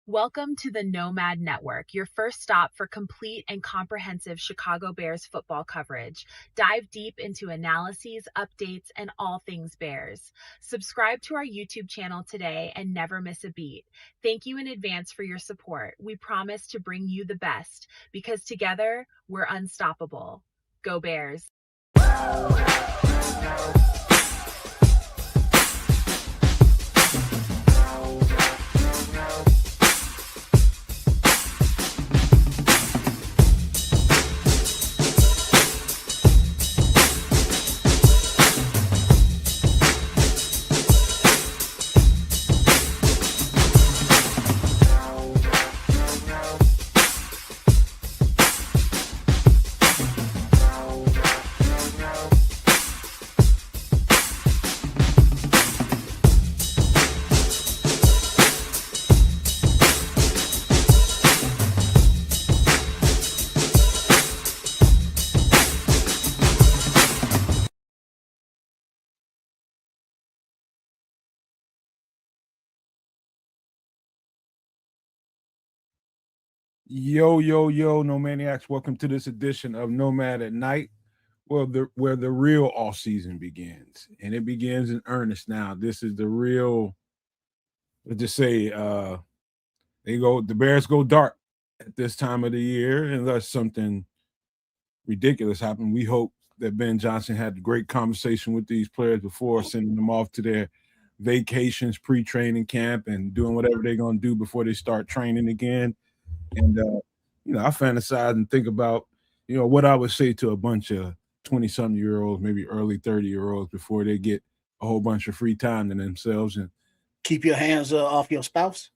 Welcome to the Nomad Network, your first stop for complete and comprehensive Chicago Bears football coverage. Dive deep into analyses, updates, and all things Bears. Subscribe to our YouTube channel today and never miss a beat. Thank you in advance for your support. We promise to bring you the best because together we're unstoppable. Go Bears. Yo, Nomaniacs. Welcome to this edition of Nomad at Night, where the real off season begins. And it begins in earnest now. This is the real, let's just say, the Bears go dark at this time of the year, unless something ridiculous happened. We hope that Ben Johnson had a great conversation with these players before sending them off to their vacations, pre-training camp, and doing whatever they're going to do before they start training again. And I fantasize and think about, what I would say to a bunch of 20-something-year-olds, maybe early 30-year-olds before they get a whole bunch of free time to themselves and keep your hands off your spouse.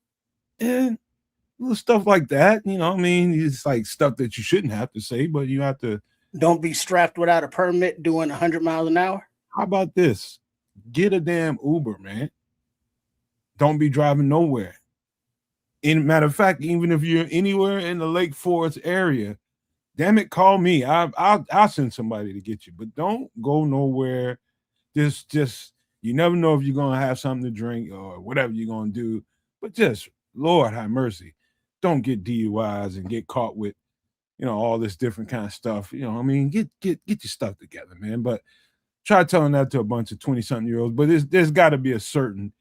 And little stuff like that. It's like stuff that you shouldn't have to say, but you have to. Don't be strapped without a permit doing 100 miles an hour. How about this? Get a damn Uber, man. Don't be driving nowhere. In matter of fact, even if you're anywhere in the Lake Forest area, damn it, call me. I'll send somebody to get you. But don't go nowhere. Just you never know if you're gonna have something to drink or whatever you're gonna do. But just Lord have mercy, don't get DUIs and get caught with all this different kind of stuff. Get your stuff together, man. But try telling that to a bunch of 20-something-year-olds. But there's got to be a certain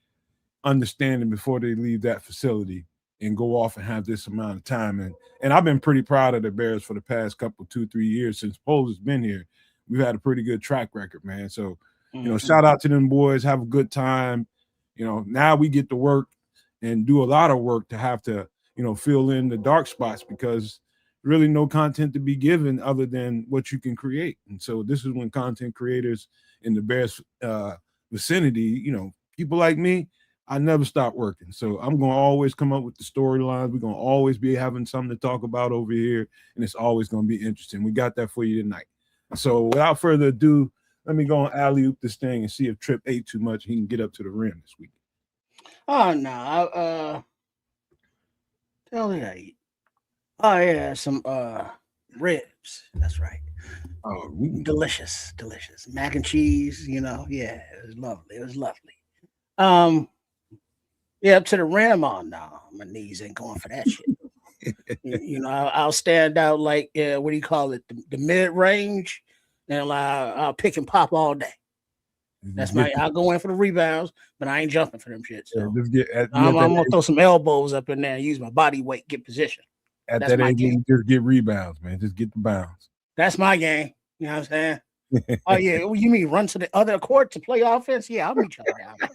understanding before they leave that facility and go off and have this amount of time. And I've been pretty proud of the Bears for the past couple, 2-3 years since Poles has been here. We've had a pretty good track record, man. So, shout out to them boys. Have a good time. Now we get to work and do a lot of work to have to, fill in the dark spots because really no content to be given other than what you can create. And so this is when content creators in the Bears vicinity, people like me, I never stop working. So I'm going to always come up with the storylines. We're going to always be having something to talk about over here, and it's always going to be interesting. We got that for you tonight. So without further ado, let me go and alley-oop this thing and see if Trip ate too much. He can get up to the rim this week. Oh, no. The hell did I eat? Oh, yeah, some ribs. That's right. Oh, delicious. Mac and cheese, yeah, it was lovely. Yeah, up to the rim. Oh no, my knees ain't going for that shit. I'll stand out like what do you call it? The mid range, and I'll pick and pop all day. That's I'll go in for the rebounds, but I ain't jumping for them shit. So I'm gonna throw some elbows up in there and use my body weight, get position. At that age, just get rebounds, man. Just get the bounds. That's my game. You know what I'm saying? Oh yeah, you mean run to the other court to play offense? Yeah, I'll meet you down there.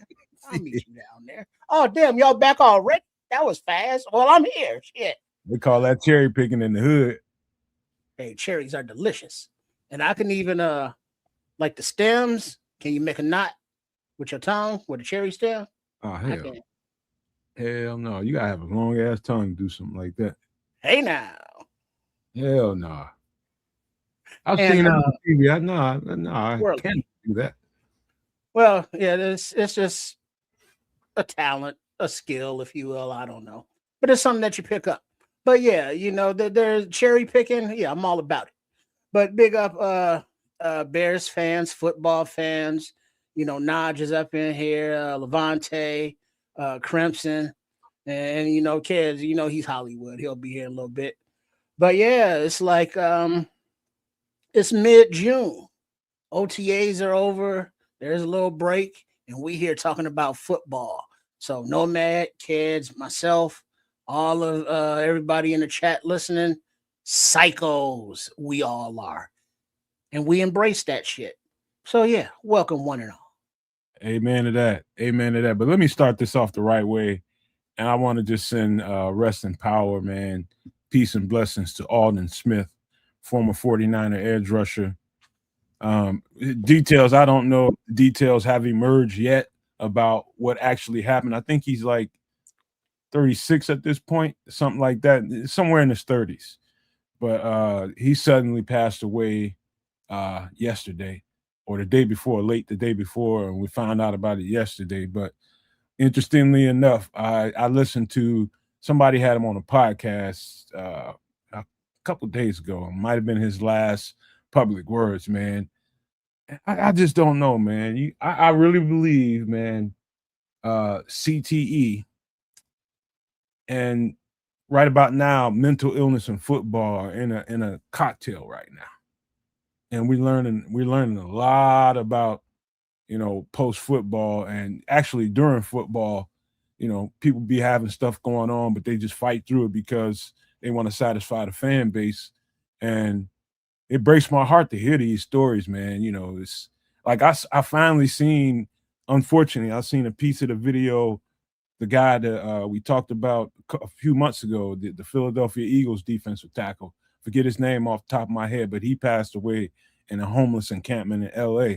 I'll meet you down there. Oh, damn, y'all back already? That was fast. Well, I'm here. Shit. They call that cherry picking in the hood. Hey, cherries are delicious. And I can even, like the stems, can you make a knot with your tongue with a cherry stem? Oh, hell. Hell no. You got to have a long-ass tongue to do something like that. Hey, now. Hell no. Nah. I've seen that on TV. No, I can't do that. Well, yeah, it's just a talent, a skill, if you will. I don't know. But it's something that you pick up. But yeah, there's cherry picking. Yeah, I'm all about it. But big up Bears fans, football fans. Naj is up in here, Levante, Crimson. And kids, he's Hollywood. He'll be here in a little bit. But yeah, it's like it's mid-June. OTAs are over. There's a little break, and we here talking about football. So Nomad, kids, myself, all of everybody in the chat listening, psychos we all are. And we embrace that shit. So yeah, welcome one and all. Amen to that. Amen to that. But let me start this off the right way. And I want to just send rest and power, man. Peace and blessings to Alden Smith, former 49er edge rusher. Details, I don't know. Details have emerged yet about what actually happened. I think he's like 36 at this point, something like that, somewhere in his 30s. But he suddenly passed away yesterday or the day before, late the day before, and we found out about it yesterday. But interestingly enough, I listened to somebody had him on a podcast a couple of days ago. It might have been his last public words, man. I just don't know, man. I really believe, man, CTE and right about now, mental illness and football are in a cocktail right now. And we're learning a lot about post football, and actually during football, people be having stuff going on, but they just fight through it because they want to satisfy the fan base. And it breaks my heart to hear these stories, man. It's like I finally seen, unfortunately, I seen a piece of the video, the guy that we talked about a few months ago, the Philadelphia Eagles defensive tackle. Forget his name off the top of my head, but he passed away in a homeless encampment in LA.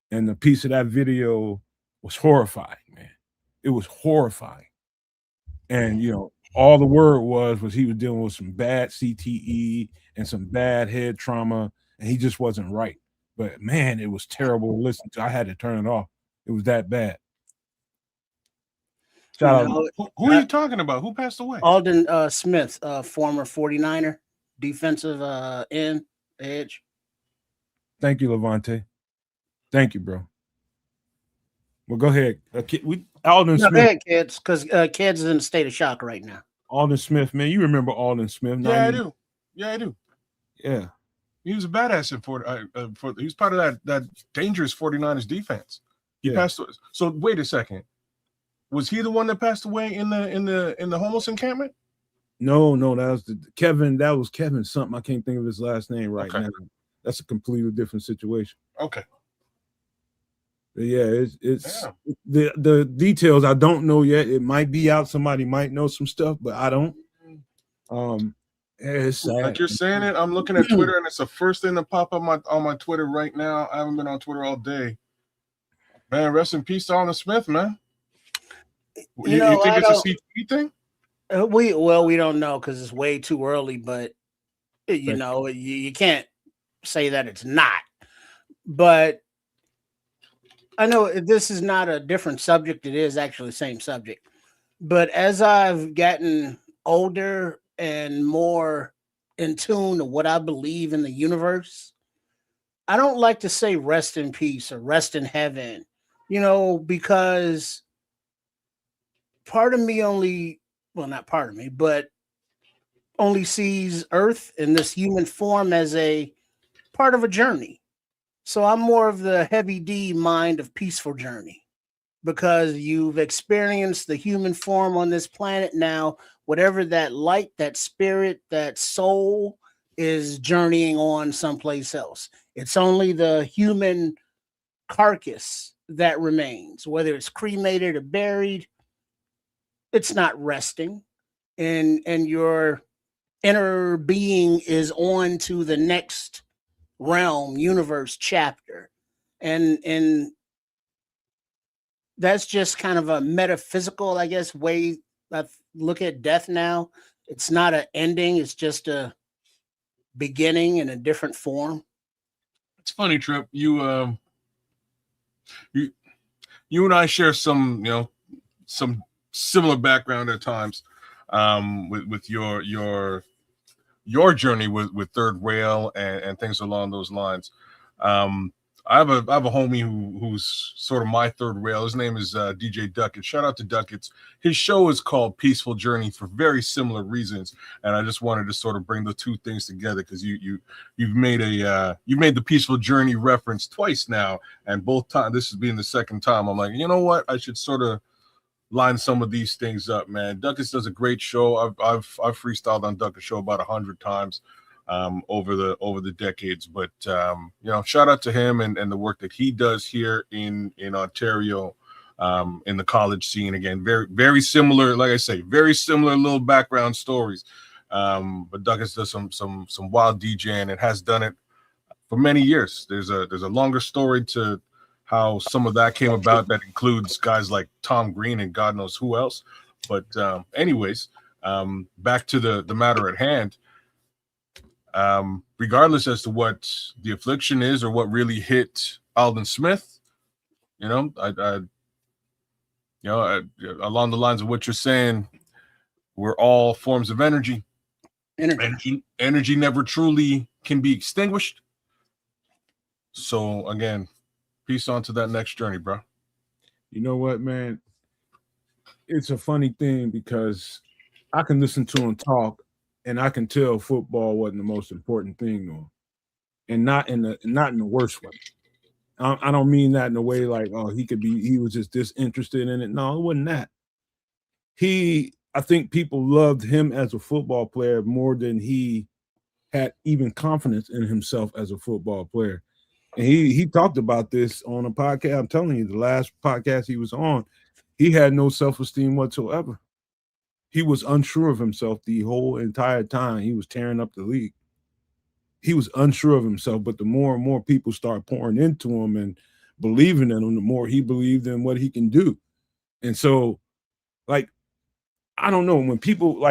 And the piece of that video was horrifying, man. It was horrifying. And, all the word was he was dealing with some bad CTE and some bad head trauma, and he just wasn't right. But, man, it was terrible to listen to. I had to turn it off. It was that bad. Shout out. Who are you talking about? Who passed away? Alden Smith, former 49er, defensive end, edge. Thank you, Levante. Thank you, bro. Well, go ahead. Alden Smith. Go ahead, kids, because kids is in a state of shock right now. Alden Smith, man. You remember Alden Smith? Yeah, I do. Yeah, I do. Yeah. He was a badass he was part of that dangerous 49ers defense. He passed away. So wait a second. Was he the one that passed away in the homeless encampment? No, that was Kevin. That was Kevin something. I can't think of his last name right now. That's a completely different situation. Okay. Yeah, it's the details I don't know yet. It might be out. Somebody might know some stuff, but I don't. It's sad. Like you're saying it, I'm looking at Twitter, and it's the first thing to pop up on my Twitter right now. I haven't been on Twitter all day. Man, rest in peace to Alden Smith, man. You think it's a CTE thing? We don't know because it's way too early, but you can't say that it's not. But I know this is not a different subject. It is actually the same subject. But as I've gotten older and more in tune to what I believe in the universe, I don't like to say rest in peace or rest in heaven, because part of me not part of me, but only sees Earth in this human form as a part of a journey. So I'm more of the heavy D mind of peaceful journey, because you've experienced the human form on this planet now. Whatever that light, that spirit, that soul is journeying on someplace else. It's only the human carcass that remains, whether it's cremated or buried. It's not resting, and your inner being is on to the next realm, universe, chapter, and that's just kind of a metaphysical, I guess, way I look at death now. It's not an ending; it's just a beginning in a different form. It's funny, Trip. You and I share some similar background at times, with your journey with Third Rail and things along those lines. I have a homie who's sort of my third rail. His name is DJ Duckett. Shout out to Duckett's. His show is called Peaceful Journey for very similar reasons, and I just wanted to sort of bring the two things together because you've made the Peaceful Journey reference twice now, and both times this is being the second time. I'm like, you know what? I should sort of line some of these things up, man. Duckett's does a great show. I've freestyled on Duckett's show about 100 times. Over the decades, but shout out to him and the work that he does here in Ontario, in the college scene. Again, very very similar, like I say, very similar little background stories. But Douglas does some wild DJing and has done it for many years. There's a longer story to how some of that came about that includes guys like Tom Green and God knows who else. But anyways, back to the matter at hand. Regardless as to what the affliction is or what really hit Alden Smith, along the lines of what you're saying, we're all forms of energy. Energy never truly can be extinguished. So again, peace on to that next journey, bro. You know what, man? It's a funny thing because I can listen to him talk and I can tell football wasn't the most important thing to him, and not in the worst way. I don't mean that in a way like, oh, he was just disinterested in it. No, it wasn't that. I think people loved him as a football player more than he had even confidence in himself as a football player. And he talked about this on a podcast. I'm telling you, the last podcast he was on, he had no self-esteem whatsoever. He was unsure of himself the whole entire time he was tearing up the league. He was unsure of himself, but the more and more people start pouring into him and believing in him, the more he believed in what he can do. And so, like, I don't know, when people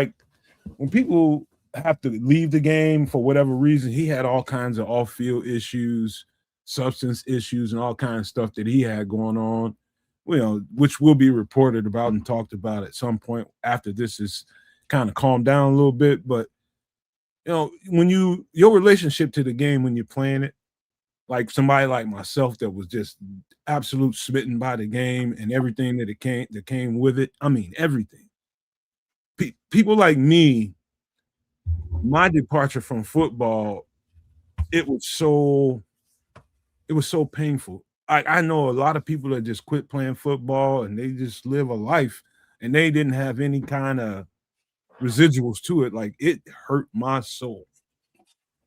have to leave the game for whatever reason, he had all kinds of off-field issues, substance issues, and all kinds of stuff that he had going on, which will be reported about and talked about at some point after this is kind of calmed down a little bit. But when your relationship to the game when you're playing it, like somebody like myself that was just absolute smitten by the game and everything that came with it. I mean, everything. People like me, my departure from football, it was so painful. I know a lot of people that just quit playing football and they just live a life and they didn't have any kind of residuals to it. Like, it hurt my soul.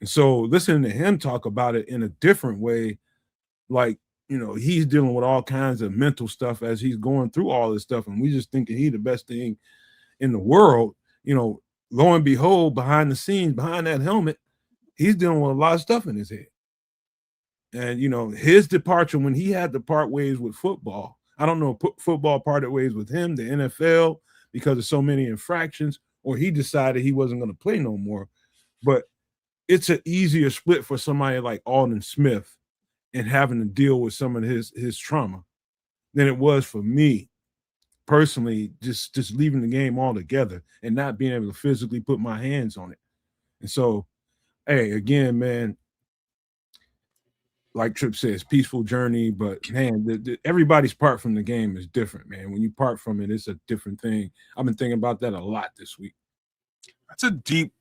And so listening to him talk about it in a different way, like, he's dealing with all kinds of mental stuff as he's going through all this stuff. And we just thinking he the best thing in the world, lo and behold, behind the scenes, behind that helmet, he's dealing with a lot of stuff in his head. And, his departure when he had to part ways with football, I don't know, football parted ways with him, the NFL, because of so many infractions, or he decided he wasn't going to play no more. But it's an easier split for somebody like Alden Smith and having to deal with some of his trauma than it was for me personally, just leaving the game altogether and not being able to physically put my hands on it. And so, hey, again, man, like Trip says, peaceful journey, but man, everybody's part from the game is different, man. When you part from it, it's a different thing. I've been thinking about that a lot this week. That's a deep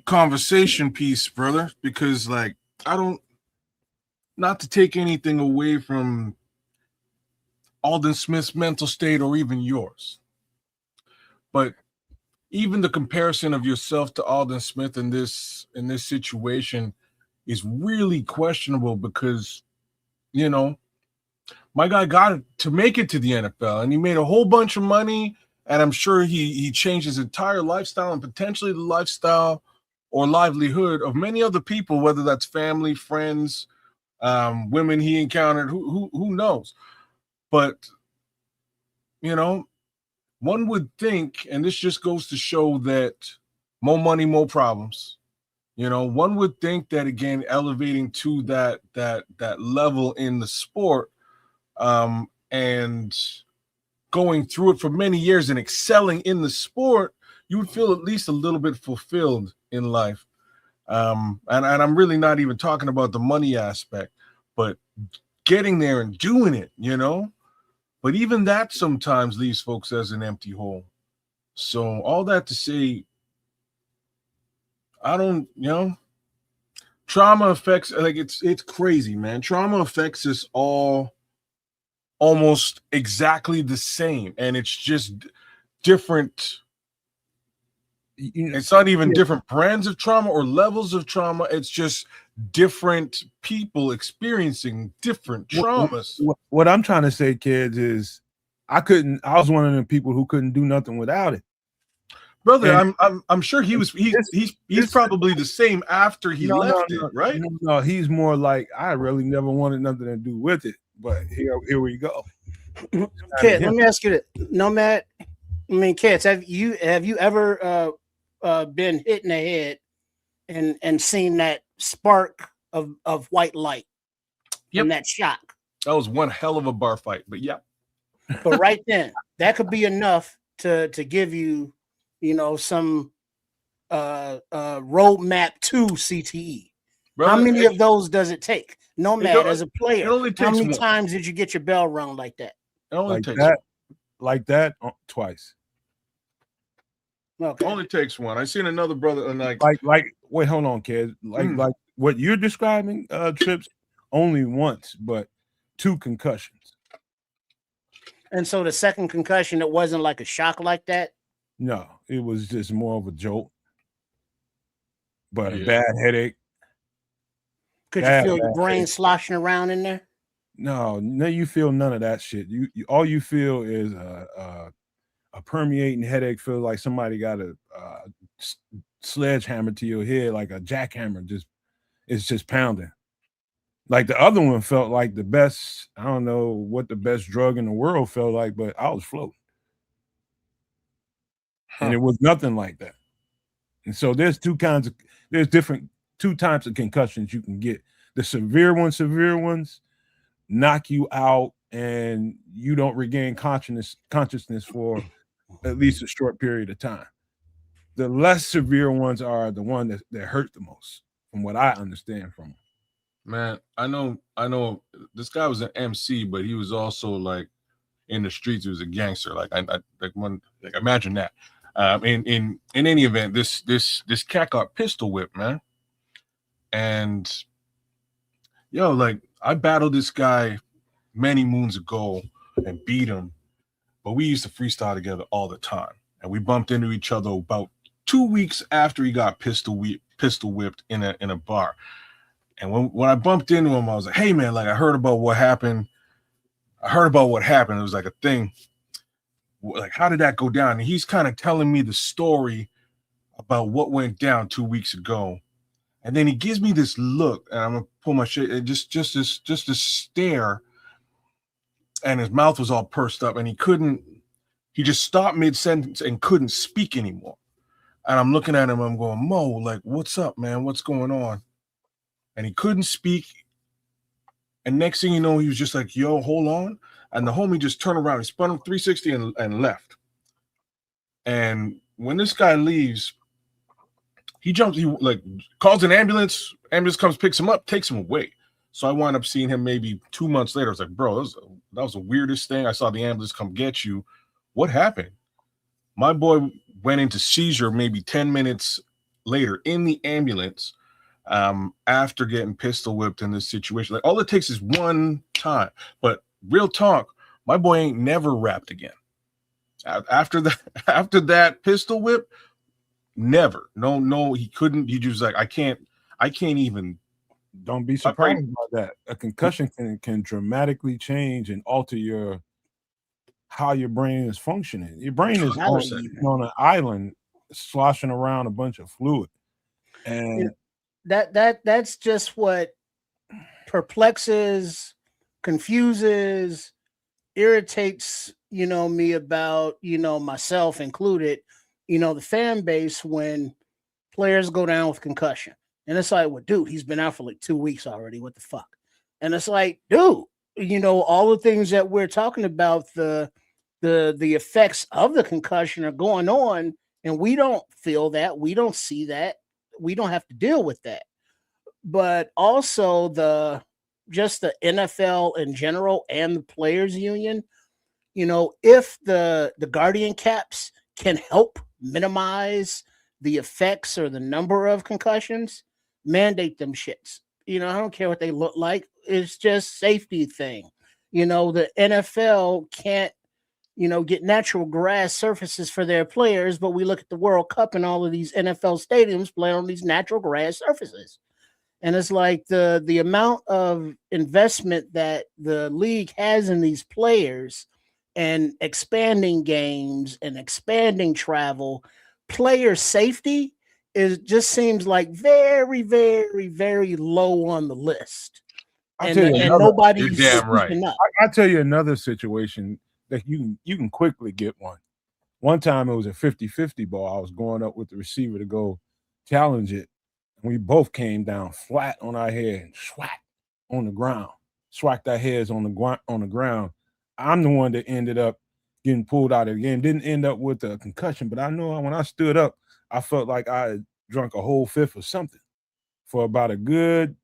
conversation piece, brother, because like, not to take anything away from Alden Smith's mental state or even yours, but even the comparison of yourself to Alden Smith in this situation is really questionable because, my guy got to make it to the NFL and he made a whole bunch of money, and I'm sure he changed his entire lifestyle and potentially the lifestyle or livelihood of many other people, whether that's family, friends, women he encountered, who knows. But, one would think, and this just goes to show that more money, more problems. One would think that, again, elevating to that level in the sport, and going through it for many years and excelling in the sport, you would feel at least a little bit fulfilled in life. And I'm really not even talking about the money aspect, but getting there and doing it, you know. But even that sometimes leaves folks as an empty hole. So all that to say, I don't, you know, trauma affects, like, it's crazy, man. Trauma affects us all almost exactly the same, and it's just different. It's not even different brands of trauma or levels of trauma. It's just different people experiencing different traumas. What I'm trying to say, kids, is I was one of the people who couldn't do nothing without it. Brother, I'm sure he's probably the same after he left it, right? No, he's more like, I really never wanted nothing to do with it, but here we go. Kid, let me ask you this. Nomad, I mean, kids, have you ever been hit in the head and seen that spark of white light and that shock? That was one hell of a bar fight, but yeah. But right then, that could be enough to give you, you know, some roadmap to CTE. Brother, how many of those does it take? Nomad, as a player, how many times did you get your bell rung like that? It only takes like that twice. Okay. It only takes one. I seen another brother and like wait, hold on, kid. Like what you're describing, Trips, only once, but 2 concussions. And so the second concussion, it wasn't like a shock like that? No, it was just more of a jolt. But a bad headache. Could you feel your brain sloshing around in there? No, you feel none of that shit. You all you feel is a permeating headache. Feel like somebody got a sledgehammer to your head, like a jackhammer. It's just pounding. Like the other one felt like the best. I don't know what the best drug in the world felt like, but I was floating, and it was nothing like that. And so there's 2 types of concussions you can get. The severe ones knock you out and you don't regain consciousness for at least a short period of time. The less severe ones are the one that hurt the most, from what I understand from them. Man, I know this guy was an MC, but he was also like in the streets. He was a gangster. Like imagine that. In any event, this cat got pistol whipped, man. And like I battled this guy many moons ago and beat him, but we used to freestyle together all the time, and we bumped into each other about 2 weeks after he got pistol whipped in a bar. And when I bumped into him, I was like, "Hey man, like I heard about what happened. It was like a thing. Like, how did that go down?" And he's kind of telling me the story about what went down 2 weeks ago. And then he gives me this look, and I'm gonna pull my shit, and just this stare, and his mouth was all pursed up, and he just stopped mid-sentence and couldn't speak anymore. And I'm looking at him, I'm going, "Mo, like, what's up, man? What's going on?" And he couldn't speak. And next thing you know, he was just like, "Yo, hold on." And the homie just turned around, he spun him 360 and left. And when this guy leaves, he calls an ambulance. Ambulance comes, picks him up, takes him away. So I wound up seeing him maybe 2 months later. I was like, "Bro, that was the weirdest thing. I saw the ambulance come get you. What happened?" My boy went into seizure maybe 10 minutes later in the ambulance after getting pistol whipped in this situation. Like, all it takes is one time. But real talk, my boy ain't never rapped again. After that pistol whip, never. No, he couldn't. He just like, I can't even. Don't be surprised by that. A concussion can dramatically change and alter how your brain is functioning. Your brain is on an island sloshing around a bunch of fluid. And that's just what perplexes, confuses, irritates, me about, myself included, the fan base when players go down with concussion. And it's like, well, dude, he's been out for like 2 weeks already. What the fuck? And it's like, dude, all the things that we're talking about, the effects of the concussion are going on, and we don't feel that. We don't see that. we don't have to deal with that. But also the NFL in general and the players union, if the guardian caps can help minimize the effects or the number of concussions, mandate them shits. I don't care what they look like. It's just safety thing. The NFL can't, get natural grass surfaces for their players, but we look at the World Cup and all of these NFL stadiums playing on these natural grass surfaces. And it's like the amount of investment that the league has in these players and expanding games and expanding travel, player safety just seems like very, very, very low on the list. And nobody's you're damn right. I'll tell you another situation that you can quickly get one. One time it was a 50-50 ball. I was going up with the receiver to go challenge it. We both came down flat on our head and swack on the ground, swacked our heads on the ground. I'm the one that ended up getting pulled out of the game. Didn't end up with a concussion, but I know when I stood up, I felt like I had drunk a whole fifth of something for about a good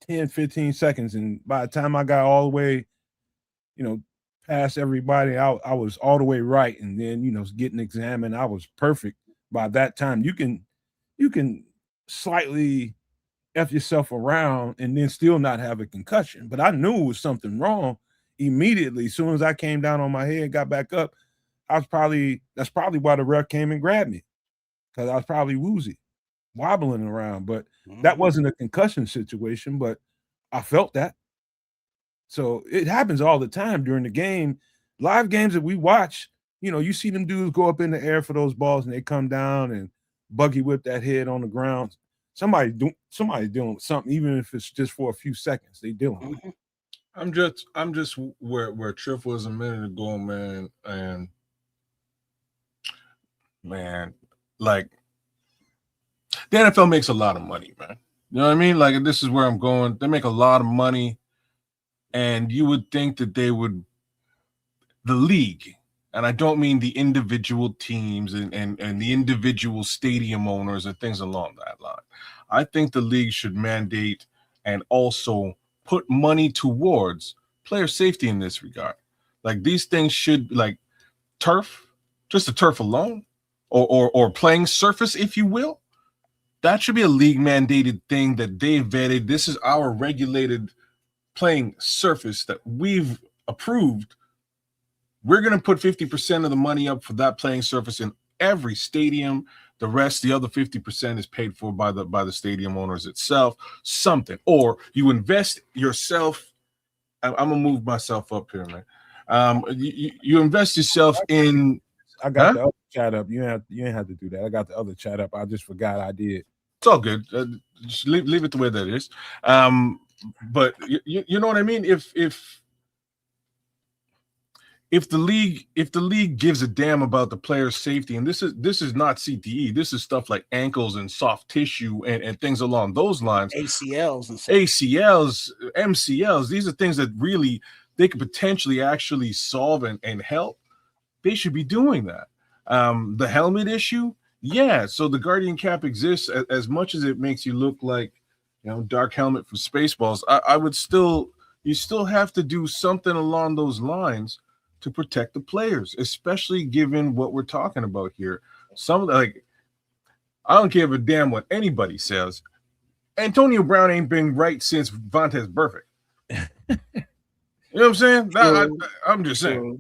10, 15 seconds. And by the time I got all the way, past everybody, I was all the way right. And then, getting examined, I was perfect by that time. You can slightly F yourself around and then still not have a concussion. But I knew it was something wrong immediately. As soon as I came down on my head, got back up, that's probably why the ref came and grabbed me, because I was probably woozy, wobbling around. But that wasn't a concussion situation, but I felt that. So it happens all the time during the game. Live games that we watch, you see them dudes go up in the air for those balls and they come down and buggy whip that head on the ground. Somebody's dealing with something, even if it's just for a few seconds. They dealing with it. I'm just where Triff was a minute ago, man, and man, like the NFL makes a lot of money, man. You know what I mean? Like, this is where I'm going. They make a lot of money, and you would think that the league, and I don't mean the individual teams and the individual stadium owners and things along that line. I think the league should mandate and also put money towards player safety in this regard. Like, these things should, like turf, just the turf alone, or playing surface, if you will. That should be a league mandated thing that they vetted. This is our regulated playing surface that we've approved. We're going to put 50% of the money up for that playing surface in every stadium. The rest, the other 50%, is paid for by the stadium owners itself. Something. Or you invest yourself. I'm going to move myself up here, man. You invest yourself in. I got the other chat up. You ain't have to do that. I got the other chat up. I just forgot I did. It's all good. Just leave it the way that it is. But you know what I mean? If the league gives a damn about the player's safety, and this is not CTE, this is stuff like ankles and soft tissue and things along those lines, ACLs, MCLs, these are things that really they could potentially actually solve and help. They should be doing that. The helmet issue, yeah. So the Guardian cap exists as much as it makes you look like, dark helmet from Spaceballs. I would you still have to do something along those lines to protect the players, especially given what we're talking about here. I don't give a damn what anybody says. Antonio Brown ain't been right since Vontaze Burfict. You know what I'm saying? I'm just saying.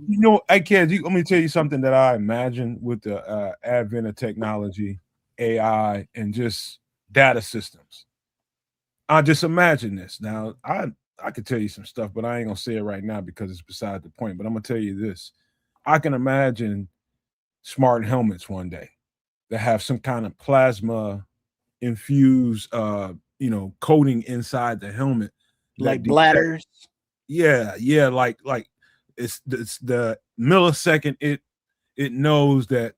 I can't. Let me tell you something that I imagine with the advent of technology, AI, and just data systems. I just imagine this. Now, I could tell you some stuff, but I ain't gonna say it right now because it's beside the point. But I'm gonna tell you this: I can imagine smart helmets one day that have some kind of plasma infused, coating inside the helmet, like bladders. Yeah, like it's the millisecond it knows that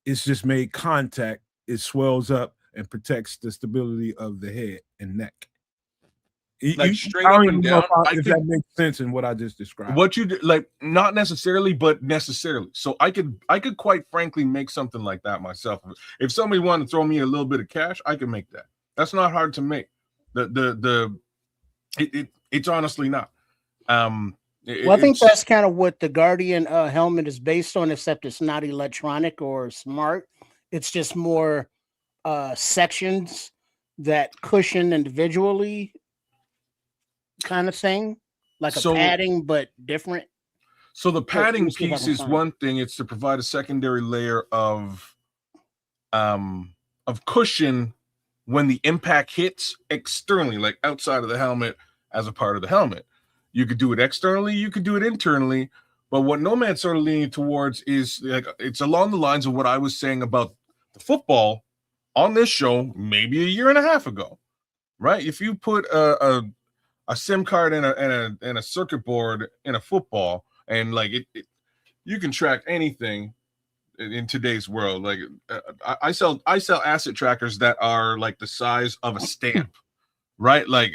it's just made contact, it swells up and protects the stability of the head and neck. like straight up and down. If that makes sense in what I just described. What you like, not necessarily, but necessarily. So I could quite frankly make something like that myself. If somebody wanted to throw me a little bit of cash, I can make that. That's not hard to make. It's honestly not. Well, I think that's kind of what the Guardian helmet is based on, except it's not electronic or smart. It's just more sections that cushion individually, kind of thing, like a padding, but different. So the padding piece is one thing. It's to provide a secondary layer of cushion when the impact hits externally, like outside of the helmet, as a part of the helmet. You could do it externally, you could do it internally, but what Nomad's sort of leaning towards is like it's along the lines of what I was saying about the football on this show maybe a year and a half ago, right? If you put a SIM card and a circuit board in a football, and like it you can track anything in today's world. Like I sell asset trackers that are like the size of a stamp, right? Like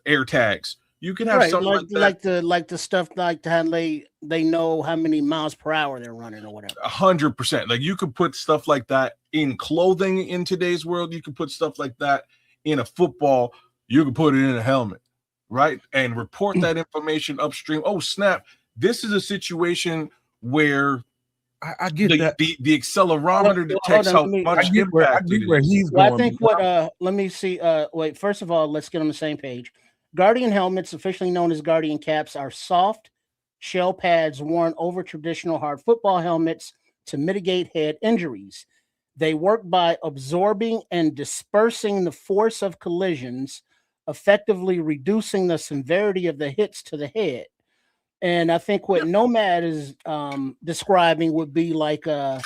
air tags. You can have something like the stuff like how they know how many miles per hour they're running or whatever. 100%. Like you could put stuff like that in clothing in today's world. You could put stuff like that in a football. You could put it in a helmet, right? And report that information upstream. Oh snap! This is a situation where I get that the accelerometer detects how much impact it is. Well, I think what let me see. Wait, first of all, let's get on the same page. Guardian helmets, officially known as Guardian caps, are soft shell pads worn over traditional hard football helmets to mitigate head injuries. They work by absorbing and dispersing the force of collisions, effectively reducing the severity of the hits to the head. And I think what Nomad is describing would be like a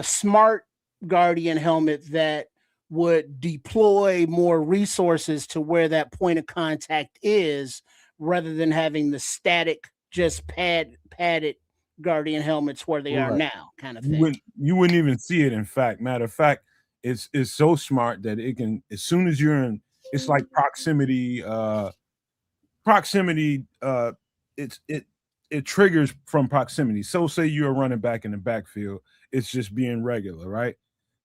smart Guardian helmet that would deploy more resources to where that point of contact is, rather than having the static, just padded Guardian helmets where they are now, kind of thing. You wouldn't even see it. In fact, matter of fact, it's so smart that it can, as soon as you're in, it's like proximity. It triggers from proximity. So say you're running back in the backfield, it's just being regular, right?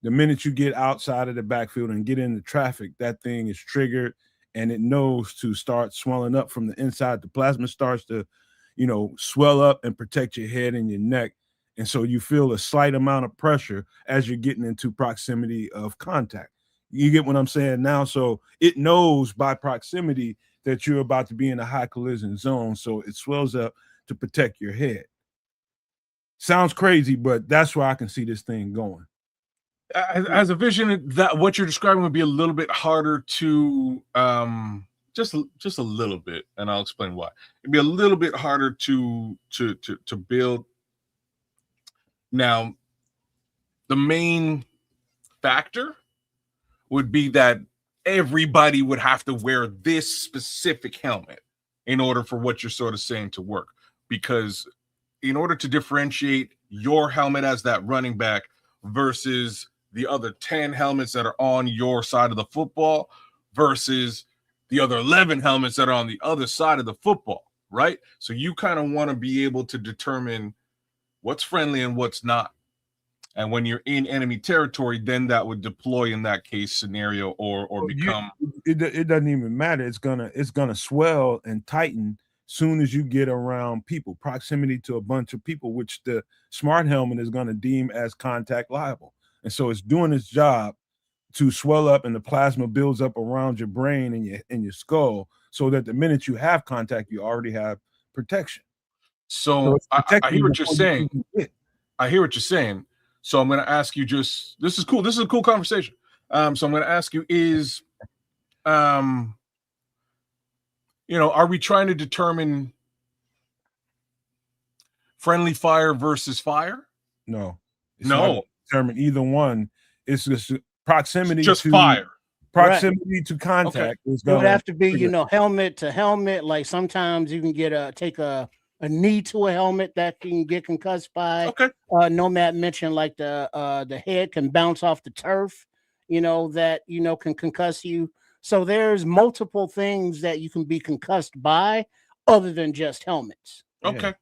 The minute you get outside of the backfield and get into traffic, that thing is triggered and it knows to start swelling up from the inside. The plasma starts to, swell up and protect your head and your neck. And so you feel a slight amount of pressure as you're getting into proximity of contact. You get what I'm saying now? So it knows by proximity that you're about to be in a high collision zone. So it swells up to protect your head. Sounds crazy, but that's where I can see this thing going. As a vision, that what you're describing would be a little bit harder to just a little bit, and I'll explain why. It'd be a little bit harder to build. Now, the main factor would be that everybody would have to wear this specific helmet in order for what you're sort of saying to work, because in order to differentiate your helmet as that running back versus the other 10 helmets that are on your side of the football versus the other 11 helmets that are on the other side of the football, right? So you kind of want to be able to determine what's friendly and what's not. And when you're in enemy territory, then that would deploy in that case scenario or become. It doesn't even matter. It's gonna swell and tighten soon as you get around people, proximity to a bunch of people, which the smart helmet is going to deem as contact liable. And so it's doing its job to swell up, and the plasma builds up around your brain and your skull, so that the minute you have contact, you already have protection. So I hear what you're saying. I hear what you're saying. So I'm going to ask you this is cool. This is a cool conversation. So I'm going to ask you is, are we trying to determine friendly fire versus fire? No. No. Determine either one. It's just proximity just to fire. Proximity to contact. It would have to be, helmet to helmet. Like sometimes you can take a knee to a helmet that can get concussed by. Okay. Nomad mentioned like the head can bounce off the turf, that can concuss you. So there's multiple things that you can be concussed by other than just helmets. Okay.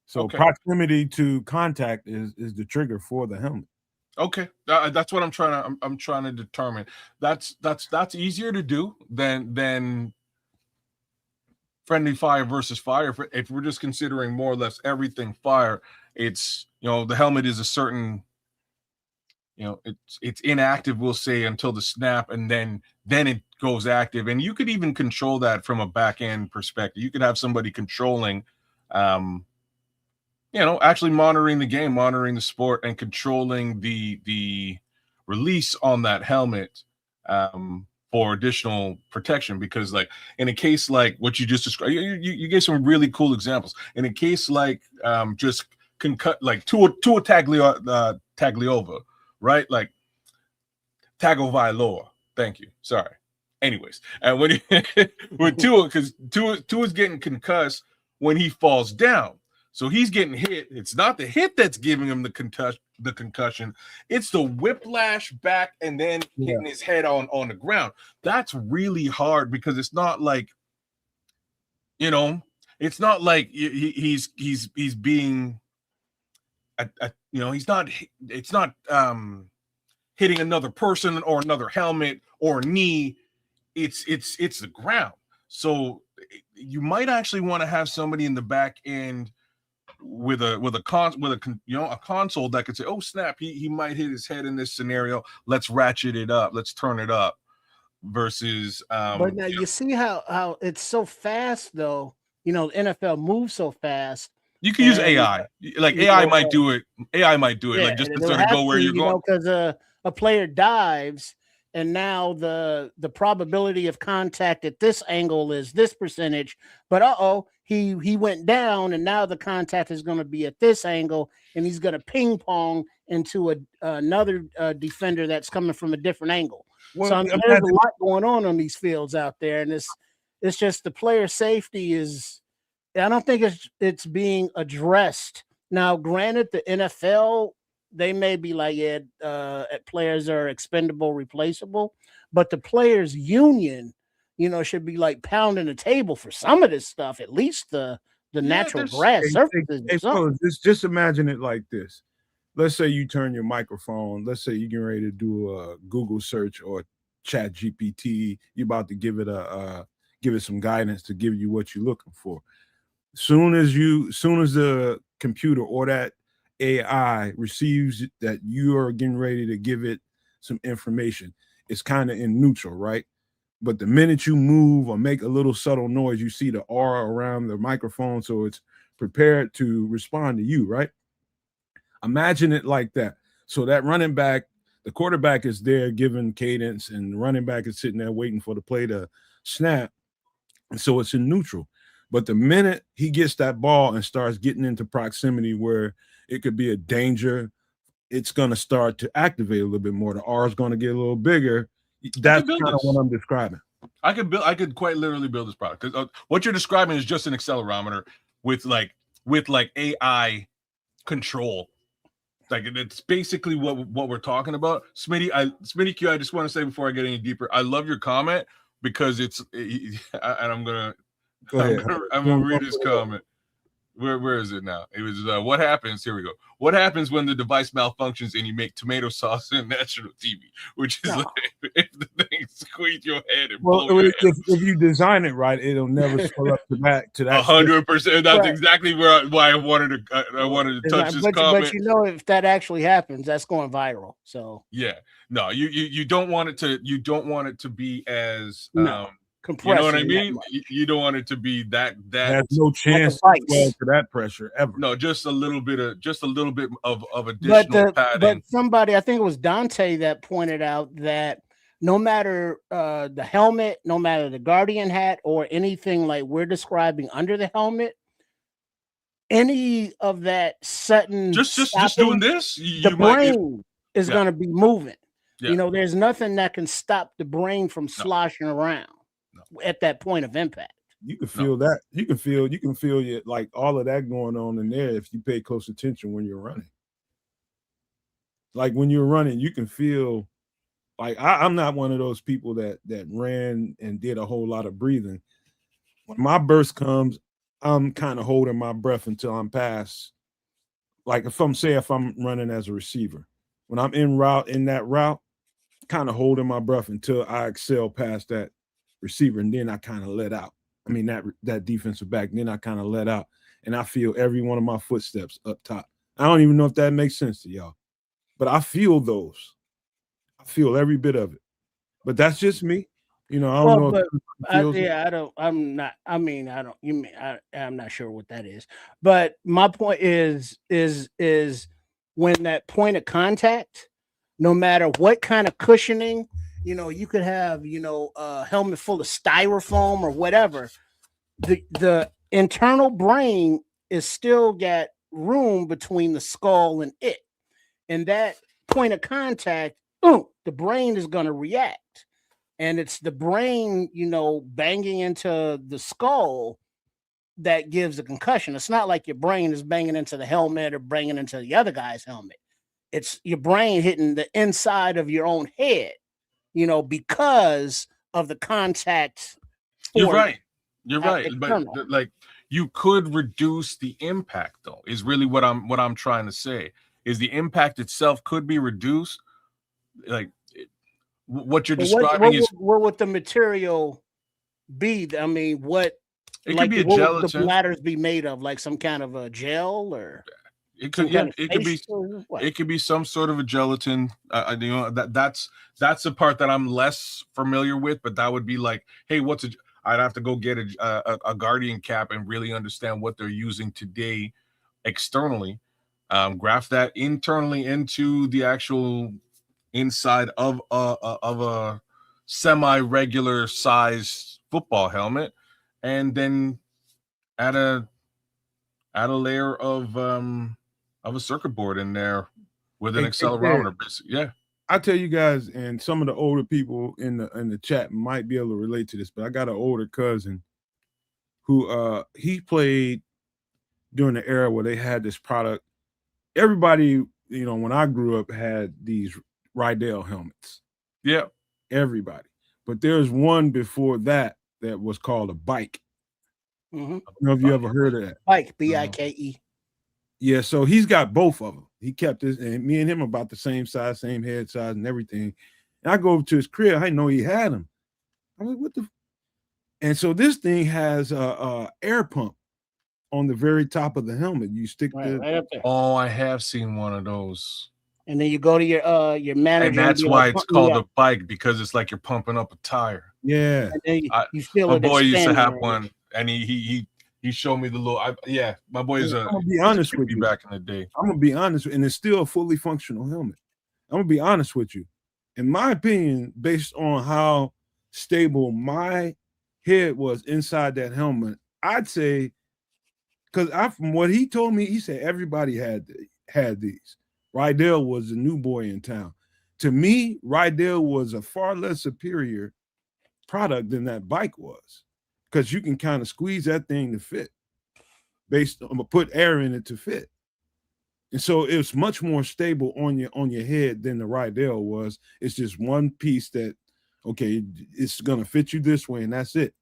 So proximity to contact is the trigger for the helmet. Okay, that's what I'm trying to determine. That's easier to do than friendly fire versus fire. If we're just considering more or less everything fire, it's, the helmet is a certain, it's inactive, we'll say, until the snap, and then it goes active. And you could even control that from a back end perspective. You could have somebody controlling, actually monitoring the game, monitoring the sport, and controlling the release on that helmet for additional protection. Because, like, in a case like what you just described, you gave some really cool examples. In a case like just like Tua Tagliova, right? Like Tagovailoa. Thank you. Sorry. Anyways, and when with Tua, because Tua's getting concussed when he falls down. So he's getting hit. It's not the hit that's giving him the concussion. It's the whiplash back and then hitting his head on the ground. That's really hard, because it's not like, it's not like he's being, it's not hitting another person or another helmet or knee. It's the ground. So you might actually want to have somebody in the back end with a console that could say, oh snap, he might hit his head in this scenario, let's ratchet it up, let's turn it up, versus but now you see how it's so fast though. The NFL moves so fast. You can use AI. Like AI might do it. Like just to sort of go where you're going. Because a player dives, and now the probability of contact at this angle is this percentage, but he went down, and now the contact is going to be at this angle, and he's going to ping pong into another defender that's coming from a different angle. Well, so there's a lot going on these fields out there, and it's just the player safety is. I don't think it's being addressed. Now, granted, the NFL, they may be like, players are expendable, replaceable, but the players union, should be like pounding the table for some of this stuff, at least the natural grass surfaces. Just imagine it like this. Let's say you turn your microphone. Let's say you're getting ready to do a Google search or Chat GPT. You're about to give it some guidance to give you what you're looking for. Soon as the computer or that AI receives that you are getting ready to give it some information, it's kind of in neutral, right? But the minute you move or make a little subtle noise, you see the aura around the microphone, so it's prepared to respond to you, right? Imagine it like that. So that running back, the quarterback is there giving cadence, and the running back is sitting there waiting for the play to snap. And so it's in neutral. But the minute he gets that ball and starts getting into proximity where it could be a danger, it's going to start to activate a little bit more. The R is going to get a little bigger. That's kind of what I'm describing. I could quite literally build this product. What you're describing is just an accelerometer with AI control. Like, it's basically what we're talking about. Smitty Q, I just want to say before I get any deeper, I love your comment, because and I'm gonna read his comment. Where is it now? It was what happens. Here we go. What happens when the device malfunctions and you make tomato sauce in national TV? Which is like, if the thing squeeze your head and blow your head. If you design it right, it'll never scroll up to that. 100%. That's exactly why I wanted to touch this comment. But if that actually happens, that's going viral. So no, you don't want it to. You don't want it to be as compressed. You know what I mean? You don't want it to be that. There's no chance to that pressure ever. No, just a little bit of additional padding. But somebody, I think it was Dante, that pointed out that no matter the helmet, no matter the Guardian hat or anything like we're describing under the helmet, any of that sudden just doing this, the brain is going to be moving. Yeah. There's nothing that can stop the brain from sloshing around at that point of impact. You can feel that. You can feel it, like all of that going on in there if you pay close attention when you're running. Like when you're running, you can feel Like I'm not one of those people that ran and did a whole lot of breathing. When my burst comes, I'm kind of holding my breath until I'm past. Like if I'm running as a receiver, when I'm in that route, kind of holding my breath until I excel past that receiver, and then I kind of let out. I mean that defensive back, and then I kind of let out, and I feel every one of my footsteps up top. I don't even know if that makes sense to y'all, but I feel those. I feel every bit of it. But that's just me. You know, I don't know. I don't. I'm not. I mean, I don't. You mean I'm not sure what that is. But my point is when that point of contact, no matter what kind of cushioning, you could have, a helmet full of styrofoam or whatever. The internal brain is still got room between the skull and it, and that point of contact, the brain is going to react. And it's the brain, banging into the skull that gives a concussion. It's not like your brain is banging into the helmet or banging into the other guy's helmet. It's your brain hitting the inside of your own head, because of the contact. You're right. But like, you could reduce the impact, though, is really what I'm trying to say. Is the impact itself could be reduced? Like, what you're describing is what would the material be? I mean, what it could be a gelatin. Would the bladders be made of? Like some kind of a gel, or it could it could be some sort of a gelatin. That's the part that I'm less familiar with, but that would be like, hey, I'd have to go get a Guardian cap and really understand what they're using today externally. Graft that internally into the actual inside of a semi-regular size football helmet, and then add a layer of a circuit board in there with an accelerometer. Yeah, I tell you guys, and some of the older people in the chat might be able to relate to this, but I got an older cousin who he played during the era where they had this product. Everybody, when I grew up, had these Rydell helmets. Yeah, everybody. But there's one before that was called a bike. Mm-hmm. I don't know if you ever heard of that. Bike, BIKE. Yeah, so he's got both of them. He kept this, and me and him about the same size, same head size, and everything. And I go over to his crib. I didn't know he had them. I'm like, what the? And so this thing has a air pump on the very top of the helmet. You stick right up there. Oh, I have seen one of those. And then you go to your manager, and that's why it's called a bike, because it's like you're pumping up a tire. Yeah, and then you feel my boy used to have one, and he showed me the little. My boy is I'm gonna be honest with you. Back in the day, I'm gonna be honest, and it's still a fully functional helmet. I'm gonna be honest with you. In my opinion, based on how stable my head was inside that helmet, I'd say, because from what he told me, he said everybody had these. Rydell was the new boy in town. To me, Rydell was a far less superior product than that bike was, because you can kind of squeeze that thing to fit, put air in it to fit. And so it's much more stable on your head than the Rydell was. It's just one piece that, okay, it's gonna fit you this way, and that's it.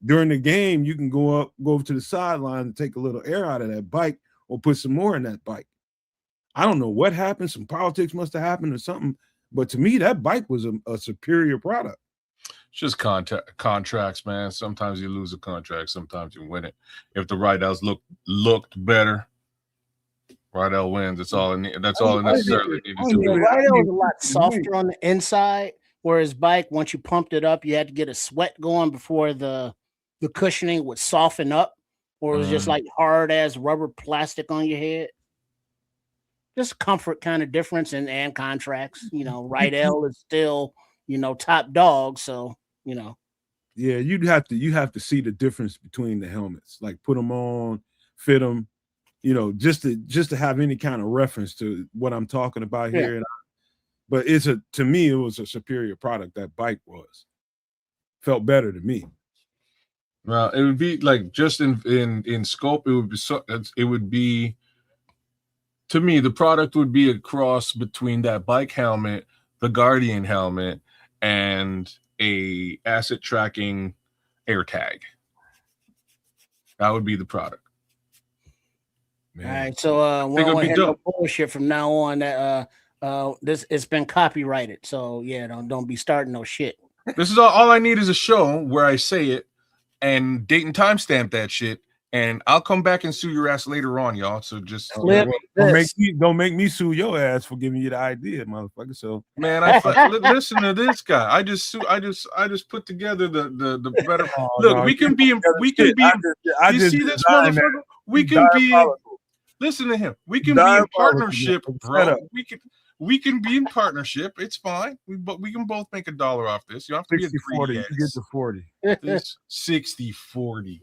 During the game, you can go over to the sideline and take a little air out of that bike, or put some more in that bike. I don't know what happened. Some politics must have happened or something. But to me, that bike was a superior product. It's just contracts, man. Sometimes you lose a contract. Sometimes you win it. If the Rydells looked better, Rydell wins. That's all it necessarily needed to be. Rydell was a lot softer on the inside, whereas bike, once you pumped it up, you had to get a sweat going before the cushioning would soften up, or it was just like hard as rubber plastic on your head. Just comfort kind of difference and contracts. Rydell is still, top dog. So, Yeah, you have to see the difference between the helmets. Like put them on, fit them, just to have any kind of reference to what I'm talking about here. Yeah. But to me, it was a superior product. That bike felt better to me. Well, it would be like, just in scope, it would be. To me, the product would be a cross between that bike helmet, the Guardian helmet, and a asset tracking air tag. That would be the product. Man. All right, so we don't want to have no bullshit from now on. That this it's been copyrighted, so yeah, don't be starting no shit. This is all I need is a show where I say it and date and timestamp that shit, and I'll come back and sue your ass later on, y'all. So just don't make me sue your ass for giving you the idea, motherfucker. So man, listen to this guy. I just put together the better. Look, no, we can be. You see this motherfucker? We can be. Listen to him. We can be in partnership, bro. We can be in partnership. It's fine. We can both make $1 off this. You don't have to 60, be a 40. You get to 40. This 60-40.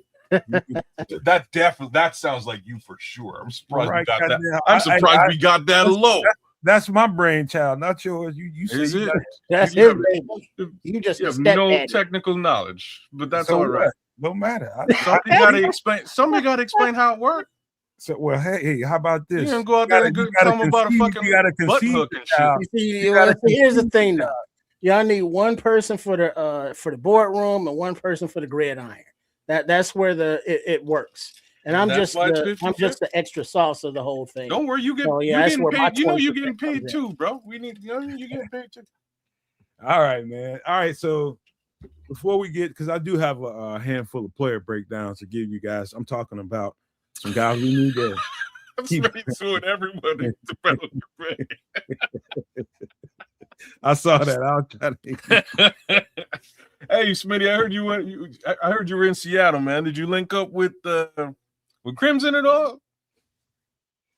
That sounds like you for sure. I'm surprised we got that. I'm surprised we got that low. That's my brainchild, not yours. You is it? That's his baby. You just have no technical knowledge, but that's all right. Don't matter. Somebody got to explain how it works. So, well, hey, how about this? You can go out there and come about a fucking butt hook and shit. Here's the thing, though. Y'all need one person for the boardroom and one person for the gridiron. That's where it works. And I'm just the extra sauce of the whole thing. Don't worry, you getting paid. You know you're getting paid too, bro. We need you getting paid too. All right, man. All right, so before we get, because I do have a handful of player breakdowns to give you guys. I'm talking about some guys we need to keep suing everybody to battle your I saw that. I'll try to. Hey, Smitty, I heard you were in Seattle, man. Did you link up with Crimson at all?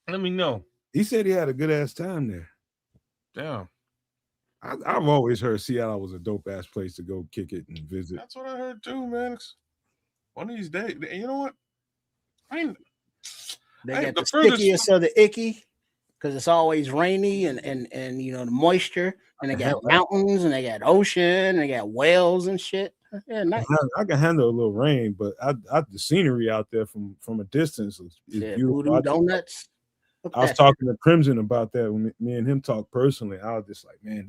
Let me know. He said he had a good ass time there. Damn. I've always heard Seattle was a dope ass place to go kick it and visit. That's what I heard too, man. One of these days, you know what? They got the stickiest of the icky because it's always rainy and you know the moisture, and they got mountains and they got ocean and they got whales and shit. Yeah, nice. I can handle a little rain, but the scenery out there from a distance is beautiful. Voodoo donuts. I was talking to Crimson about that when me and him talked personally. I was just like, man,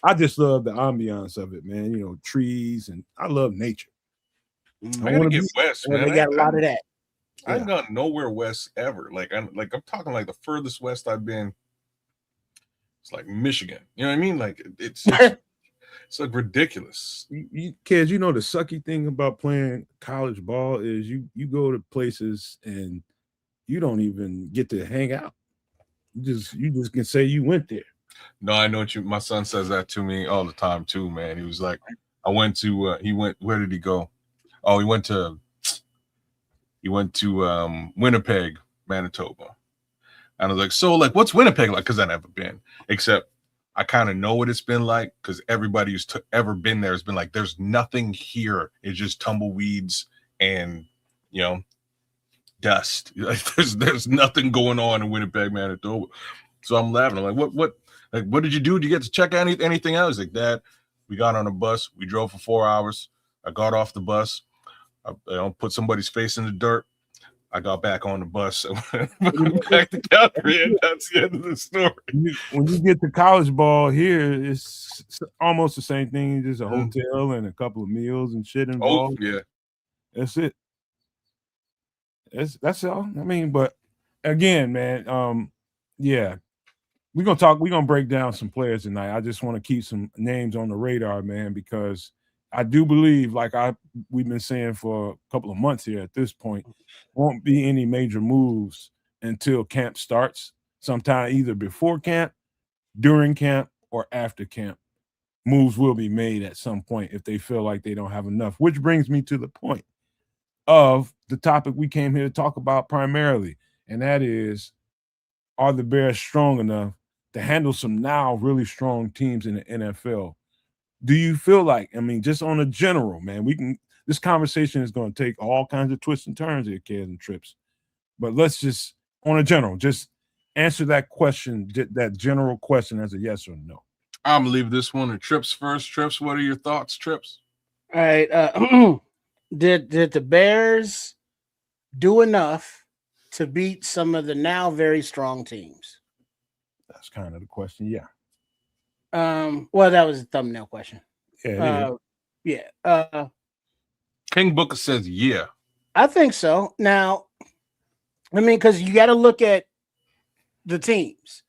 I just love the ambiance of it, man. You know, trees, and I love nature. I want to get west, man. They got a lot of that. I ain't gone nowhere west ever. I'm talking like the furthest west I've been. It's like Michigan. You know what I mean? Like it's like ridiculous. You kids, you know the sucky thing about playing college ball is you go to places and you don't even get to hang out. You just can say you went there. No, I know what my son says that to me all the time too, man. He was like, I went to where did he go? Oh, he went to Winnipeg, Manitoba. And I was like, so like, what's Winnipeg like? Because I've never been, except I kind of know what it's been like because everybody who's ever been there has been like, there's nothing here. It's just tumbleweeds and, you know, dust. Like there's nothing going on in Winnipeg, Manitoba. So I'm laughing. I'm like, what did you do? Did you get to check anything out? He's like, Dad, we got on a bus. We drove for 4 hours. I got off the bus. I put somebody's face in the dirt. I got back on the bus. Back to Calgary, and that's the end of the story. When you get to college ball here, it's almost the same thing. Just a hotel and a couple of meals and shit involved. Oh, yeah. That's it. That's all. I mean, but again, man, yeah. We're gonna break down some players tonight. I just want to keep some names on the radar, man, because I do believe, like we've been saying for a couple of months here at this point, won't be any major moves until camp starts, sometime either before camp, during camp, or after camp. Moves will be made at some point if they feel like they don't have enough, which brings me to the point of the topic we came here to talk about primarily, and that is, are the Bears strong enough to handle some now really strong teams in the NFL? Do you feel like, I mean, just on a general, man, this conversation is going to take all kinds of twists and turns here, kids and trips. But let's just, on a general, just answer that question, that general question as a yes or no. I'm going to leave this one to Trips first. Trips, what are your thoughts, Trips? All right. Did the Bears do enough to beat some of the now very strong teams? That's kind of the question, yeah. Well, that was a thumbnail question. Yeah. King Booker says, yeah. I think so. Now, I mean, because you got to look at the teams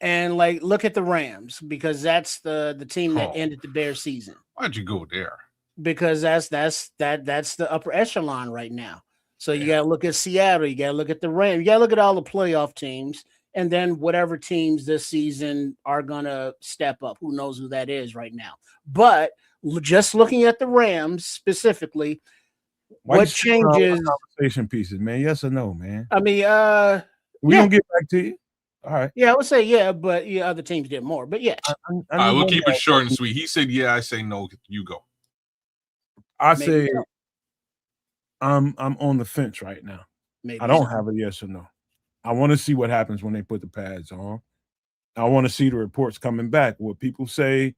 and like look at the Rams because that's the team that ended the Bears season. Why'd you go there? Because that's the upper echelon right now. So you got to look at Seattle. You got to look at the Rams. You got to look at all the playoff teams, and then whatever teams this season are gonna step up. Who knows who that is right now? But just looking at the Rams specifically, what changes? Conversation pieces, man. Yes or no, man? I mean, we gonna get back to you. All right. Yeah, I would say yeah, but yeah, other teams did more. But yeah, all right, we'll keep it short and sweet. He said yeah. I say no. You go. I say I'm on the fence right now. I don't have a yes or no. I want to see what happens when they put the pads on. I want to see the reports coming back. What people say,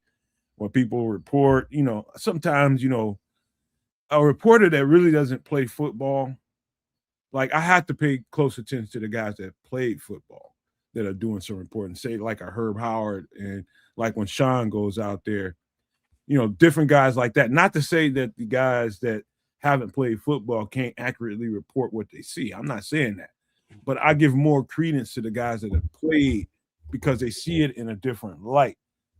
what people report. You know, sometimes a reporter that really doesn't play football, like I have to pay close attention to the guys that played football that are doing some reporting. Say like a Herb Howard and like when Sean goes out there. Different guys like that. Not to say that the guys that haven't played football can't accurately report what they see. I'm not saying that. But I give more credence to the guys that have played because they see it in a different light.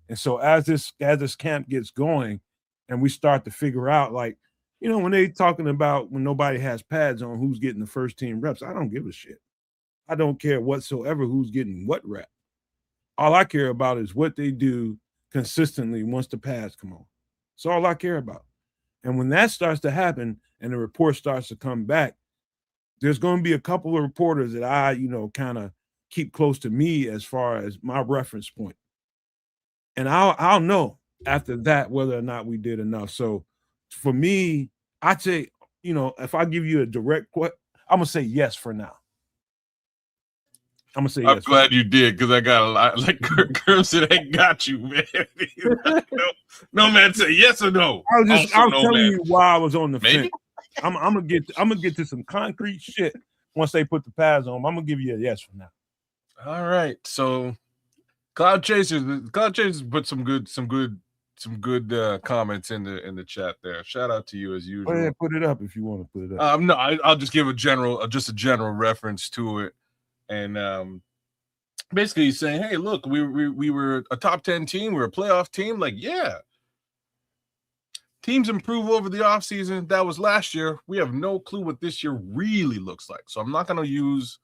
And so as this camp gets going and we start to figure out, like, when they talking about when nobody has pads on, who's getting the first team reps, I don't give a shit. I don't care whatsoever who's getting what rep. All I care about is what they do consistently once the pads come on. That's all I care about. And when that starts to happen and the report starts to come back, there's going to be a couple of reporters that I, kind of keep close to me as far as my reference point. And I'll know after that whether or not we did enough. So for me, I'd say, if I give you a direct question, I'm going to say yes for now. I'm gonna say I'm yes. glad you did because I got a lot. Like Kerm said, I got you, man. no man, say yes or no. I was telling you why I was on the fence. I'm gonna get to some concrete shit once they put the pads on. I'm gonna give you a yes for now. All right. So Cloud Chasers put some good comments in the chat there. Shout out to you as usual. Go ahead, put it up if you want to put it up. No, I'll just give a general reference to it. And basically he's saying, hey, look, we were a top 10 team. We're a playoff team. Like, yeah. Teams improve over the offseason. That was last year. We have no clue what this year really looks like. So I'm not going to use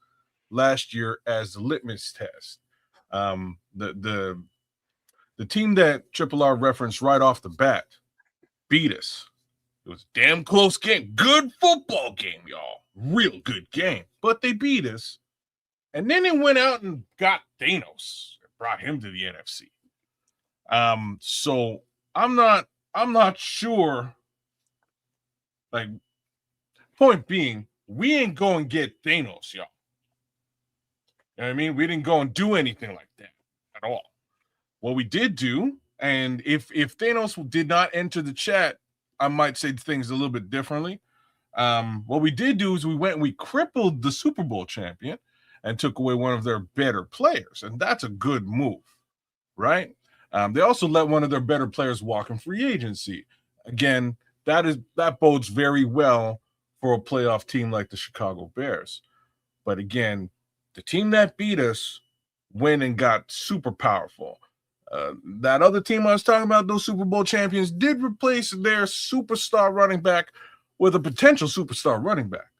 last year as the litmus test. The team that Triple R referenced right off the bat beat us. It was a damn close game. Good football game, y'all. Real good game. But they beat us. And then they went out and got Thanos and brought him to the NFC. So I'm not sure. Like, point being, we ain't going to get Thanos, y'all. You know what I mean? We didn't go and do anything like that at all. What we did do, and if Thanos did not enter the chat, I might say things a little bit differently. What we did do is we went and we crippled the Super Bowl champion and took away one of their better players. And that's a good move, right? They also let one of their better players walk in free agency. Again, that bodes very well for a playoff team like the Chicago Bears. But again, the team that beat us went and got super powerful. That other team I was talking about, those Super Bowl champions, did replace their superstar running back with a potential superstar running back.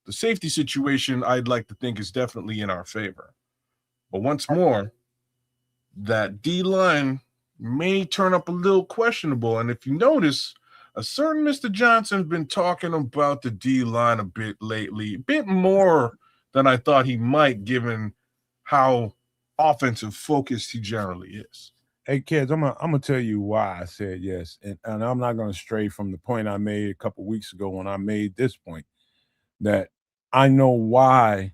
The safety situation, I'd like to think, is definitely in our favor. But once more, that D-line may turn up a little questionable. And if you notice, a certain Mr. Johnson's been talking about the D-line a bit lately, a bit more than I thought he might, given how offensive focused he generally is. Hey, kids, I'm gonna tell you why I said yes. And I'm not going to stray from the point I made a couple weeks ago when I made this point, that I know why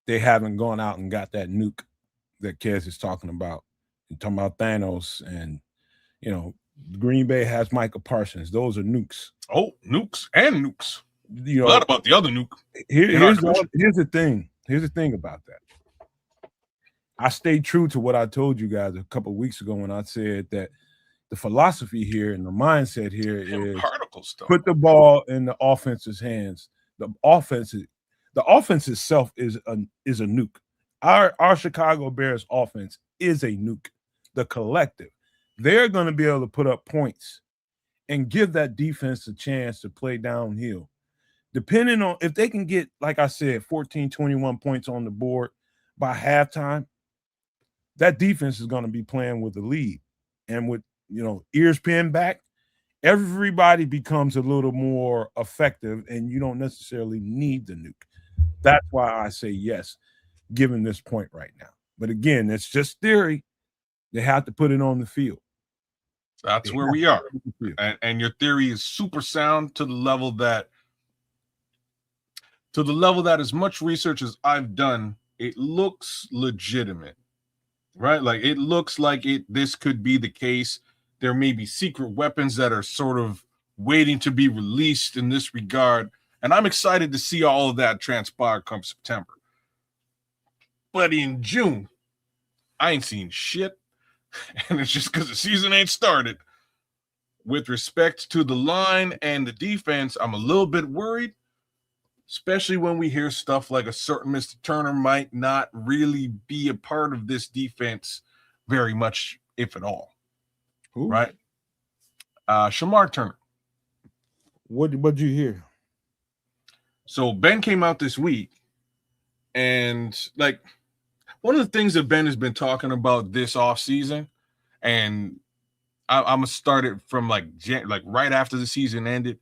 they haven't gone out and got that nuke that Kez is talking about. You're talking about Thanos, and Green Bay has Micah Parsons. Those are nukes. Oh, nukes and nukes. What about the other nuke? Here's the thing. Here's the thing about that. I stayed true to what I told you guys a couple of weeks ago when I said that the philosophy here and the mindset here is particles stuff. put the ball in the offense's hands. The offense itself is a nuke. Our Chicago Bears offense is a nuke. The collective, they're going to be able to put up points and give that defense a chance to play downhill. Depending on if they can get, like I said, 14, 21 points on the board by halftime, that defense is going to be playing with the lead. And with, ears pinned back, everybody becomes a little more effective, and you don't necessarily need the nuke. That's why I say yes, given this point right now. But again, it's just theory. They have to put it on the field. That's where we are. And your theory is super sound to the level that as much research as I've done, it looks legitimate, right? Like it looks like this could be the case. There may be secret weapons that are sort of waiting to be released in this regard. And I'm excited to see all of that transpire come September. But in June, I ain't seen shit. And it's just because the season ain't started. With respect to the line and the defense, I'm a little bit worried, especially when we hear stuff like a certain Mr. Turner might not really be a part of this defense very much, if at all. Who? Right? Shamar Turner. What'd you hear? So Ben came out this week, and like one of the things that Ben has been talking about this offseason, and I'm gonna start it from like right after the season ended.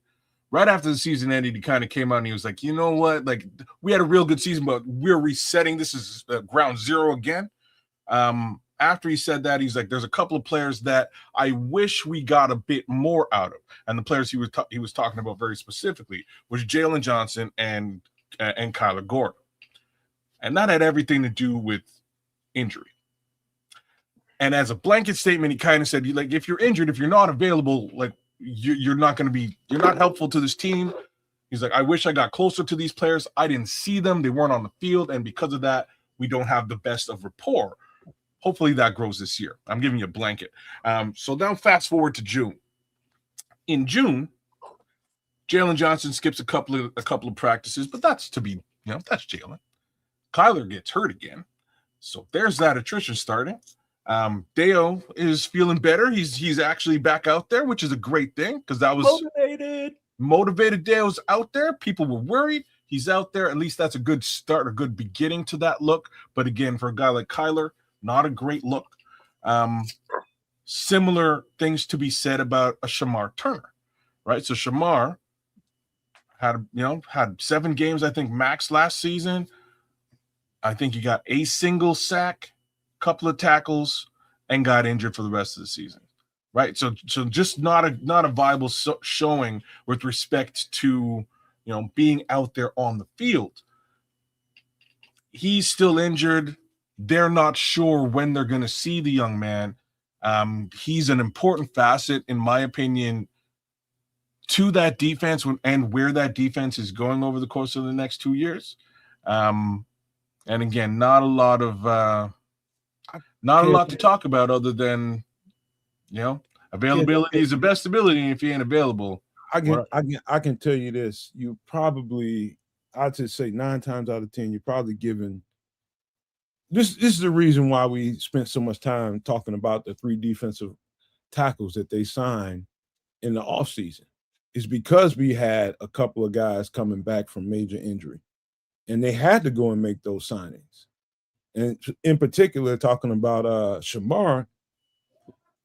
Right after the season ended, he kind of came out and he was like, you know what? Like, we had a real good season, but we're resetting. This is ground zero again. After he said that, he's like, there's a couple of players that I wish we got a bit more out of. And the players he was talking about very specifically was Jaylon Johnson and Kyler Gordon. And that had everything to do with injury. And as a blanket statement, he kind of said, like, if you're injured, if you're not available, like, you're not helpful to this team. He's like, I wish I got closer to these players. I didn't see them. They weren't on the field. And because of that, we don't have the best of rapport. Hopefully that grows this year. I'm giving you a blanket. So now fast forward to June. In June, Jaylon Johnson skips a couple of practices, but that's that's Jaylon. Kyler gets hurt again. So there's that attrition starting. Deo is feeling better. He's actually back out there, which is a great thing because that was motivated. Deo's out there. People were worried. He's out there. At least that's a good start, a good beginning to that look. But again, for a guy like Kyler, not a great look. Similar things to be said about a Shamar Turner, right? So Shamar had 7 games, I think, max last season. I think he got a single sack, couple of tackles, and got injured for the rest of the season, right? So just not a viable showing with respect to being out there on the field. He's still injured. They're not sure when they're going to see the young man. He's an important facet, in my opinion, to that defense and where that defense is going over the course of the next 2 years. And again, not a lot to talk about other than, availability is the best ability. And if you ain't available, I can tell you this: you probably, I'd just say 9 times out of 10, you're probably given. This is the reason why we spent so much time talking about the 3 defensive tackles that they signed in the offseason. Is because we had a couple of guys coming back from major injury, and they had to go and make those signings. And in particular, talking about Shamar,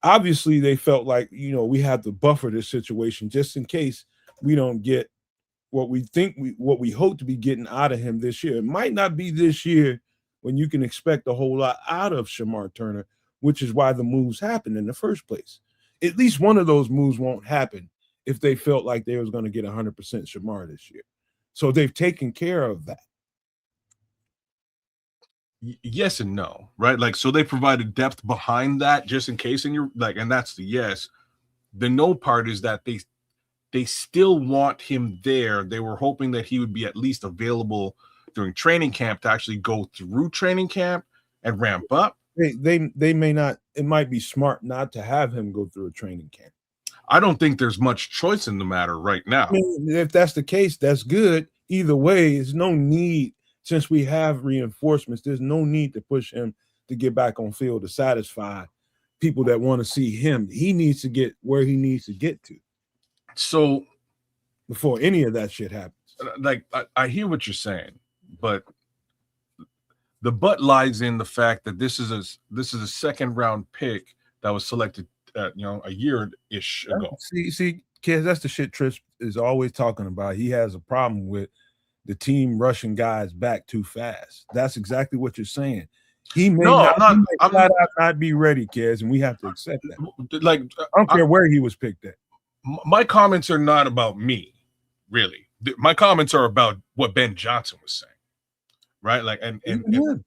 obviously they felt like, we have to buffer this situation just in case we don't get what we hope to be getting out of him this year. It might not be this year when you can expect a whole lot out of Shamar Turner, which is why the moves happened in the first place. At least one of those moves won't happen if they felt like they was going to get 100% Shamar this year. So they've taken care of that. Yes and no, right? Like, so they provided depth behind that just in case, and you're like, and that's the yes. The no part is that they still want him there. They were hoping that he would be at least available during training camp to actually go through training camp and ramp up. They may not. It might be smart not to have him go through a training camp. I don't think there's much choice in the matter right now. I mean, if that's the case, that's good. Either way, there's no need, since we have reinforcements, there's no need to push him to get back on field to satisfy people that want to see him. He needs to get where he needs to get to. So before any of that shit happens. Like, I hear what you're saying, but the but lies in the fact that this is a second round pick that was selected a year-ish ago. See, kids, that's the shit Trish is always talking about. He has a problem with the team rushing guys back too fast. That's exactly what you're saying. He may not be ready, kids, and we have to accept that. Like, I don't care where he was picked at. My comments are not about me, really. My comments are about what Ben Johnson was saying, right? Like, and you know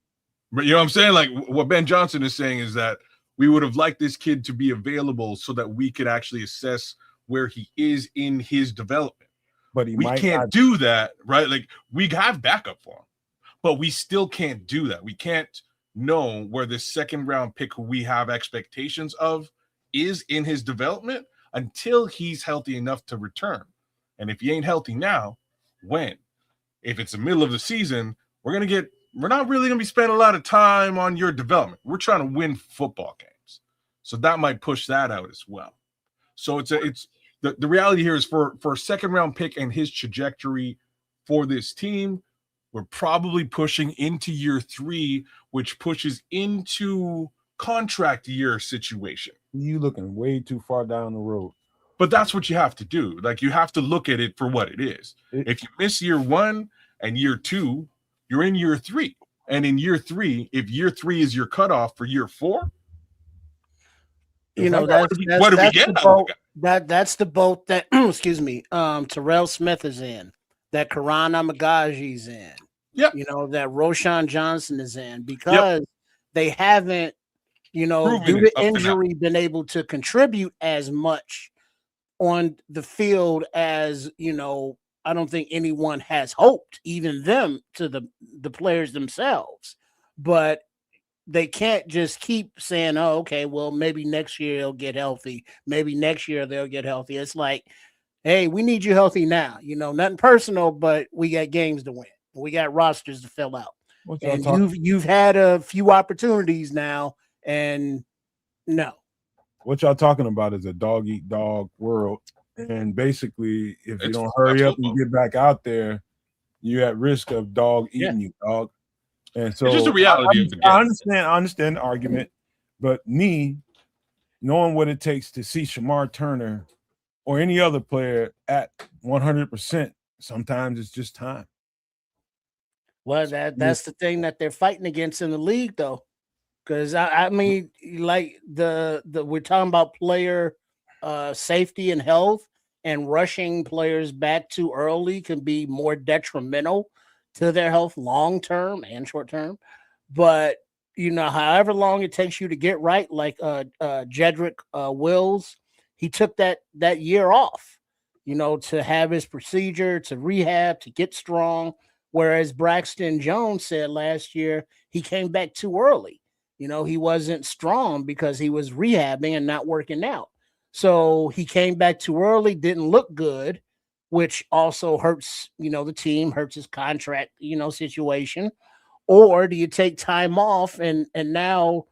what I'm saying? Like, what Ben Johnson is saying is that we would have liked this kid to be available so that we could actually assess where he is in his development. But we can't do that, right? Like, we have backup for him, but we still can't do that. We can't know where this second round pick who we have expectations of is in his development until he's healthy enough to return. And if he ain't healthy now, when? If it's the middle of the season, we're not really going to be spending a lot of time on your development. We're trying to win football games. So that might push that out as well. So it's the reality here is for a second round pick and his trajectory for this team, we're probably pushing into year 3, which pushes into contract year situation. You looking way too far down the road. But that's what you have to do. Like, you have to look at it for what it is. If you miss year 1 and year 2, you're in year 3. And in year 3, if year 3 is your cutoff for year 4, that's the boat that excuse me, Terrell Smith is in, that Karan Amagaji's in. Yep. That Roshan Johnson is in, because they haven't, due to injury, been able to contribute as much on the field as, I don't think anyone has hoped, even them, to the players themselves. But they can't just keep saying, oh, okay, well, maybe next year they'll get healthy. Maybe next year they'll get healthy. It's like, hey, we need you healthy now. Nothing personal, but we got games to win. We got rosters to fill out. And you've had a few opportunities now, and no. What y'all talking about is a dog-eat-dog world. And basically, if you don't hurry up and get back out there, you're at risk of dog eating you, dog. And so it's just a reality of the game. I understand the argument, but me knowing what it takes to see Shamar Turner or any other player at 100%, sometimes it's just time. Well, that's the thing that they're fighting against in the league, though, because I mean, like the we're talking about player safety and health, and rushing players back too early can be more detrimental to their health long term and short term. But however long it takes you to get right, like Jedrick Wills, he took that year off, to have his procedure, to rehab, to get strong. Whereas Braxton Jones said last year he came back too early. He wasn't strong because he was rehabbing and not working out. So he came back too early, didn't look good, which also hurts, the team, hurts his contract, situation. Or do you take time off and now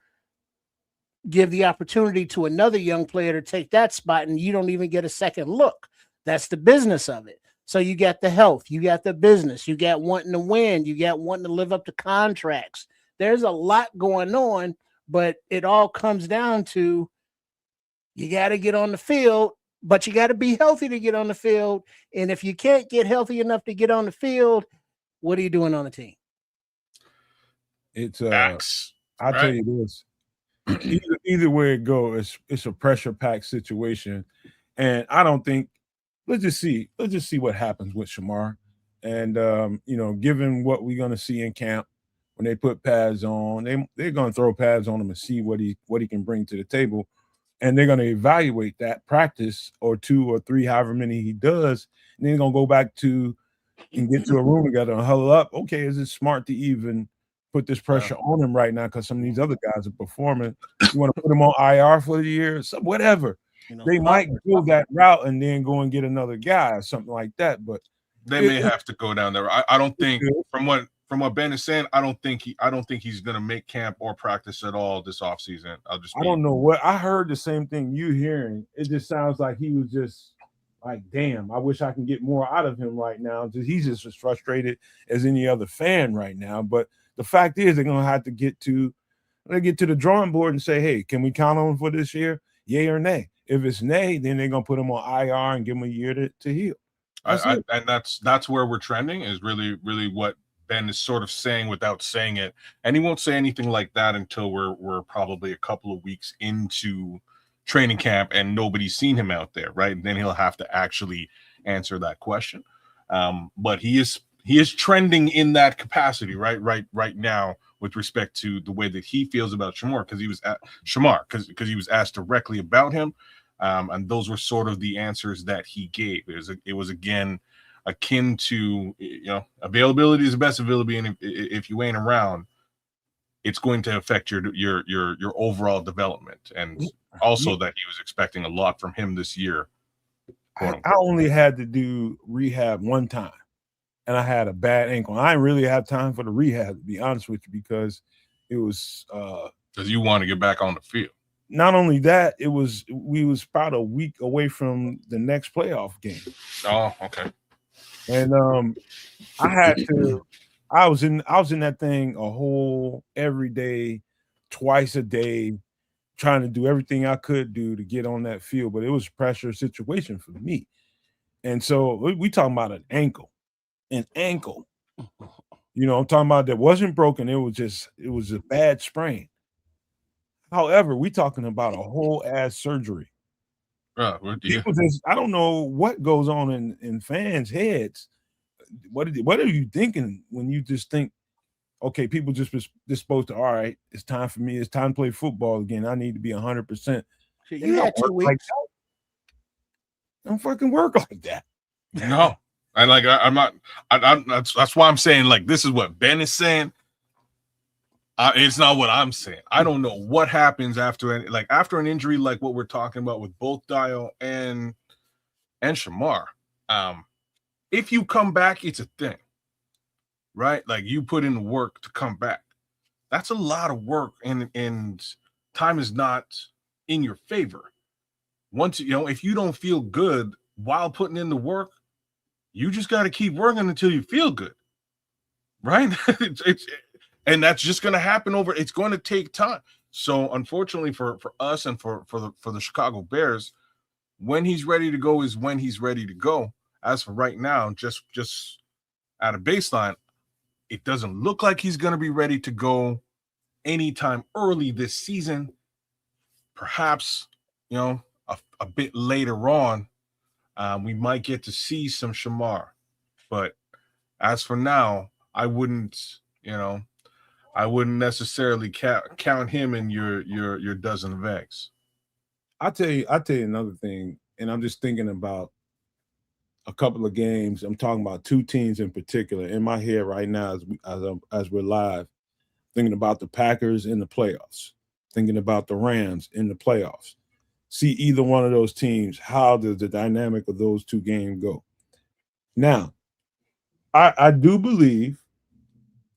give the opportunity to another young player to take that spot, and you don't even get a second look? That's the business of it. So you got the health, you got the business, you got wanting to win, you got wanting to live up to contracts. There's a lot going on, but it all comes down to you got to get on the field, but you got to be healthy to get on the field. And if you can't get healthy enough to get on the field, what are you doing on the team? It's I'll tell you this. Either way it goes, it's a pressure-packed situation. And I don't think let's just see what happens with Shamar. And given what we're gonna see in camp when they put pads on, they're gonna throw pads on him and see what he can bring to the table. And they're going to evaluate that practice or 2 or 3, however many he does. And then they're going to go back and get to a room together and huddle up. Okay, is it smart to even put this pressure on him right now because some of these other guys are performing. You want to put him on IR for the year, so whatever. They might go that route and then go and get another guy or something like that. But they may have to go down there. I don't think from what Ben is saying, I don't think he's gonna make camp or practice at all this offseason. I don't know what I heard the same thing you hearing. It just sounds like he was just like, damn, I wish I can get more out of him right now. He's just as frustrated as any other fan right now. But the fact is, they're gonna have to get to the drawing board and say, hey, can we count on him for this year? Yay or nay? If it's nay, then they're gonna put him on IR and give him a year to heal. And that's where we're trending, is really what Ben is sort of saying without saying it. And he won't say anything like that until we're probably a couple of weeks into training camp and nobody's seen him out there, right? And then he'll have to actually answer that question. But he is trending in that capacity right now with respect to the way that he feels about Shamar, because he was asked directly about him. And those were sort of the answers that he gave. It was again akin to, availability is the best availability, and if you ain't around, it's going to affect your overall development. And also that he was expecting a lot from him this year. I only had to do rehab one time, and I had a bad ankle. I didn't really have time for the rehab, to be honest with you, because it was because you want to get back on the field. Not only that, we was about a week away from the next playoff game. Oh, okay. And I was in that thing a whole every day, twice a day, trying to do everything I could do to get on that field, but it was a pressure situation for me. And so we talking about an ankle. I'm talking about that wasn't broken. It was a bad sprain. However, we talking about a whole ass surgery. I don't know what goes on in fans' heads. What are you thinking when you just think, okay, people just supposed to, all right, it's time for me. It's time to play football again. I need to be 100%. You had 2 weeks. Like don't fucking work like that. No, I'm not. That's why I'm saying, like, this is what Ben is saying. It's not what I'm saying. I don't know what happens after an injury like what we're talking about with both Dio and Shamar. If you come back, it's a thing, right? Like, you put in the work to come back. That's a lot of work, and time is not in your favor. Once if you don't feel good while putting in the work, you just got to keep working until you feel good, right? And that's just going to happen it's going to take time. So unfortunately for us and for the Chicago Bears, when he's ready to go is when he's ready to go. As for right now, just at a baseline, it doesn't look like he's going to be ready to go anytime early this season. Perhaps, a bit later on, we might get to see some Shamar. But as for now, I wouldn't necessarily count him in your dozen of eggs. I'll tell you another thing, and I'm just thinking about a couple of games. I'm talking about two teams in particular in my head right now as we're live, thinking about the Packers in the playoffs, thinking about the Rams in the playoffs. See either one of those teams, how does the dynamic of those two games go? Now, I do believe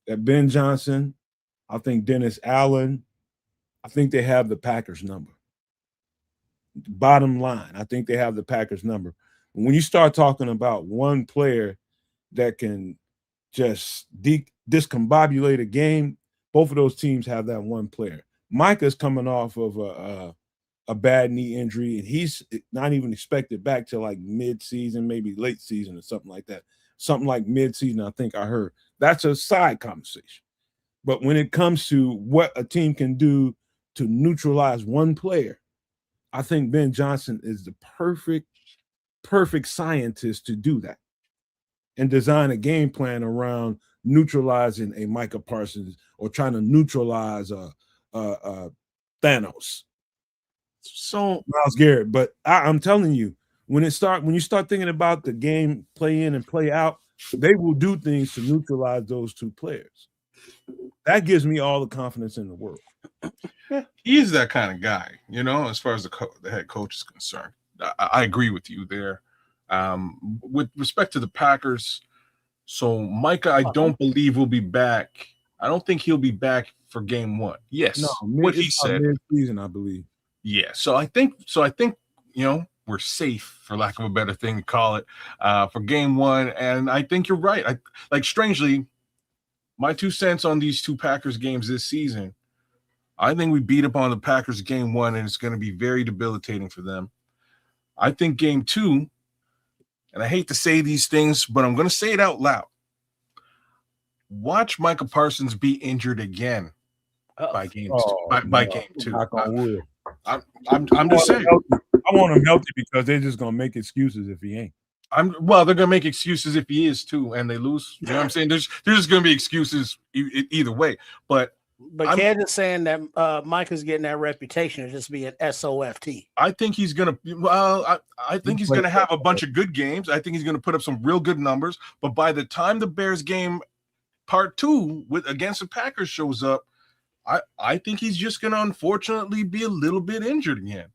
that Ben Johnson, I think Dennis Allen, I think they have the Packers number. Bottom line, I think they have the Packers number. When you start talking about one player that can just discombobulate a game, both of those teams have that one player. Micah's coming off of a bad knee injury, and he's not even expected back to like mid-season, maybe late season or something like that. Something like mid-season, I think I heard. That's a side conversation. But when it comes to what a team can do to neutralize one player, I think Ben Johnson is the perfect scientist to do that and design a game plan around neutralizing a Micah Parsons or trying to neutralize Thanos. So Myles Garrett. But I'm telling you, when you start thinking about the game play in and play out, they will do things to neutralize those two players. That gives me all the confidence in the world. Yeah, he is that kind of guy, as far as the head coach is concerned. I agree with you there. With respect to the Packers, so Micah, I don't believe will be back. I don't think he'll be back for game 1. Yes, no, what he said. Mid-season, I believe. Yeah, so I think we're safe, for lack of a better thing to call it, for game 1. And I think you're right. Strangely, my 2 cents on these 2 Packers games this season, I think we beat up on the Packers game 1, and it's going to be very debilitating for them. I think game 2, and I hate to say these things, but I'm going to say it out loud. Watch Micah Parsons be injured again by game 2. I'm just saying. I want him healthy because they're just going to make excuses if he ain't. They're going to make excuses if he is too, and they lose. You know what I'm saying? There's just going to be excuses either way. But Kansas saying that Micah's getting that reputation of just being SOFT. I think he's going to. Well, I think he's going to have a bunch of good games. I think he's going to put up some real good numbers. But by the time the Bears game part 2 against the Packers shows up, I think he's just going to unfortunately be a little bit injured again.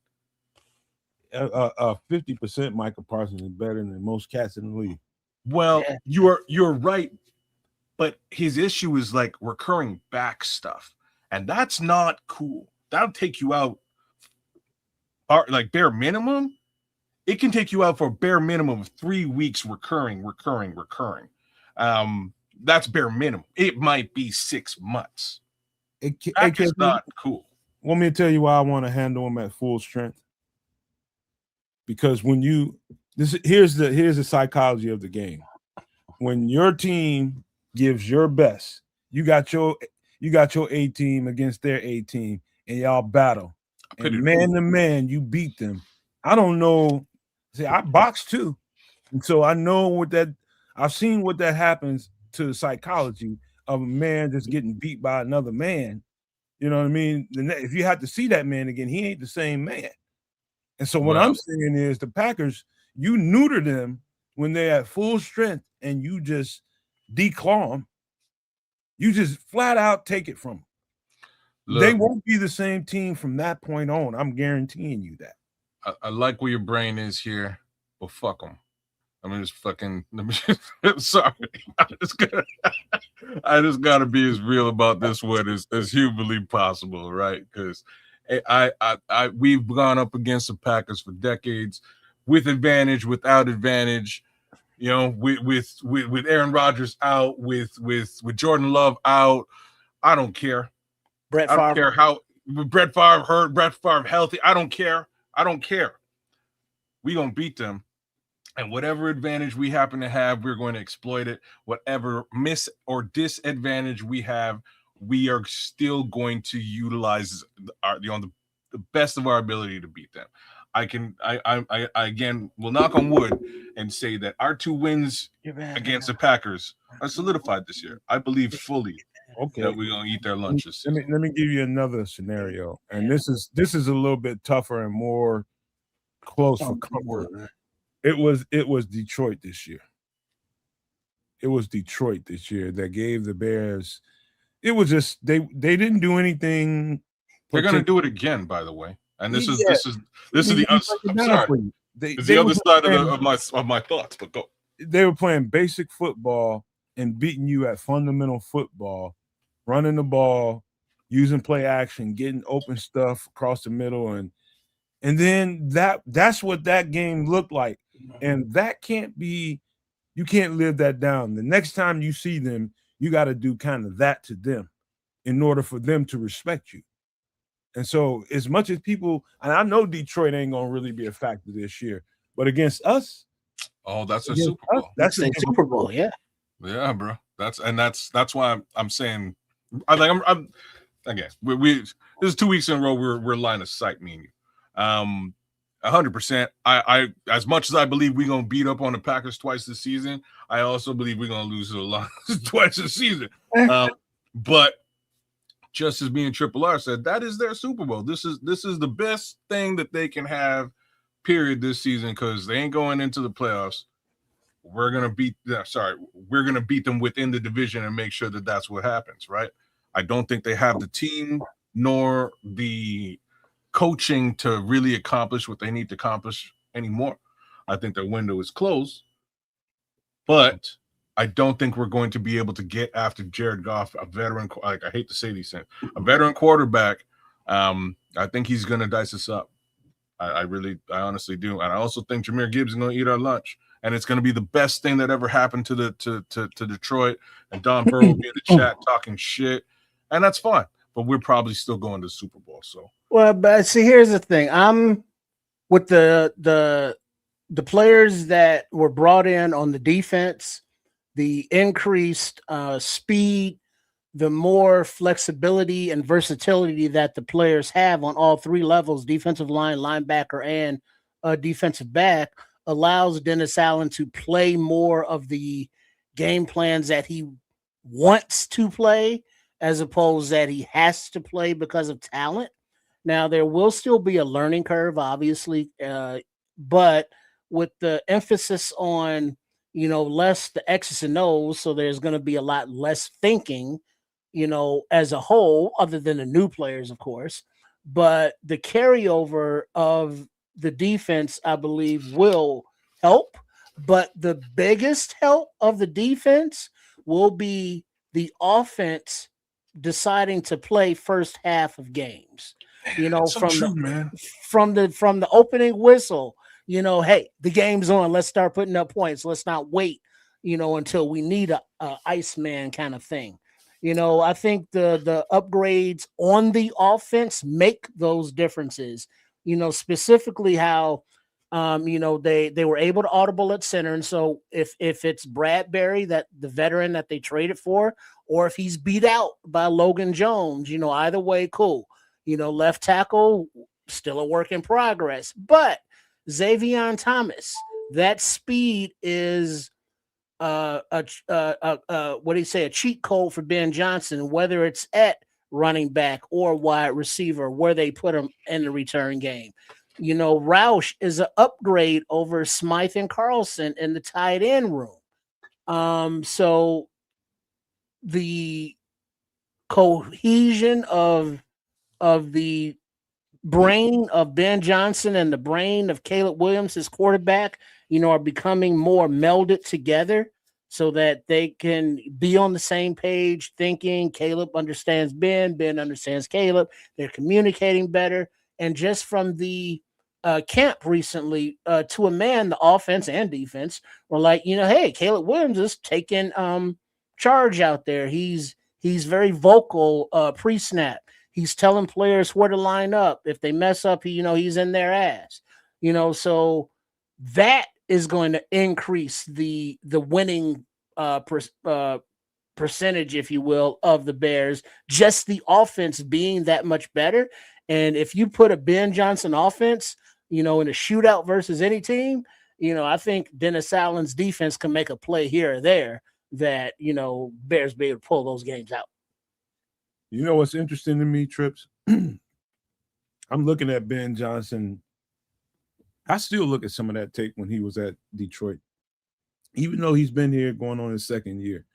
50% Micah Parsons is better than most cats in the league. Well, you're right, but his issue is like recurring back stuff, and that's not cool. That'll take you out. Like bare minimum, it can take you out for a bare minimum of 3 weeks, recurring. That's bare minimum. It might be 6 months. It's not cool. Want me to tell you why I want to handle him at full strength? Because here's the psychology of the game. When your team gives your best, you got your A team against their A team, and y'all battle. And man to man, you beat them. I don't know. See, I box too, and so I know I've seen what that happens to the psychology of a man just getting beat by another man. You know what I mean? If you have to see that man again, he ain't the same man. And so what I'm saying is the Packers, you neuter them when they're at full strength and you just declaw them. You just flat out take it from them. Look, they won't be the same team from that point on. I'm guaranteeing you that. I like where your brain is here, but fuck them. Sorry. I just gotta be as real about this one as humanly possible, right? Because we've gone up against the Packers for decades, with advantage, without advantage. With Aaron Rodgers out, with Jordan Love out. I don't care. I don't care how Brett Favre hurt, Brett Favre healthy. I don't care. We gonna beat them. And whatever advantage we happen to have, we're going to exploit it. Whatever miss or disadvantage we have, we are still going to utilize the best of our ability to beat them. I again will knock on wood and say that our 2 wins against the Packers are solidified this year. I believe fully that we're gonna eat their lunches. Let me give you another scenario, and this is a little bit tougher and more close for comfort. It was Detroit this year. It was Detroit this year that gave the Bears. It was just they didn't do anything. They're going to do it again, by the way. And this is the other. I'm sorry. It's the other side of my thoughts. But go. They were playing basic football and beating you at fundamental football, running the ball, using play action, getting open stuff across the middle, and then that's what that game looked like. And that can't be, you can't live that down. The next time you see them, you got to do kind of that to them in order for them to respect you. And so as much as people, and I know Detroit ain't going to really be a factor this year, but against us. Oh, that's a Super Bowl. That's a Super Bowl. Yeah. Yeah, bro. That's why I'm saying, I'm again, we this is 2 weeks in a row. We're line of sight, me and you. 100%. I as much as I believe we're gonna beat up on the Packers twice this season, I also believe we're gonna lose to the Lions twice this season. But just as me and Triple R said, that is their Super Bowl. This is the best thing that they can have, period, this season, because they ain't going into the playoffs we're gonna beat them within the division and make sure that that's what happens, right? I don't think they have the team nor the coaching to really accomplish what they need to accomplish anymore. I think their window is closed, but I don't think we're going to be able to get after Jared Goff, a veteran. Like, I hate to say these things, a veteran quarterback. I think he's going to dice us up. I honestly do, and I also think Jahmyr Gibbs is going to eat our lunch, and it's going to be the best thing that ever happened to Detroit. And Don Burrow will be in the chat talking shit, and that's fine. But we're probably still going to the Super Bowl. So, well, but see, here's the thing. I'm with the players that were brought in on the defense, the increased speed, the more flexibility and versatility that the players have on all three levels, defensive line, linebacker, and defensive back, allows Dennis Allen to play more of the game plans that he wants to play, as opposed that he has to play because of talent. Now, there will still be a learning curve, obviously, but with the emphasis on, less the X's and O's, so there's going to be a lot less thinking, as a whole, other than the new players, of course. But the carryover of the defense, I believe, will help. But the biggest help of the defense will be the offense deciding to play first half of games. From the opening whistle, hey, the game's on. Let's start putting up points. Let's not wait, until we need a Iceman kind of thing. I think the upgrades on the offense make those differences. Specifically how, they were able to audible at center, and so if it's Bradbury, that the veteran that they traded for, or if he's beat out by Logan Jones, either way, cool. Left tackle, still a work in progress, but Xavier Thomas, that speed is what do you say, a cheat code for Ben Johnson, whether it's at running back or wide receiver, where they put him in the return game. Roush is an upgrade over Smythe and Carlson in the tight end room. So the cohesion of the brain of Ben Johnson and the brain of Caleb Williams, his quarterback, are becoming more melded together so that they can be on the same page thinking. Caleb understands Ben, Ben understands Caleb. They're communicating better. And just from the camp recently, to a man, the offense and defense were like, hey, Caleb Williams is taking charge out there. He's very vocal pre-snap. He's telling players where to line up. If they mess up, he's in their ass. So that is going to increase the winning percentage, if you will, of the Bears. Just the offense being that much better. And if you put a Ben Johnson offense, in a shootout versus any team, I think Dennis Allen's defense can make a play here or there that, Bears be able to pull those games out. What's interesting to me, Trips? I'm looking at Ben Johnson. I still look at some of that tape when he was at Detroit. Even though he's been here going on his second year,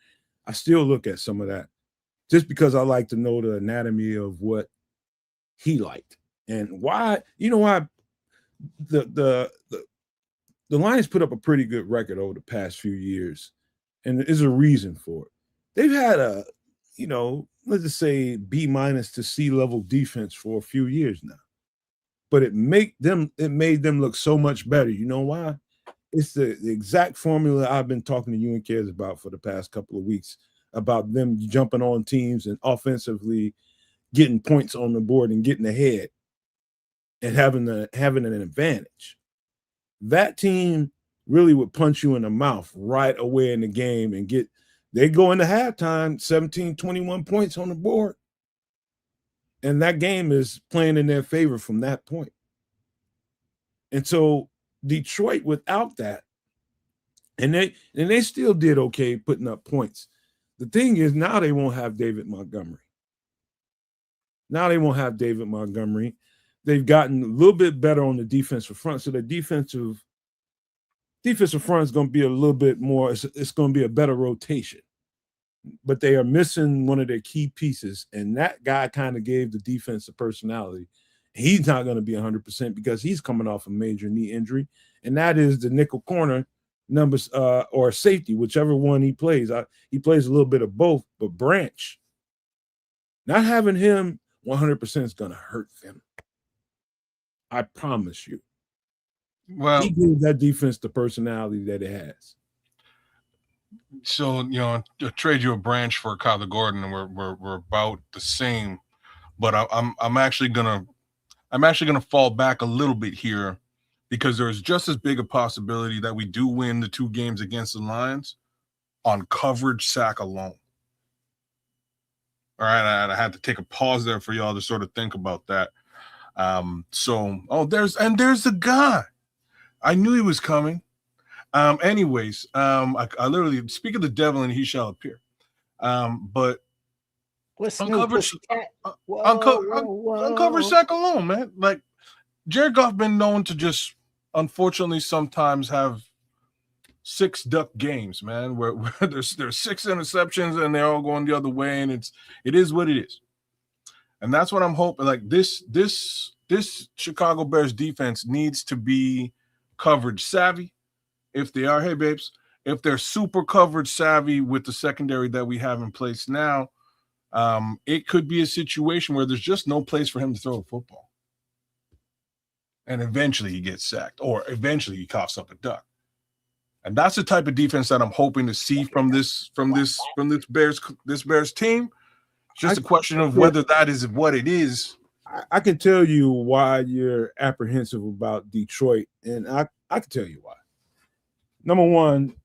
I still look at some of that just because I like to know the anatomy of what he liked and why. Why the Lions put up a pretty good record over the past few years, and there's a reason for it. They've had a, let's just say B- to C level defense for a few years now, but it made them look so much better. You know why? It's the exact formula I've been talking to you and Kez about for the past couple of weeks, about them jumping on teams and offensively getting points on the board and getting ahead and having an advantage. That team really would punch you in the mouth right away in the game and they go into halftime 17, 21 points on the board. And that game is playing in their favor from that point. And so Detroit, without that, and they still did okay putting up points. The thing is, now they won't have David Montgomery. They've gotten a little bit better on the defensive front. So the defensive defensive front is going to be a little bit more. It's going to be a better rotation, but they are missing one of their key pieces, and that guy kind of gave the defense a personality. He's not going to be 100% because he's coming off a major knee injury, and that is the nickel corner numbers or safety, whichever one he plays. He plays a little bit of both, but Branch, not having him 100% is going to hurt them. I promise you. Well, he gives that defense the personality that it has. So, you know, to trade you a Branch for Kyler Gordon, and we're about the same. But I'm actually gonna fall back a little bit here, because there's just as big a possibility that we do win the 2 games against the Lions on coverage sack alone. All right, I had to take a pause there for y'all to sort of think about that. There's the guy. I knew he was coming. I literally speak of the devil and he shall appear. But uncovered sack alone, man. Like, Jared Goff been known to just, unfortunately, sometimes have 6 duck games, man, where there's 6 interceptions and they're all going the other way, and it is what it is. And that's what I'm hoping. Like, this Chicago Bears defense needs to be coverage savvy. If they are, hey babes, if they're super coverage savvy with the secondary that we have in place now, it could be a situation where there's just no place for him to throw a football. And eventually he gets sacked, or eventually he coughs up a duck. And that's the type of defense that I'm hoping to see from this Bears team. It's just a question of whether that is what it is. I can tell you why you're apprehensive about Detroit, and I can tell you why. Number one,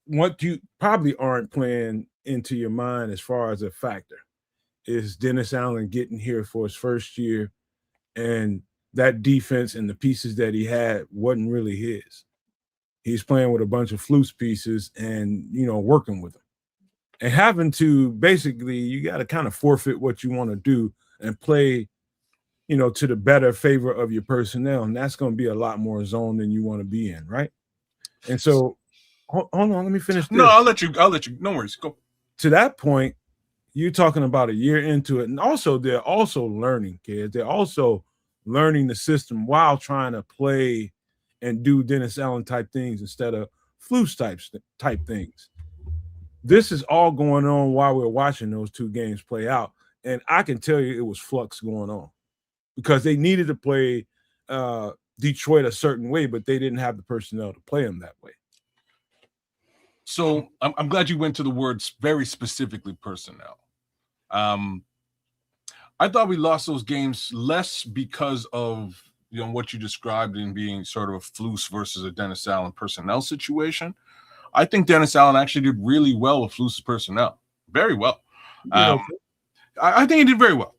what you probably aren't playing into your mind as far as a factor is Dennis Allen getting here for his first year, and that defense and the pieces that he had wasn't really his. He's playing with a bunch of flus pieces and, working with them. And having to basically, you got to kind of forfeit what you want to do and play, to the better favor of your personnel. And that's going to be a lot more zone than you want to be in, right? And so, hold on, let me finish this. No, I'll let you. No worries. Go. To that point, you're talking about a year into it. And also, they're also learning, kids. They're also learning the system while trying to play and do Dennis Allen type things instead of flus type things. This is all going on while we're watching those 2 games play out. And I can tell you it was flux going on because they needed to play Detroit a certain way, but they didn't have the personnel to play them that way. So I'm glad you went to the words very specifically personnel. I thought we lost those games less because of what you described in being sort of a flus versus a Dennis Allen personnel situation. I think Dennis Allen actually did really well with flus personnel, very well. I think he did very well.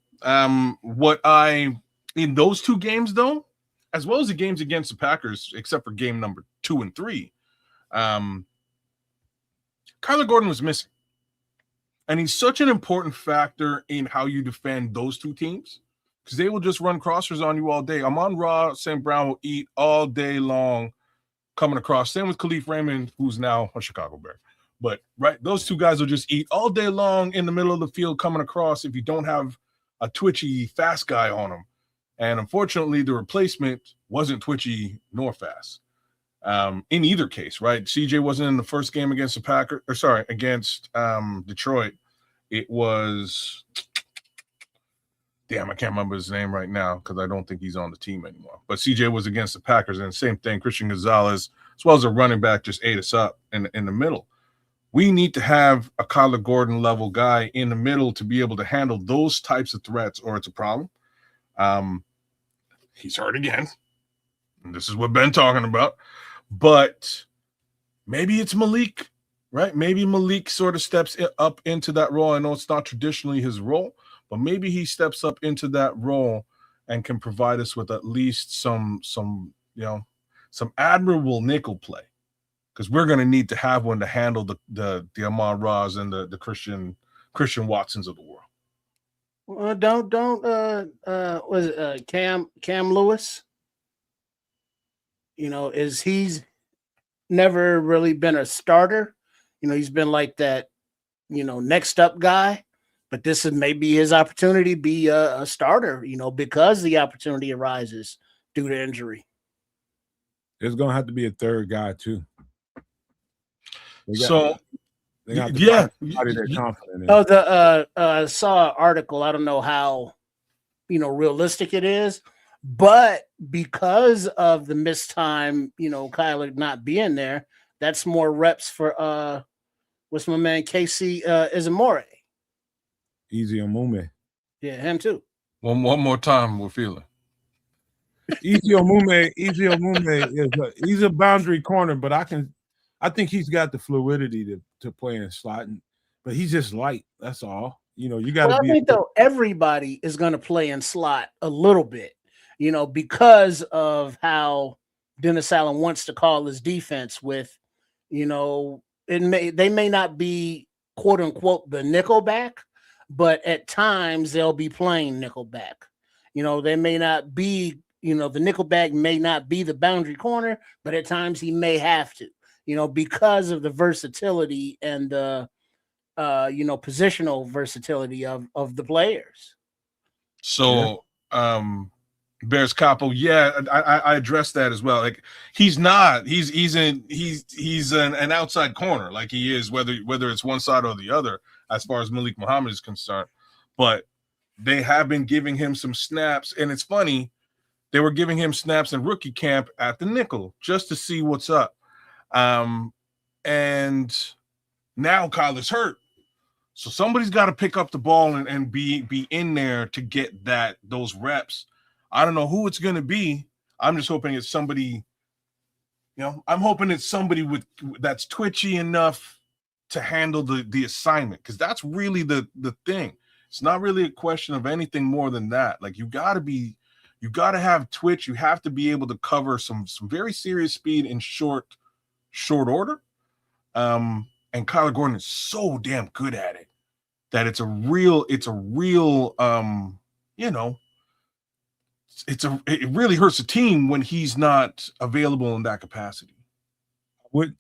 In those 2 games though, as well as the games against the Packers, except for game number 2 and 3, Kyler Gordon was missing. And he's such an important factor in how you defend those 2 teams, because they will just run crossers on you all day. Amon-Ra St. Brown will eat all day long coming across. Same with Khalif Raymond, who's now a Chicago Bear. But, right, those 2 guys will just eat all day long in the middle of the field coming across if you don't have a twitchy, fast guy on them. And unfortunately, the replacement wasn't twitchy nor fast. In either case, right? CJ wasn't in the first game against against Detroit. It was, damn, I can't remember his name right now because I don't think he's on the team anymore. But CJ was against the Packers, and same thing. Christian Gonzalez, as well as a running back, just ate us up in the middle. We need to have a Kyler Gordon level guy in the middle to be able to handle those types of threats, or it's a problem. He's hurt again. And this is what Ben talking about. But maybe it's Malik, right? Maybe Malik sort of steps up into that role. I know it's not traditionally his role, but maybe he steps up into that role and can provide us with at least some admirable nickel play, because we're going to need to have one to handle the Amon-Ra's and the Christian Watsons of the world. Well, was it Cam Lewis? never really been a starter. He's been like that, next up guy. But this is maybe his opportunity to be a starter, because the opportunity arises due to injury. There's gonna have to be a third guy too. They So got to yeah, find somebody they're confident in. Oh, I saw an article. I don't know how realistic it is, but because of the missed time, Kyler not being there, that's more reps for what's my man Casey Izamore. Easy on Mume. Yeah, him too. One more time, we're feeling. Easy Omume is he's a boundary corner, but I think he's got the fluidity to play in slotting, but he's just light. That's all. You got to be. I think though everybody is going to play in slot a little bit, because of how Dennis Allen wants to call his defense. With, they may not be quote unquote the nickelback, but at times they'll be playing nickelback. They may not be. The nickelback may not be the boundary corner, but at times he may have to. Because of the versatility and the positional versatility of the players. So Bears Capo, I addressed that as well. Like he's an outside corner, like he is, whether it's one side or the other, as far as Malik Muhammad is concerned. But they have been giving him some snaps, and it's funny, they were giving him snaps in rookie camp at the nickel just to see what's up. And now Kyler's hurt. So somebody's got to pick up the ball and be in there to get those reps. I don't know who it's going to be. I'm just hoping it's somebody, I'm hoping it's somebody that's twitchy enough to handle the assignment, because that's really the thing. It's not really a question of anything more than that. Like you got to have twitch. You have to be able to cover some very serious speed in short order. And Kyler Gordon is so damn good at it that it really hurts the team when he's not available in that capacity.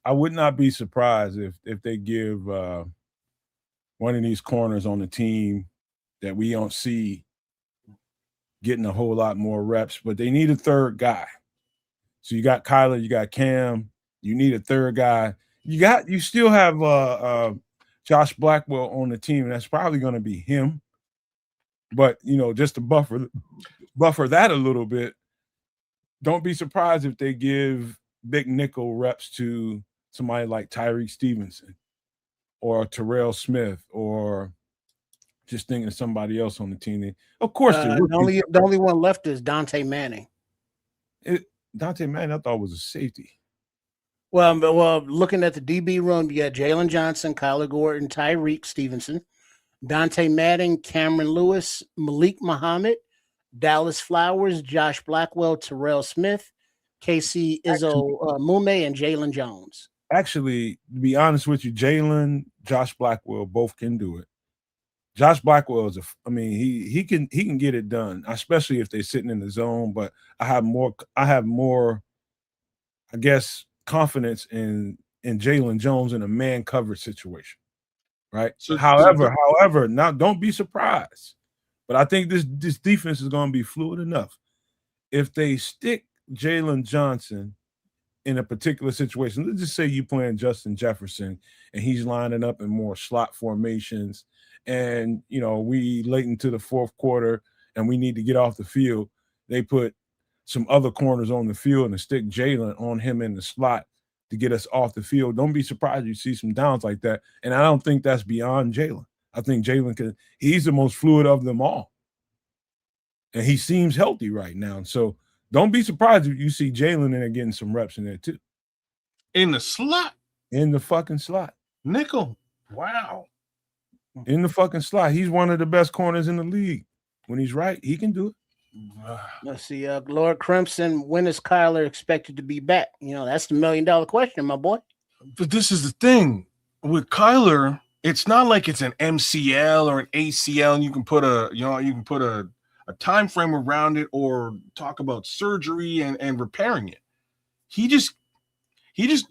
I would not be surprised if they give one of these corners on the team that we don't see getting a whole lot more reps, but they need a third guy. So you got Kyler, you got Cam, you need a third guy. You still have Josh Blackwell on the team, and that's probably going to be him. But just to buffer that a little bit, don't be surprised if they give big nickel reps to somebody like Tyreek Stevenson or Terrell Smith, or just thinking of somebody else on the team. Of course, the only one left is Dante Manning. Dante Manning, I thought was a safety. Well, looking at the DB room, you got Jaylon Johnson, Kyler Gordon, Tyreek Stevenson, Dante Manning, Cameron Lewis, Malik Muhammad, Dallas Flowers, Josh Blackwell, Terrell Smith, Casey Mume, and Jalen Jones. Actually, to be honest with you, Jalen, Josh Blackwell both can do it. Josh Blackwell he can get it done, especially if they're sitting in the zone. But I have more, I guess, confidence in Jalen Jones in a man coverage situation, right? So, however, now don't be surprised. But I think this defense is going to be fluid enough. If they stick Jaylon Johnson in a particular situation, let's just say you playing Justin Jefferson and he's lining up in more slot formations, and we late into the fourth quarter and we need to get off the field, they put some other corners on the field and stick Jaylon on him in the slot to get us off the field. Don't be surprised you see some downs like that. And I don't think that's beyond Jaylon. I think Jaylon he's the most fluid of them all. And he seems healthy right now. So don't be surprised if you see Jaylon in there getting some reps in there too. In the slot? In the fucking slot. Nickel. Wow. In the fucking slot. He's one of the best corners in the league. When he's right, he can do it. Let's see. Lord Crimson, when is Kyler expected to be back? That's the $1 million question, my boy. But this is the thing. With Kyler, it's not like it's an MCL or an ACL and you can put a time frame around it or talk about surgery and repairing it. He just,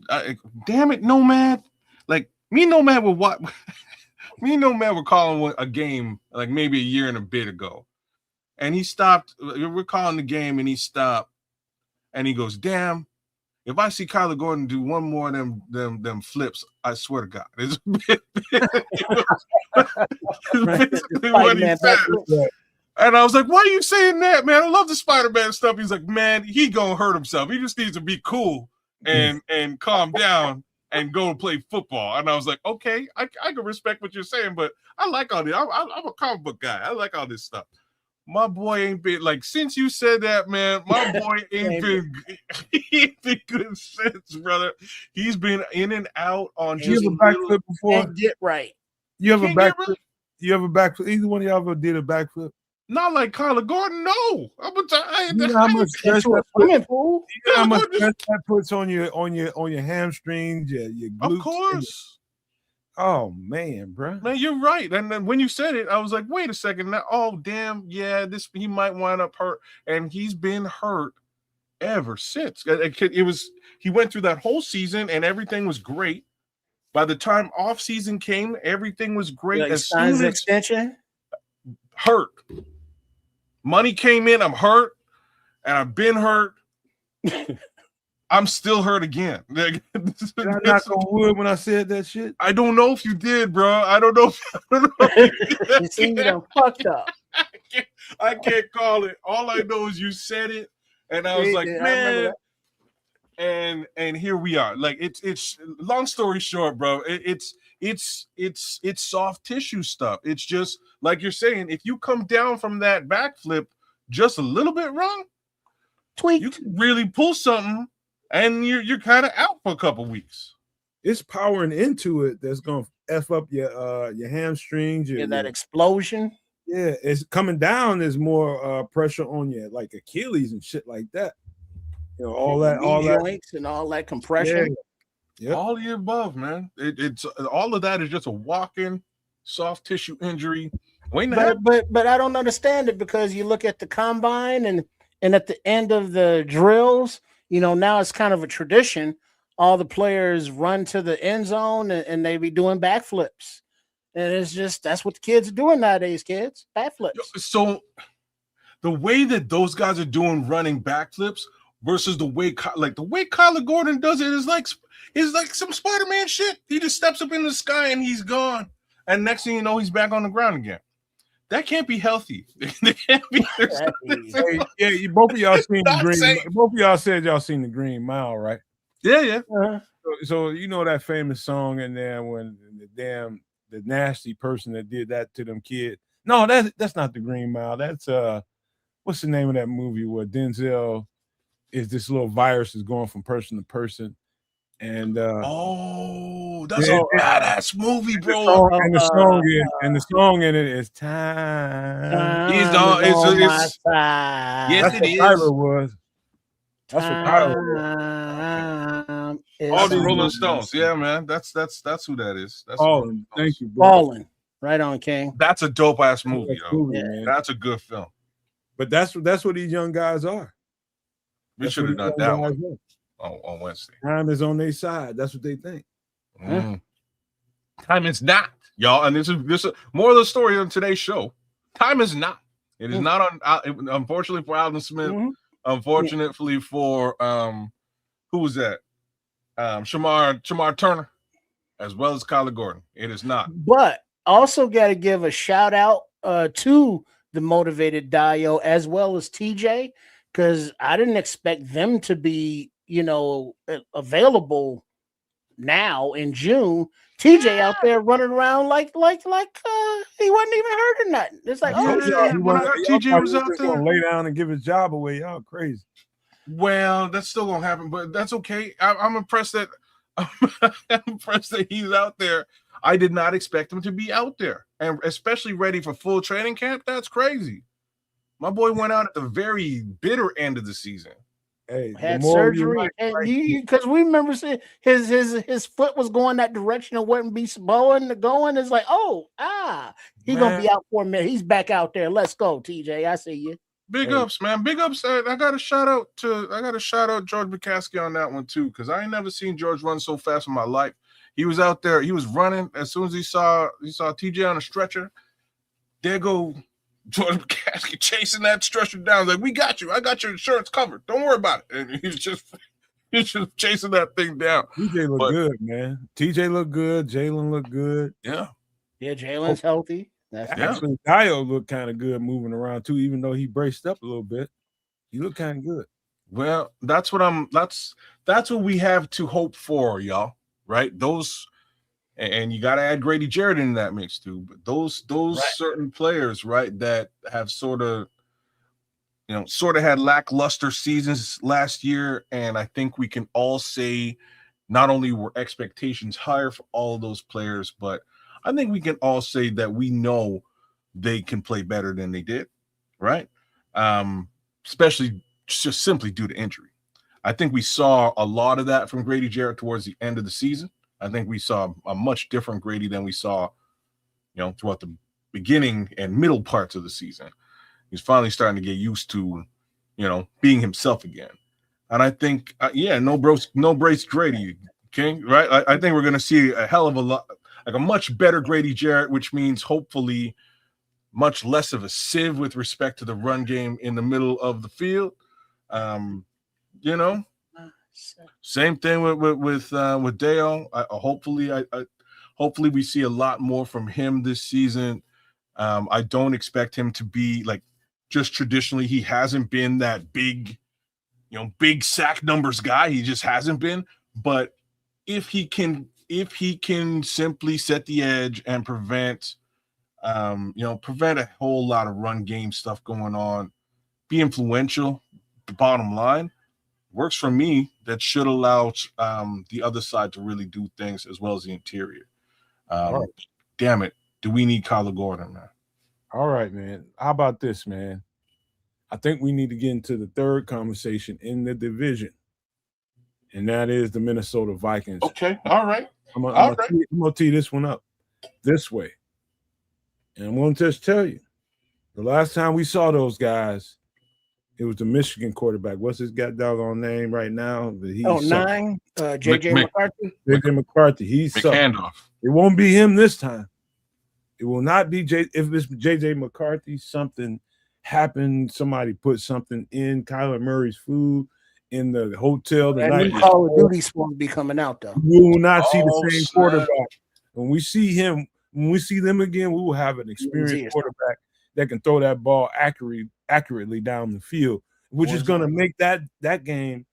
damn it, Nomad. Like, me and Nomad were what? Me and Nomad were calling a game like maybe a year and a bit ago. And he stopped. We're calling the game and he stopped. And he goes, damn, if I see Kyler Gordon do one more of them flips, I swear to God. It's basically what he said. And I was like, why are you saying that, man? I love the Spider-Man stuff. He's like, man, he gonna hurt himself. He just needs to be cool and calm down and go and play football. And I was like, okay, I can respect what you're saying, but I like all this. I'm a comic book guy. I like all this stuff. My boy ain't been like since you said that, man. My boy ain't been good since, brother. He's been in and out on just a backflip before. Get right. You have a backflip? You have a backflip? Either one of y'all ever did a backflip? Not like Kyler Gordon, no. You know how much stress that puts on your hamstrings, your glutes. Of course. Oh man, bro. Man, you're right. And then when you said it, I was like, wait a second. Now, oh damn, yeah, he might wind up hurt, and he's been hurt ever since. He went through that whole season, and everything was great. By the time off season came, everything was great. Like as soon as extension, hurt. Money came in, I'm hurt, and I've been hurt. I'm still hurt again. Did I knock on wood when I said that shit? I don't know if you did, bro. I don't know. You seem fucked up. I can't call it. All I know is you said it, and I was like, man. And here we are. Like it's long story short, bro. It's soft tissue stuff. It's just like you're saying. If you come down from that backflip just a little bit wrong, tweak, you can really pull something, and you're kind of out for a couple weeks. It's powering into it that's gonna f up your hamstrings. That explosion. Yeah, it's coming down. There's more pressure on your like Achilles and shit like that. You know, all joints and all that compression. Yeah. All the above, man. It's all of that is just a walk-in soft tissue injury. But I don't understand it because you look at the combine and at the end of the drills, you know, now it's kind of a tradition. All the players run to the end zone and they be doing backflips. And it's just that's what the kids are doing nowadays, kids. Backflips. So the way that those guys are doing running backflips versus the way Kyler Gordon does it is like some Spider-Man shit. He just steps up in the sky and he's gone. And next thing you know, he's back on the ground again. That can't be healthy. That can't be. Both of y'all seen the Green. Both of y'all said y'all seen the Green Mile, right? Yeah. Uh-huh. So you know that famous song in there when the nasty person that did that to them kids. No, that's not the Green Mile. That's what's the name of that movie where Denzel is this little virus is going from person to person, and that's a badass movie, bro. And the song in it is time. He's on my side. Yes, it is. Tyler was. That's what Tyler was. All the Rolling Stones, yeah, man. That's who that is. That's thank you, bro. Ballin'. Right on, King. That's a dope ass movie, man. That's a good film. But that's what these young guys are. We should have done that one on Wednesday. Time is on their side. That's what they think. Time is not, y'all. And this is more of the story on today's show. Time is not. It is not on. Unfortunately for Alden Smith. Unfortunately for who was that? Shamar Turner, as well as Kyler Gordon. It is not. But also got to give a shout out to the motivated Dio as well as TJ. Because I didn't expect them to be, available now in June. TJ out there running around like he wasn't even hurt or nothing. It's like, TJ was out there gonna lay down and give his job away. Y'all crazy. Well, that's still gonna happen, but that's okay. I'm impressed that he's out there. I did not expect him to be out there, and especially ready for full training camp. That's crazy. My boy went out at the very bitter end of the season. Hey, had surgery, because we remember seeing his foot was going that direction and wouldn't be going. It's like, he's gonna be out for a minute. He's back out there. Let's go, TJ. I see you. Big ups, man. Big ups. I got a shout out George McCaskey on that one too, because I ain't never seen George run so fast in my life. He was out there. He was running as soon as he saw TJ on a stretcher. There go George McCaskey chasing that stretcher down. Like, we got you. I got your insurance covered. Don't worry about it. And he's just chasing that thing down. TJ looked good, man. TJ looked good. Jaylon looked good. Yeah. Yeah, Jaylon's healthy. Actually, Dio looked kind of good moving around too, even though he braced up a little bit. He looked kind of good. Well, that's what we have to hope for, y'all. Right? Those, and you got to add Grady Jarrett into that mix too. But those right. Certain players, right, that have sort of had lackluster seasons last year, and I think we can all say not only were expectations higher for all of those players, but I think we can all say that we know they can play better than they did, right? Especially just simply due to injury. I think we saw a lot of that from Grady Jarrett towards the end of the season. I think we saw a much different Grady than we saw, throughout the beginning and middle parts of the season. He's finally starting to get used to, being himself again. And I think, no brace Grady, King, right? I think we're going to see a hell of a lot, like a much better Grady Jarrett, which means hopefully much less of a sieve with respect to the run game in the middle of the field. Same thing with Dale. Hopefully we see a lot more from him this season. I don't expect him to be like, just traditionally, he hasn't been that big sack numbers guy. He just hasn't been. But if he can simply set the edge and prevent a whole lot of run game stuff going on, be influential, the bottom line works for me. That should allow the other side to really do things as well as the interior. Right. Damn it. Do we need Kyler Gordon, man? All right, man. How about this, man? I think we need to get into the third conversation in the division, and that is the Minnesota Vikings. Okay. All right. I'm going to tee this one up this way. And I'm going to just tell you, the last time we saw those guys, it was the Michigan quarterback. What's his doggone name right now? JJ McCarthy. JJ McCarthy. He's McHandoff. It won't be him this time. It will not be if it's JJ McCarthy. Something happened. Somebody put something in Kyler Murray's food in the hotel the night. Call of Duty supposed to be coming out though. We will not see the same quarterback. When we see them again, we will have an experienced quarterback that can throw that ball accurately down the field, which is going to make that game.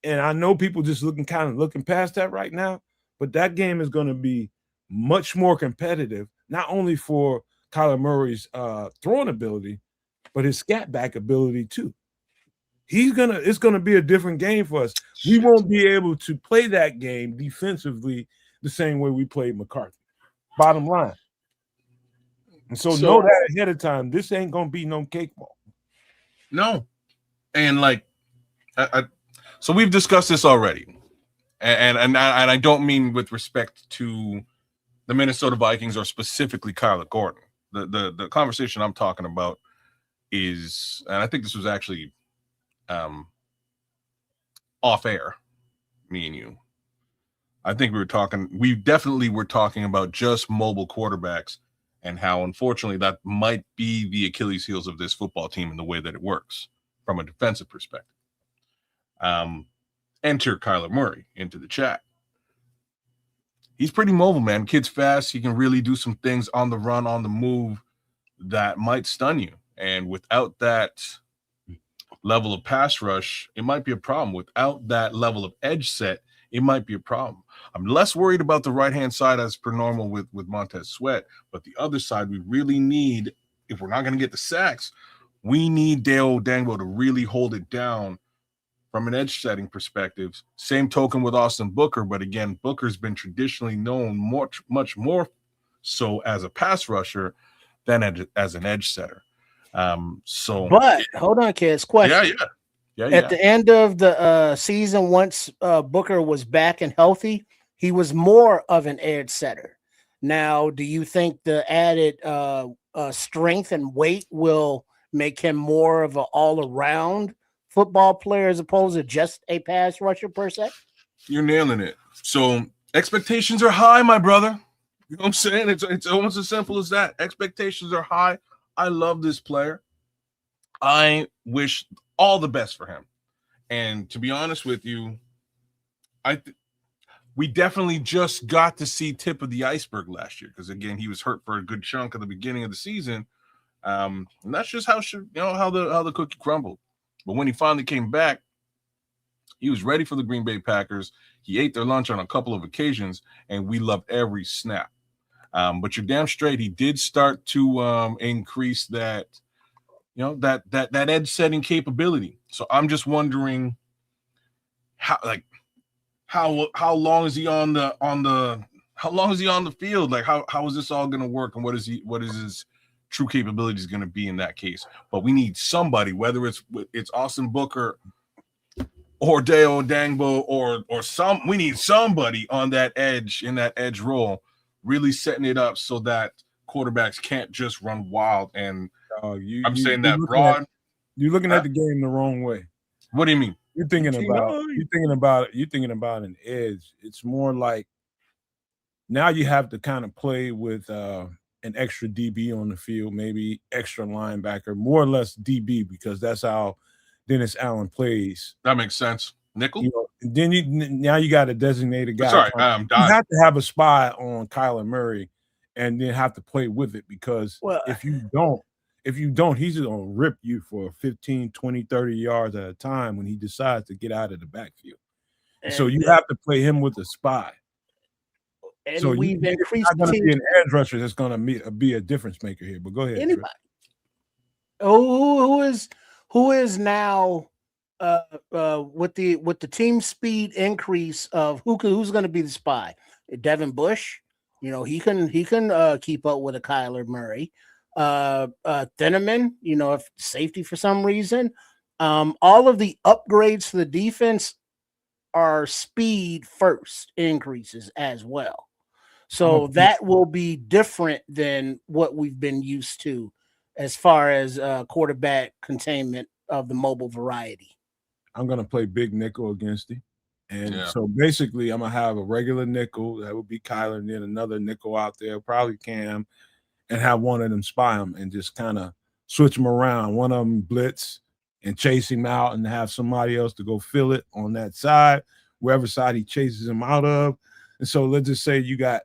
And I know people just looking past that right now, but that game is going to be much more competitive, not only for Kyler Murray's throwing ability, but his scat back ability too. It's gonna be a different game for us. We won't be able to play that game defensively the same way we played McCarthy. Bottom line. And so know that ahead of time. This ain't gonna be no cakewalk. No. And so we've discussed this already. And I don't mean with respect to the Minnesota Vikings or specifically Kyler Gordon. The conversation I'm talking about is, and I think this was actually off air, me and you. I think we definitely were talking about just mobile quarterbacks and how unfortunately that might be the Achilles heels of this football team in the way that it works from a defensive perspective. Enter Kyler Murray into the chat. He's pretty mobile, man. Kid's fast. He can really do some things on the run, on the move that might stun you. And without that level of pass rush, it might be a problem. Without that level of edge set, it might be a problem. I'm less worried about the right-hand side as per normal with Montez Sweat, but the other side we really need, if we're not going to get the sacks, we need Dale Dangbo to really hold it down from an edge setting perspective. Same token with Austin Booker, but again, Booker's been traditionally known much more so as a pass rusher than as an edge setter. But hold on, kids. Question. Yeah. At the end of the season, once Booker was back and healthy, he was more of an edge setter. Now, do you think the added strength and weight will make him more of an all-around football player as opposed to just a pass rusher per se? You're nailing it. So expectations are high, my brother. You know what I'm saying? It's almost as simple as that. Expectations are high. I love this player. I wish all the best for him. And to be honest with you, we definitely just got to see tip of the iceberg last year because again he was hurt for a good chunk at the beginning of the season, and that's just how the cookie crumbled. But when he finally came back, he was ready for the Green Bay Packers. He ate their lunch on a couple of occasions, and we loved every snap. But you're damn straight, he did start to increase that, that edge setting capability. So I'm just wondering how long is he on the field? Like how is this all going to work, and what is his true capabilities going to be in that case? But we need somebody, whether it's Austin Booker or Deo Dangbo or we need somebody on that edge, in that edge role, really setting it up so that quarterbacks can't just run wild. And I'm saying that broad. You're looking at the game the wrong way. What do you mean? You're thinking about an edge. It's more like now you have to kind of play with an extra DB on the field, maybe extra linebacker, more or less DB, because that's how Dennis Allen plays. That makes sense. Nickel. Then now you got a designated guy. Sorry, you have to have a spy on Kyler Murray, and then have to play with it, because if you don't, he's going to rip you for 15, 20, 30 yards at a time when he decides to get out of the backfield. So you have to play him with a spy. And so we've increased not going to be an edge rusher that's going to be a difference maker here. But go ahead. Anybody. Who is now with the team speed increase of who's going to be the spy? Devin Bush, he can keep up with a Kyler Murray. Thieneman, if safety for some reason. All of the upgrades to the defense are speed first increases as well. So that will be different than what we've been used to as far as quarterback containment of the mobile variety. I'm going to play big nickel against him. And so basically I'm going to have a regular nickel. That would be Kyler, and then another nickel out there, probably Cam, and have one of them spy him and just kind of switch them around. One of them blitz and chase him out, and have somebody else to go fill it on that side, wherever side he chases him out of. And so let's just say you got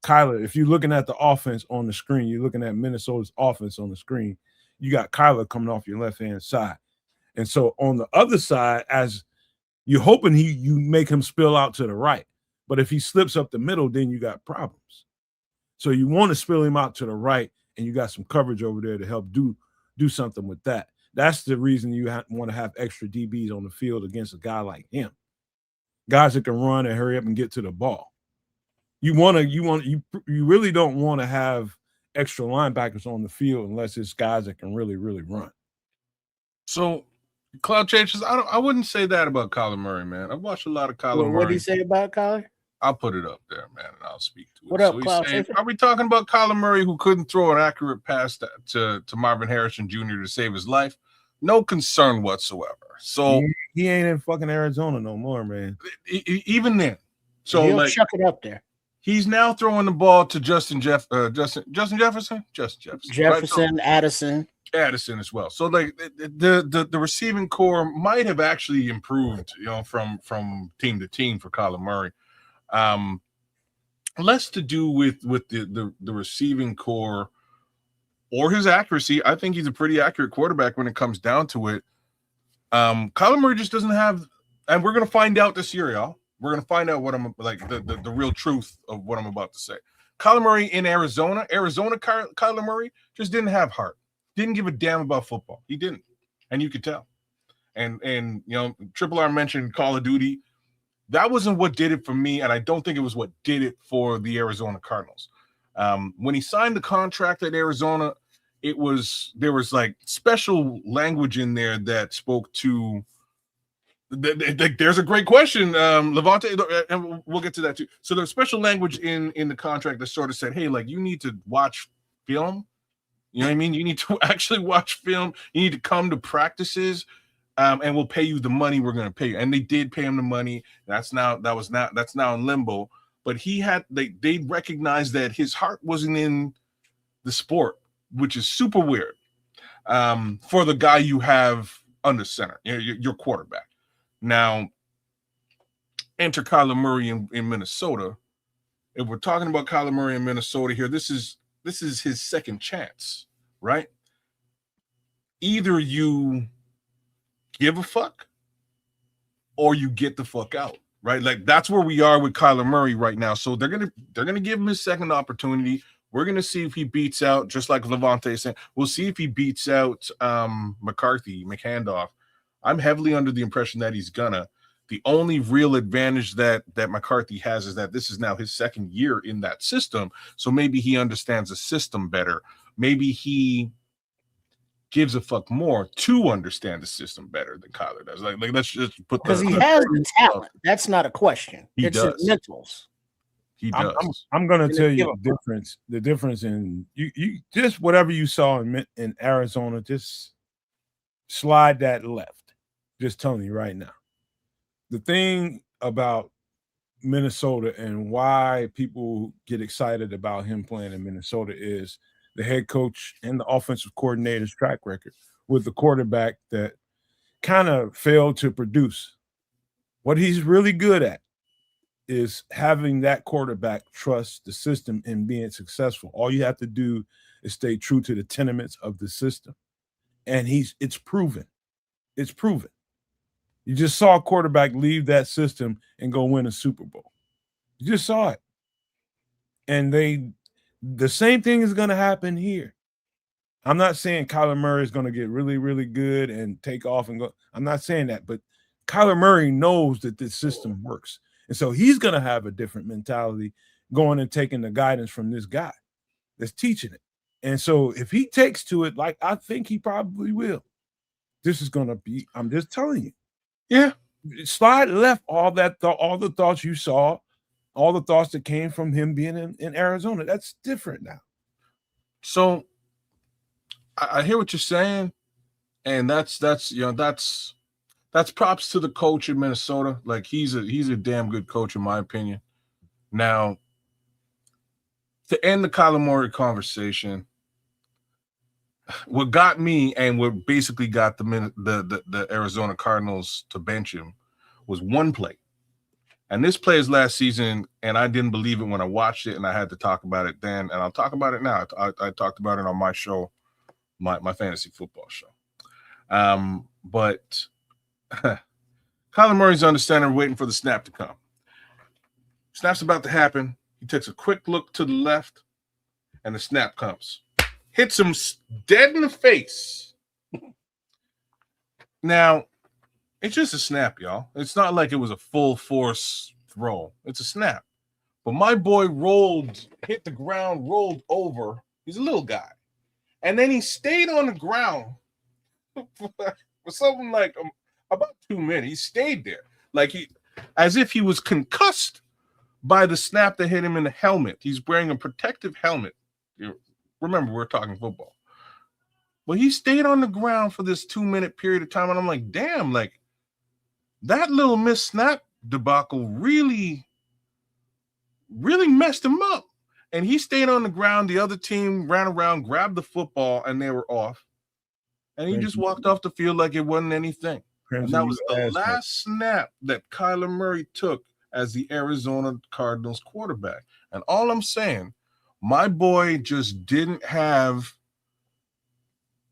Kyler. If you're looking at the offense on the screen, you're looking at Minnesota's offense on the screen, you got Kyler coming off your left-hand side. And so on the other side, as you're hoping you make him spill out to the right. But if he slips up the middle, then you got problems. So you want to spill him out to the right, and you got some coverage over there to help do something with that. That's the reason you want to have extra DBs on the field against a guy like him. Guys that can run and hurry up and get to the ball. You really don't want to have extra linebackers on the field unless it's guys that can really, really run. So cloud changes. I wouldn't say that about Kyler Murray, man. I've watched a lot of Kyler Murray. What did he say about Kyler? I'll put it up there, man, and I'll speak to it. What up, Cloud? Are we talking about Kyler Murray, who couldn't throw an accurate pass to Marvin Harrison Jr. to save his life? No concern whatsoever. So he ain't in fucking Arizona no more, man. Even then, so he'll chuck it up there. He's now throwing the ball to Justin Jefferson, right? So, Addison as well. So like the receiving core might have actually improved, from team to team for Kyler Murray. Less to do with the receiving core or his accuracy. I think he's a pretty accurate quarterback when it comes down to it. Kyler Murray just doesn't have, and we're gonna find out this year, y'all. We're gonna find out what I'm like the real truth of what I'm about to say. Kyler Murray in Arizona, Kyler Murray just didn't have heart. Didn't give a damn about football. He didn't, and you could tell. And Triple R mentioned Call of Duty. That wasn't what did it for me, and I don't think it was what did it for the Arizona Cardinals. When he signed the contract at Arizona, there was like special language in there that spoke to. There's a great question, Levante, and we'll get to that too. So there's special language in the contract that sort of said, hey, like you need to watch film You know what I mean? You need to actually watch film. You need to come to practices, and we'll pay you the money we're going to pay you. And they did pay him the money. That's now in limbo. But they recognized that his heart wasn't in the sport, which is super weird for the guy you have under center, your quarterback. Now, enter Kyler Murray in Minnesota. If we're talking about Kyler Murray in Minnesota here, this is his second chance, right? Either you give a fuck or you get the fuck out, right? Like that's where we are with Kyler Murray right now. So they're gonna give him his second opportunity. We're gonna see if he beats out, just like Levante said. We'll see if he beats out McHandoff. I'm heavily under the impression that he's gonna. The only real advantage that McCarthy has is that this is now his second year in that system. So maybe he understands the system better. Maybe he gives a fuck more to understand the system better than Kyler does. Like let's just put because he has the talent. That's not a question. It's his mentals. He does. I'm going to tell you the difference in you just whatever you saw in Arizona, just slide that left. Just telling you right now. The thing about Minnesota and why people get excited about him playing in Minnesota is the head coach and the offensive coordinator's track record with the quarterback that kind of failed to produce. What he's really good at is having that quarterback trust the system and being successful. All you have to do is stay true to the tenements of the system. And it's proven. It's proven. You just saw a quarterback leave that system and go win a Super Bowl. You just saw it. And the same thing is going to happen here. I'm not saying Kyler Murray is going to get really, really good and take off and go. I'm not saying that, but Kyler Murray knows that this system works. And so he's going to have a different mentality going and taking the guidance from this guy that's teaching it. And so if he takes to it, like I think he probably will, this is going to be, I'm just telling you. Yeah. Slide left all the thoughts you saw, all the thoughts that came from him being in Arizona. That's different now. So I hear what you're saying, and that's props to the coach in Minnesota. Like he's a damn good coach in my opinion. Now, to end the Kyler Murray conversation, what got me and what basically got the Arizona Cardinals to bench him was one play. And this play is last season, and I didn't believe it when I watched it, and I had to talk about it then, and I'll talk about it now. I talked about it on my show, my fantasy football show. But Kyler Murray's under center waiting for the snap to come. Snap's about to happen. He takes a quick look to the left, and the snap comes. Hits him dead in the face. Now, it's just a snap, y'all. It's not like it was a full force throw. It's a snap. But my boy hit the ground, rolled over. He's a little guy. And then he stayed on the ground for something like about 2 minutes. He stayed there. As if he was concussed by the snap that hit him in the helmet. He's wearing a protective helmet. Remember, we're talking football. But he stayed on the ground for this 2 minute period of time. And I'm like, damn, like that little missed snap debacle really, really messed him up. And he stayed on the ground. The other team ran around, grabbed the football, and they were off. And he just walked off the field like it wasn't anything. And that was the last snap that Kyler Murray took as the Arizona Cardinals quarterback. And all I'm saying, my boy just didn't have,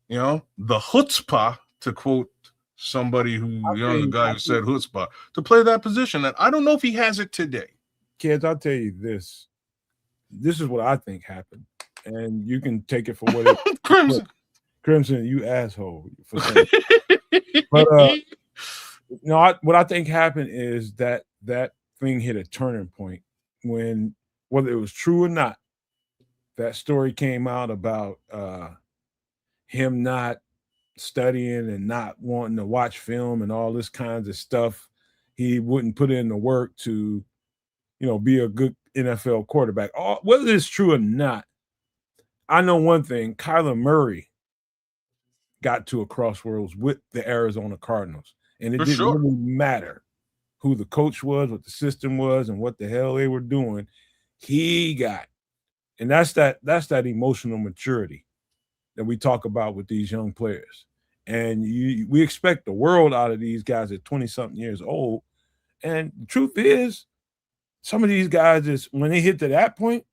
the chutzpah, to quote somebody the guy who said chutzpah, to play that position. And I don't know if he has it today. Kids, I'll tell you this. This is what I think happened. And you can take it for what it is. Crimson, you asshole. But what I think happened is that thing hit a turning point when, whether it was true or not, that story came out about him not studying and not wanting to watch film and all this kinds of stuff. He wouldn't put in the work to, be a good NFL quarterback. Whether it's true or not, I know one thing: Kyler Murray got to a crossroads with the Arizona Cardinals, and it For didn't sure. really matter who the coach was, what the system was, and what the hell they were doing. He got, and that's that emotional maturity that we talk about with these young players. And we expect the world out of these guys at 20-something years old. And the truth is, some of these guys is when they hit to that point,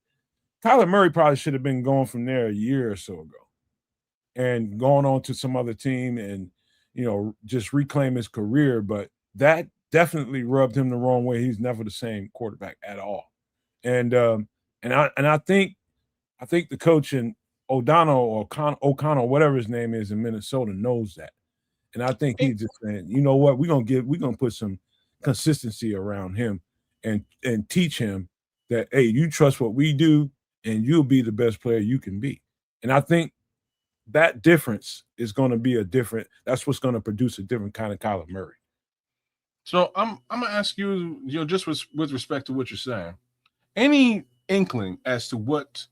Kyler Murray probably should have been gone from there a year or so ago and gone on to some other team and, just reclaim his career. But that definitely rubbed him the wrong way. He's never the same quarterback at all. And I think the coach in O'Donnell or O'Connell, whatever his name is in Minnesota, knows that. And I think he's just saying, you know what, we're gonna put some consistency around him and teach him that, hey, you trust what we do and you'll be the best player you can be. And I think that difference is going to be that's what's going to produce a different kind of Kyler Murray. So I'm gonna ask you, just with respect to what you're saying, any inkling as to what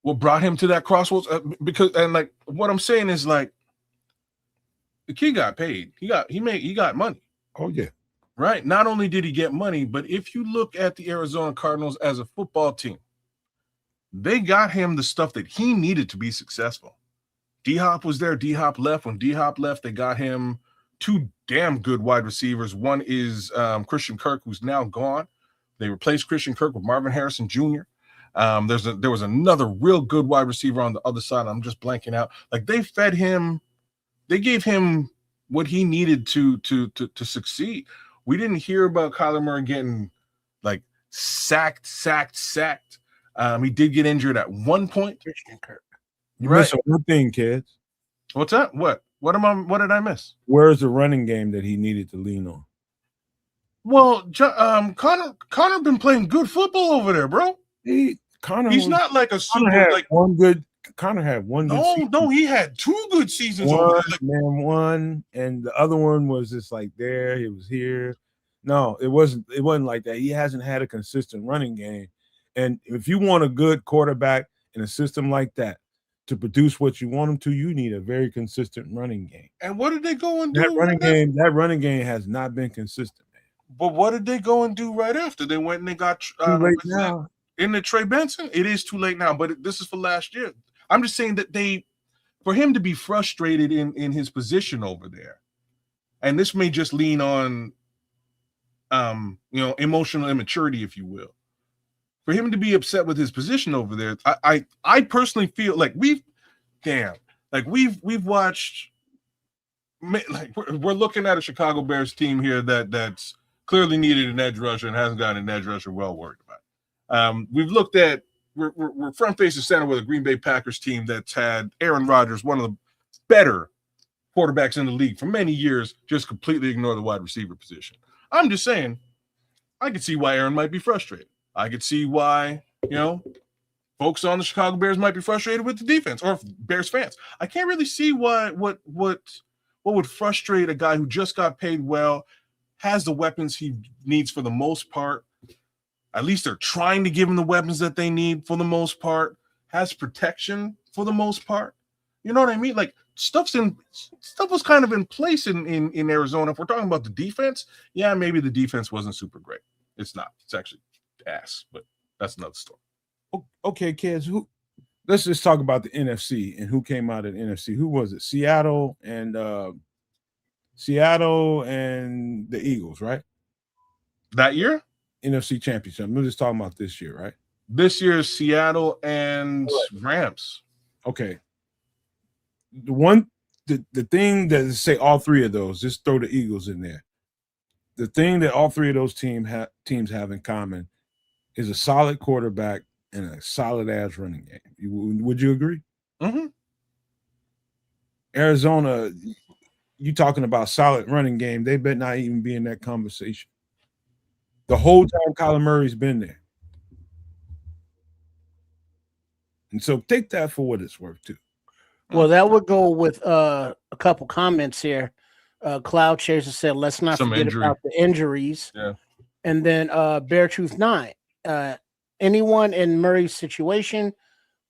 brought him to that crossroads? Because what I'm saying is, like, the kid got paid. He got money. Oh yeah. Right. Not only did he get money, but if you look at the Arizona Cardinals as a football team, they got him the stuff that he needed to be successful. D-Hop was there. D-Hop left. When D-Hop left, they got him two damn good wide receivers. One is Christian Kirk, who's now gone. They replaced Christian Kirk with Marvin Harrison Jr. There was another real good wide receiver on the other side. I'm just blanking out. Like, they fed him. They gave him what he needed to succeed. We didn't hear about Kyler Murray getting like sacked. He did get injured at one point. Christian Kirk. You missed one thing, kids. What's that? What did I miss? Where's the running game that he needed to lean on? Well, Connor been playing good football over there, bro. He's not like a super like one good. Connor had one good season. No, he had two good seasons over there. One, and the other one was just like there. He was here. No, it wasn't like that. He hasn't had a consistent running game. And if you want a good quarterback in a system like that to produce what you want him to, you need a very consistent running game. And what did they go and do? That running game has not been consistent, man. But what did they go and do right after? They went and they got in the Trey Benson. It is too late now, but this is for last year. I'm just saying that for him to be frustrated in his position over there, and this may just lean on, emotional immaturity, if you will. For him to be upset with his position over there, I personally feel like we've watched, like, we're looking at a Chicago Bears team here that's clearly needed an edge rusher and hasn't gotten an edge rusher well worried about. We've looked at. We're front face and center with a Green Bay Packers team that's had Aaron Rodgers, one of the better quarterbacks in the league for many years, just completely ignore the wide receiver position. I'm just saying, I could see why Aaron might be frustrated. I could see why, folks on the Chicago Bears might be frustrated with the defense or Bears fans. I can't really see what would frustrate a guy who just got paid well, has the weapons he needs for the most part. At least they're trying to give him the weapons that they need for the most part, has protection for the most part. You know what I mean? Like, stuff was kind of in place in Arizona. If we're talking about the defense, yeah, maybe the defense wasn't super great. It's not. It's actually ass, but that's another story. Okay, kids, let's just talk about the NFC and who came out of the NFC. Who was it? Seattle and the Eagles, right? That year? NFC Championship. We're just talking about this year, right? This year's Seattle and Rams. Okay. The thing that say all three of those, just throw the Eagles in there. The thing that all three of those teams have in common is a solid quarterback and a solid ass running game. Would you agree? Mm-hmm. Arizona, you talking about solid running game, they better not even be in that conversation. The whole time Kyler Murray's been there. And so take that for what it's worth, too. Well, that would go with a couple comments here. Cloud Chaser said, let's not forget about the injuries. Yeah. And then Bear Truth 9. anyone in Murray's situation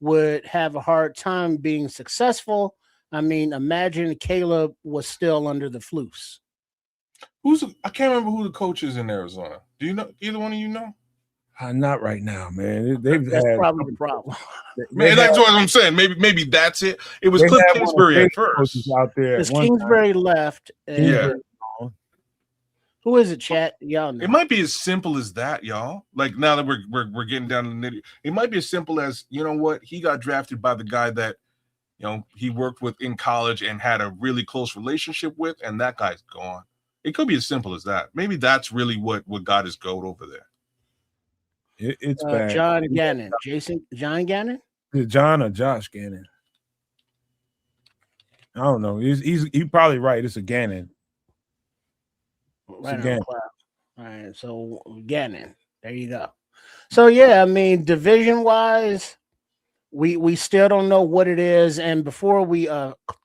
would have a hard time being successful. I mean, imagine Caleb was still under the Flus. I can't remember who the coach is in Arizona. Do you know? Either one of you know? Not right now, man. That's probably the problem. Man, that's what I'm saying. Maybe that's it. It was Cliff Kingsbury at first. Out there, because Kingsbury left. And yeah. Who is it, chat? Y'all know. It might be as simple as that, y'all. Like now that we're getting down to the nitty, it might be as simple as, you know what, he got drafted by the guy that, you know, he worked with in college and had a really close relationship with, and that guy's gone. It could be as simple as that. Maybe that's really what got his goat over there. It's bad. John Gannon, John Gannon, John or Josh Gannon. I don't know. He's probably right. It's a Gannon. Right on the cloud. All right, so Gannon, there you go. So yeah, I mean, division wise, we still don't know what it is. And before we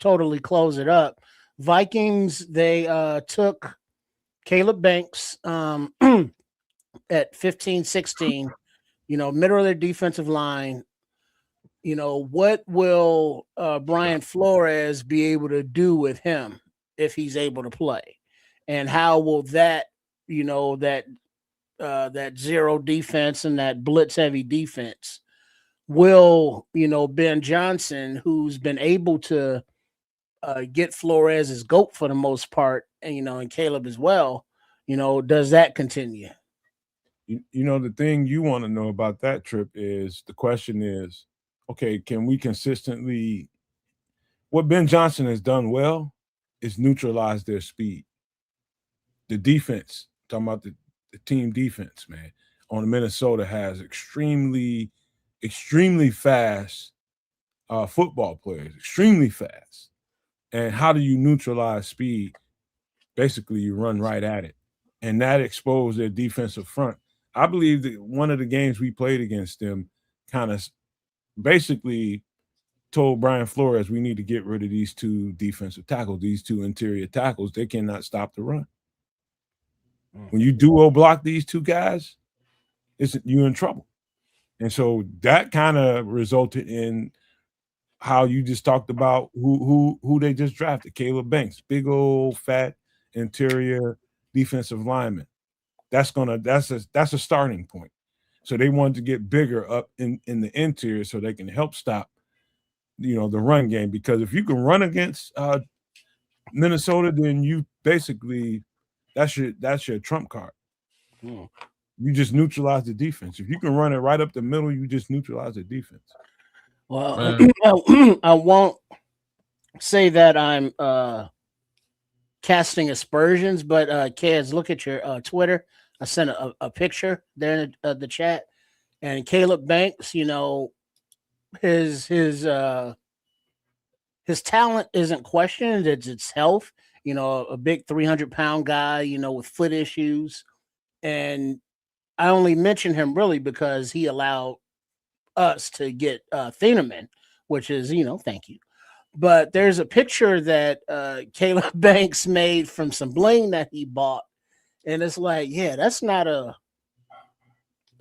totally close it up, Vikings, they took Caleb Banks at 15-16, you know, middle of their defensive line. You know, what will Brian Flores be able to do with him if he's able to play? And how will that, you know, that zero defense and that blitz heavy defense will, you know, Ben Johnson, who's been able to get Flores as GOAT for the most part, and, you know, and Caleb as well, you know, does that continue? You know, the thing you want to know about that trip is the question is, okay, can we consistently, what Ben Johnson has done well is neutralize their speed. The defense, talking about the team defense, man, on Minnesota has extremely fast football players, extremely fast. And how do you neutralize speed? Basically, you run right at it. And that exposed their defensive front. I believe that one of the games we played against them kind of basically told Brian Flores, we need to get rid of these two defensive tackles, these two interior tackles. They cannot stop the run. When you duo block these two guys, you're in trouble. And so that kind of resulted in how you just talked about who they just drafted, Caleb Banks, big old fat interior defensive lineman. That's a starting point. So they wanted to get bigger up in the interior so they can help stop, you know, the run game. Because if you can run against Minnesota, then you basically that's your trump card. You just neutralize the defense. If you can run it right up the middle, you just neutralize the defense. Well, I won't say that I'm casting aspersions, but kids, look at your Twitter. I sent a picture there in the chat, and Caleb Banks, you know, his talent isn't questioned. It's health. You know, a big 300-pound guy, you know, with foot issues. And I only mention him really because he allowed us to get Thieneman, which is, you know, thank you. But there's a picture that Caleb Banks made from some bling that he bought. And it's like, yeah, that's not a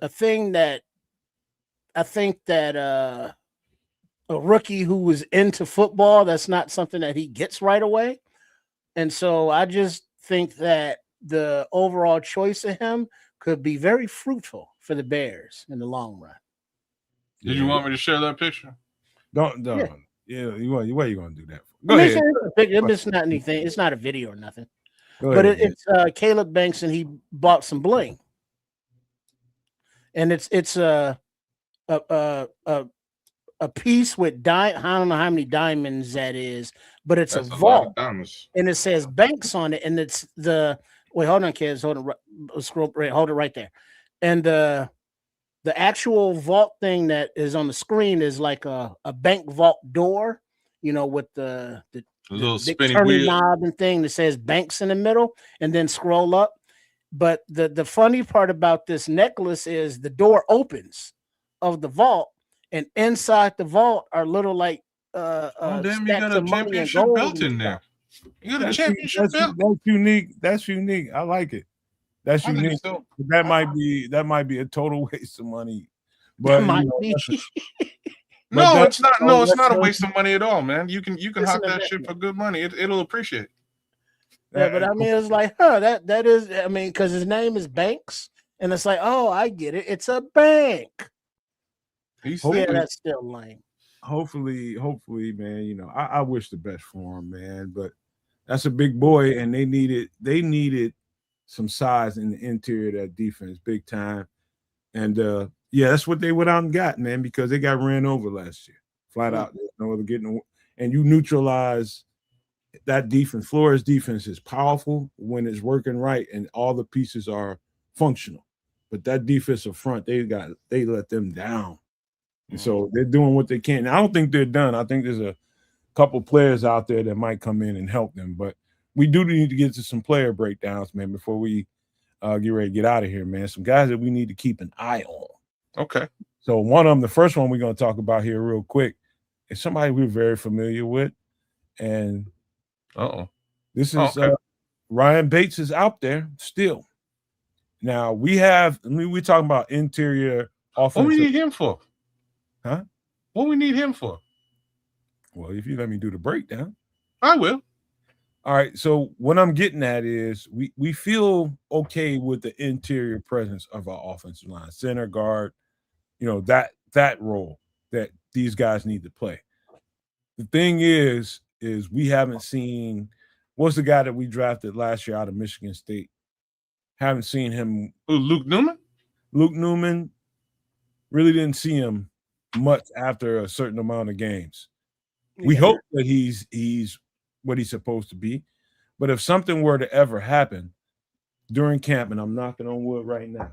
thing that I think that a rookie who was into football, that's not something that he gets right away. And so I just think that the overall choice of him could be very fruitful for the Bears in the long run. Did you want me to share that picture? Don't. Yeah, what are you going to do that for? Go ahead. It's not anything. It's not a video or nothing. But it's Caleb Banks, and he bought some bling, and it's a piece with I don't know how many diamonds that is, but it's a vault, and it says Banks on it, and it's wait, hold on, kids, hold it right there, and the actual vault thing that is on the screen is like a bank vault door, you know, with the little big spinny turning wheel knob and thing that says Banks in the middle, and then scroll up. But the funny part about this necklace is the door opens of the vault, and inside the vault are little like damn, you got a championship belt in there. You got a championship belt. That's unique. That's I like it. That's unique. So. That might be a total waste of money But might you know, be. No, it's not. No, it's not a that's- waste of money at all, man. You can It's hawk an that shit for good money. It'll appreciate. Yeah, but I mean, it's like, that is. I mean, because his name is Banks, and it's like, oh, I get it. It's a bank. Yeah, that's still lame. Hopefully, man. You know, I wish the best for him, man. But that's a big boy, and they needed some size in the interior of that defense, big time. And yeah, that's what they went out and got, man, because they got ran over last year, flat out. There's no other getting, and you neutralize that defense. Flores' defense is powerful when it's working right, and all the pieces are functional. But that defensive front, they let them down, and so they're doing what they can. Now, I don't think they're done. I think there's a couple players out there that might come in and help them, but we do need to get to some player breakdowns, man, before we get ready to get out of here, man. Some guys that we need to keep an eye on. Okay. So one of them, the first one we're going to talk about here real quick, is somebody we're very familiar with, and this is Ryan Bates is out there still. Now we're talking about interior offense. What we need him for? Huh? What we need him for? Well, if you let me do the breakdown, I will. All right. So what I'm getting at is we feel okay with the interior presence of our offensive line, center, guard, you know, that role that these guys need to play. The thing is we haven't seen what's the guy that we drafted last year out of Michigan State. Haven't seen him. Luke Newman? Luke Newman, really didn't see him much after a certain amount of games. We hope that he's what he's supposed to be. But if something were to ever happen during camp, and I'm knocking on wood right now,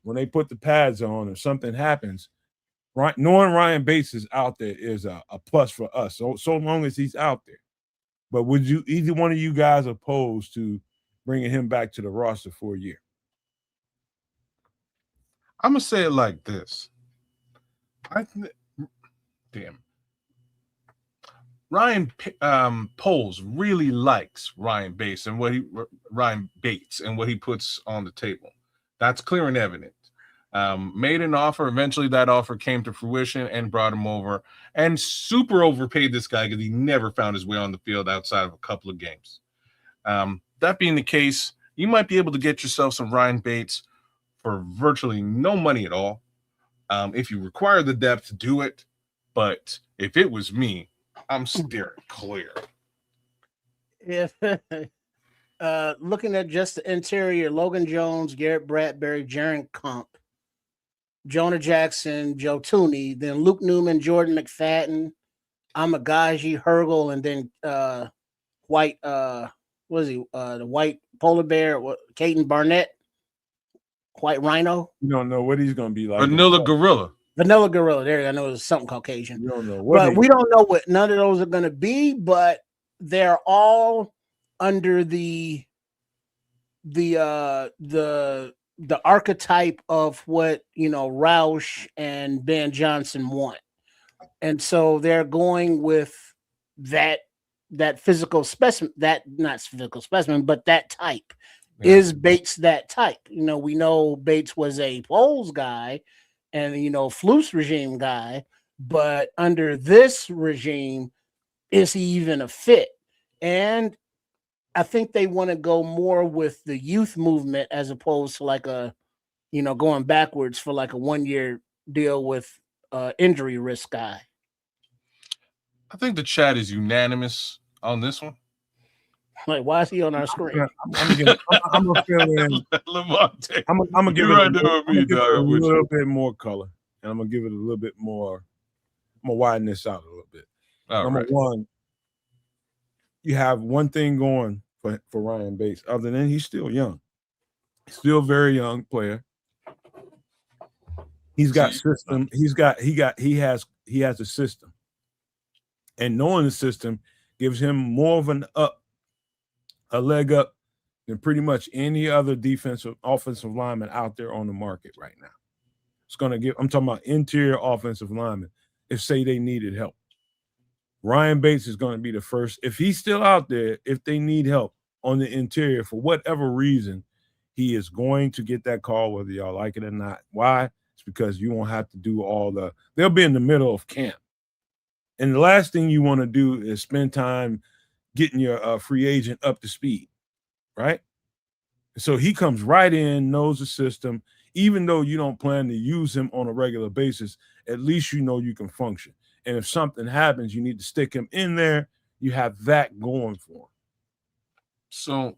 when they put the pads on or something happens, right, knowing Ryan Bates is out there is a plus for us. So long as he's out there. But would you either one of you guys opposed to bringing him back to the roster for a year? I'm gonna say it like this. Ryan Poles really likes Ryan Bates and what he puts on the table. That's clear and evident. Made an offer. Eventually, that offer came to fruition and brought him over. And super overpaid this guy because he never found his way on the field outside of a couple of games. That being the case, you might be able to get yourself some Ryan Bates for virtually no money at all. If you require the depth, do it. But if it was me, I'm steering clear. If looking at just the interior, Logan Jones, Garrett Bradbury, Jaron Kump, Jonah Jackson, Joe Tooney, then Luke Newman, Jordan McFadden, Amagaji, Hergel, and then White, what is he? The White Polar Bear, Caden Barnett, White Rhino. You don't know what he's going to be like. Vanilla Gorilla. Vanilla Gorilla. There, I know it was something Caucasian. You don't know but we don't know what none of those are going to be. But they're all under the archetype of what Roush and Ben Johnson want, and so they're going with that physical specimen. That not physical specimen, but that type. Yeah. Is Bates that type? We know Bates was a Poles guy. And, Floof's regime guy, but under this regime, is he even a fit? And I think they want to go more with the youth movement as opposed to like going backwards for like a 1-year deal with injury risk guy. I think the chat is unanimous on this one. Like, why is he on our screen? I'm gonna fill in. I'm gonna give it a little bit more color, and I'm gonna give it a little bit more. I'm gonna widen this out a little bit. Number one, you have one thing going for Ryan Bates. Other than he's still young, still very young player. He's got system. He has a system, and knowing the system gives him more of a leg up than pretty much any other offensive lineman out there on the market right now. It's going to give, I'm talking about interior offensive linemen, if say they needed help. Ryan Bates is going to be the first. If he's still out there, if they need help on the interior for whatever reason, he is going to get that call, whether y'all like it or not. Why? It's because you won't have to do they'll be in the middle of camp. And the last thing you want to do is spend time getting your free agent up to speed, right? So he comes right in, knows the system. Even though you don't plan to use him on a regular basis, at least you know you can function. And if something happens, you need to stick him in there. You have that going for him. So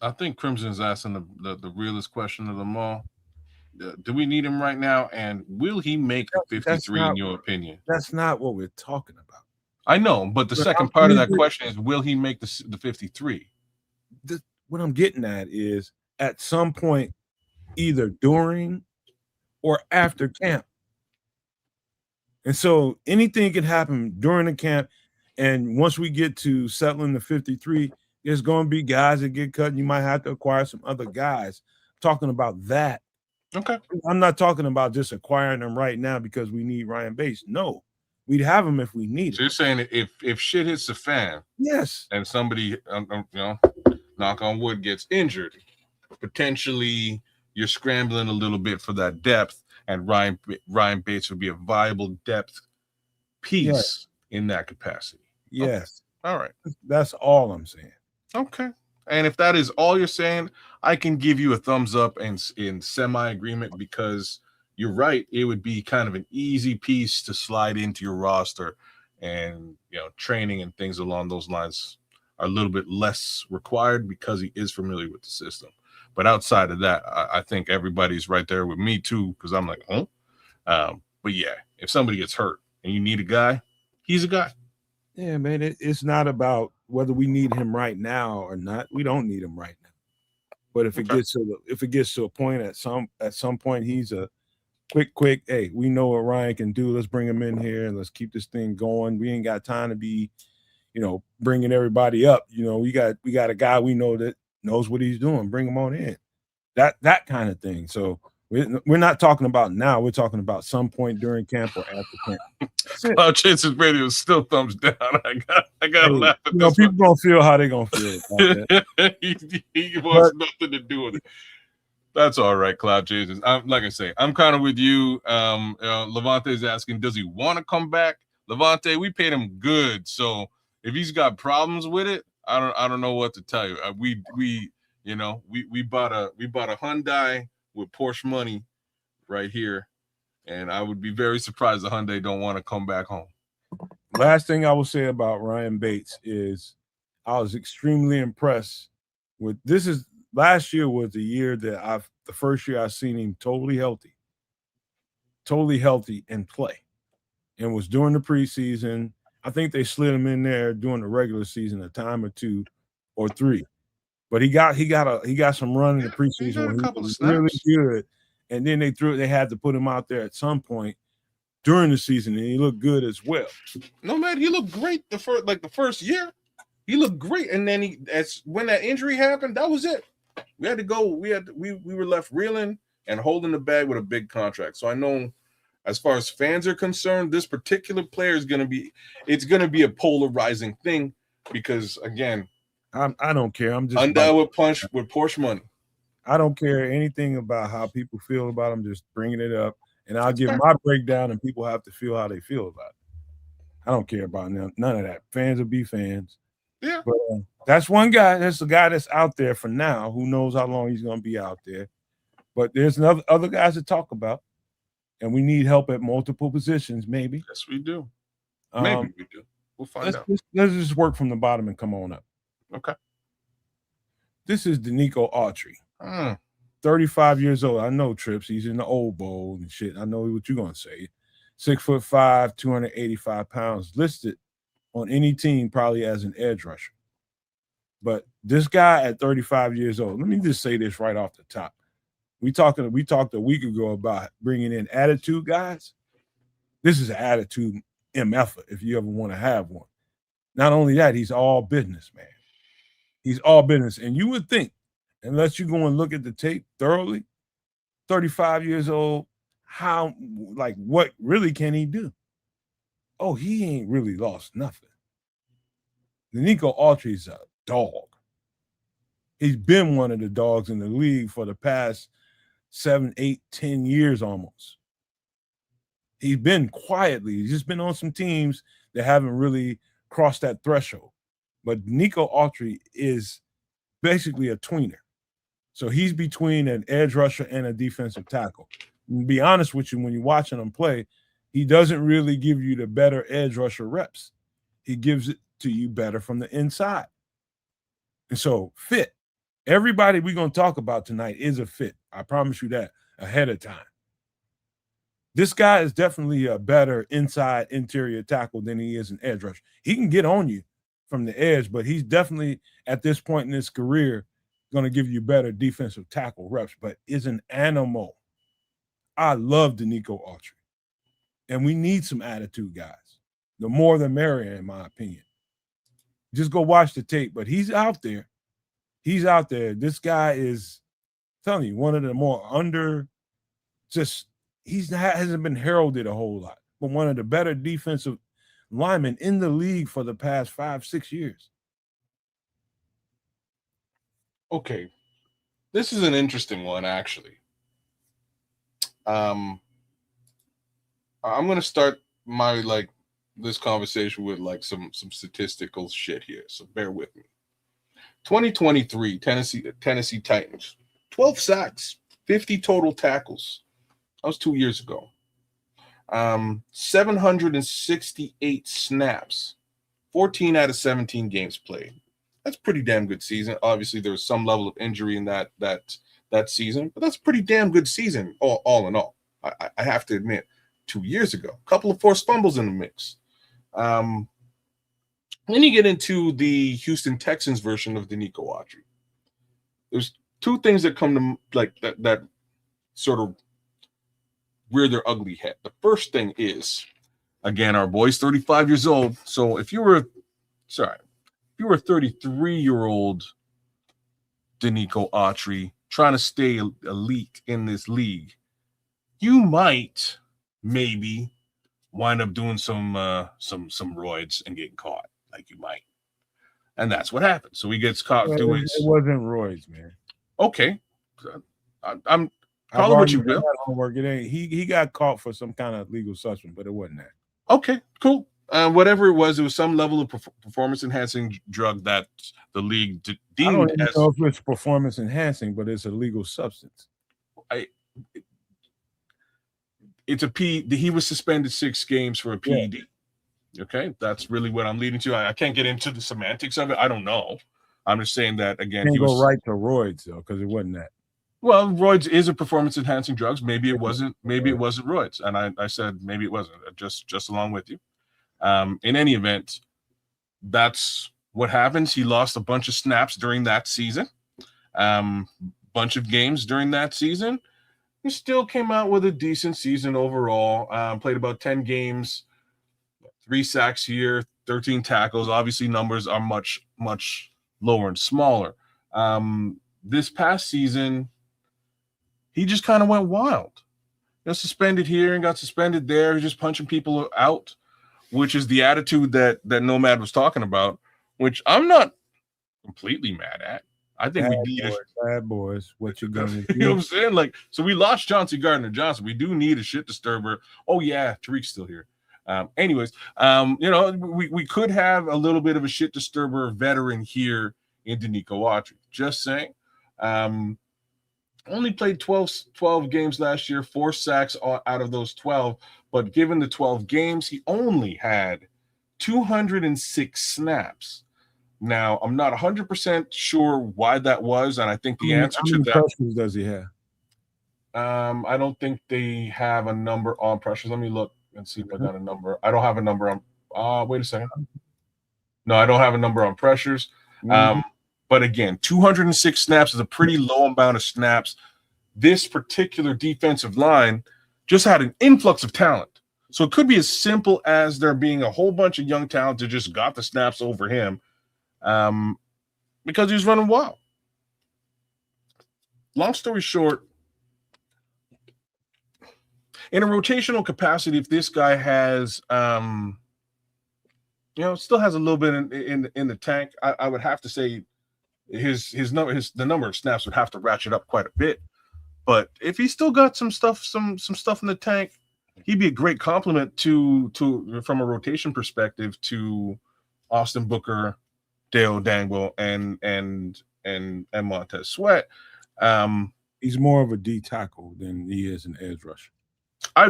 I think Crimson's asking the realest question of them all. Do we need him right now? And will he make the 53 in your opinion? That's not what we're talking about. I know, but the second part of that question is, will he make the 53? What I'm getting at is at some point, either during or after camp. And so anything can happen during the camp. And once we get to settling the 53, there's going to be guys that get cut. And you might have to acquire some other guys. I'm talking about that. Okay. I'm not talking about just acquiring them right now because we need Ryan Bates. No, we'd have him if we need So you're saying if shit hits the fan, yes, and somebody, knock on wood, gets injured, potentially you're scrambling a little bit for that depth, and Ryan Bates would be a viable depth piece in that capacity. Yes. Okay. All right. That's all I'm saying. Okay. And if that is all you're saying, I can give you a thumbs up and in semi-agreement, because you're right. It would be kind of an easy piece to slide into your roster, and training and things along those lines are a little bit less required because he is familiar with the system. But outside of that, I think everybody's right there with me too, because I'm like, but yeah, if somebody gets hurt and you need a guy, he's a guy. Yeah, man, it's not about whether we need him right now or not. We don't need him right now. But if it gets to a point at some point, he's a quick. Hey, we know what Ryan can do. Let's bring him in here and let's keep this thing going. We ain't got time to be, bringing everybody up. We got a guy we know that knows what he's doing. Bring him on in. That kind of thing. So we're not talking about now. We're talking about some point during camp or after camp. Cloud Chasers Radio is still thumbs down. I gotta laugh at this. People gonna feel how they're gonna feel about that. he wants nothing to do with it. That's all right, Cloud Chasers. Like I say, I'm kind of with you. Levante is asking, does he want to come back? Levante, we paid him good, so if he's got problems with it, I don't know what to tell you. We bought a Hyundai with Porsche money right here, and I would be very surprised the Hyundai don't want to come back home. Last thing I will say about Ryan Bates is I was extremely impressed with last year was the year that the first year I seen him totally healthy and play, and was during the preseason. I think they slid him in there during the regular season a time or two or three, but he got some run in the preseason where he was really good, and then they had to put him out there at some point during the season, and he looked good as well. No, man, he looked great the first year. He looked great, and then when that injury happened, that was it. We had to go. We were left reeling and holding the bag with a big contract. So I know, as far as fans are concerned, this particular player is going to be a polarizing thing, because again, I don't care. I'm just with Porsche money. I don't care anything about how people feel about him. Just bringing it up, and I'll give my breakdown, and people have to feel how they feel about it. I don't care about none of that. Fans will be fans. Yeah, but that's one guy. That's the guy that's out there for now. Who knows how long he's going to be out there? But there's other guys to talk about, and we need help at multiple positions. Maybe. Yes, we do. Maybe we do. We'll find out. Let's just work from the bottom and come on up. Okay. This is Danico Autry, 35 years old. I know, Trips. He's in the old bowl and shit. I know what you're going to say. 6'5", 285 pounds, listed on any team probably as an edge rusher. But this guy at 35 years old, let me just say this right off the top. We talked a week ago about bringing in attitude guys. This is an attitude MF if you ever want to have one. Not only that, he's all business, man. He's all business. And you would think, unless you go and look at the tape thoroughly, 35 years old, what really can he do? Oh, he ain't really lost nothing. Danico Autry's a dog. He's been one of the dogs in the league for the past 7, 8, 10 years almost. He's been quietly. He's just been on some teams that haven't really crossed that threshold. But Nico Autry is basically a tweener. So he's between an edge rusher and a defensive tackle. And to be honest with you, when you're watching him play, he doesn't really give you the better edge rusher reps. He gives it to you better from the inside. And so fit. Everybody we're going to talk about tonight is a fit. I promise you that ahead of time. This guy is definitely a better inside interior tackle than he is an edge rusher. He can get on you from the edge, but he's definitely at this point in his career going to give you better defensive tackle reps, but is an animal. I love Denico Autry. And we need some attitude guys. The more the merrier, in my opinion. Just go watch the tape, but he's out there. He's out there. This guy is, I'm telling you, one of the more hasn't been heralded a whole lot, but one of the better defensive linemen in the league for the past 5-6 years. Okay. This is an interesting one, actually. I'm going to start this conversation with some statistical shit here, so bear with me. 2023 Tennessee Titans, 12 sacks, 50 total tackles. That was 2 years ago. 768 snaps, 14 out of 17 games played. That's a pretty damn good season. Obviously, there was some level of injury in that season, but that's a pretty damn good season all in all. I have to admit, 2 years ago, a couple of forced fumbles in the mix. Then you get into the Houston Texans version of Denico Autry. There's two things that come to that sort of rear their ugly head. The first thing is, again, our boy's 35 years old. So if you were a 33-year-old Denico Autry trying to stay elite in this league, you might maybe wind up doing some roids and getting caught. Like you might. And that's what happened. So he gets caught doing. It wasn't roids, man. Okay. I'm call it what you will. Homework. It ain't. He got caught for some kind of legal substance, but it wasn't that. Okay, cool. Whatever it was some level of performance enhancing drug that the league deemed I don't even as. know if it's performance enhancing, but it's a legal substance. It's a P. He was suspended 6 games for a PED. Yeah. Okay, that's really what I'm leading to. I can't get into the semantics of it. I don't know. I'm just saying that again. Can't go right to roids though, because it wasn't that. Well, roids is a performance-enhancing drugs. Maybe it wasn't. Maybe it wasn't roids, and I said maybe it wasn't. Just along with you. In any event, that's what happens. He lost a bunch of snaps during that season, bunch of games during that season. He still came out with a decent season overall. Played about 10 games, 3 sacks here, 13 tackles. Obviously, numbers are much lower and smaller. This past season, he just kind of went wild. Suspended here and got suspended there. He's just punching people out, which is the attitude that Nomad was talking about, which I'm not completely mad at. I think we need bad boys. What you gonna do? You know what I'm saying? So we lost Chauncey Gardner-Johnson. We do need a shit disturber. Oh yeah, Tariq's still here. Anyways, we could have a little bit of a shit disturber veteran here in Denico Autry. Just saying. Only played 12 games last year, 4 sacks out of those 12. But given the 12 games, he only had 206 snaps. Now, I'm not 100% sure why that was, and I think the answer to that. How many pressures does he have? I don't think they have a number on pressures. Let me look and see if I got a number. I don't have a number on. Wait a second. No, I don't have a number on pressures. But again, 206 snaps is a pretty low amount of snaps. This particular defensive line just had an influx of talent. So it could be as simple as there being a whole bunch of young talent that just got the snaps over him because he was running wild. Long story short, in a rotational capacity, if this guy has, still has a little bit in the tank, I would have to say the number of snaps would have to ratchet up quite a bit. But if he's still got some stuff in the tank, he'd be a great compliment to from a rotation perspective to Austin Booker, Dale Dangwell, and Montez Sweat. He's more of a D tackle than he is an edge rusher. I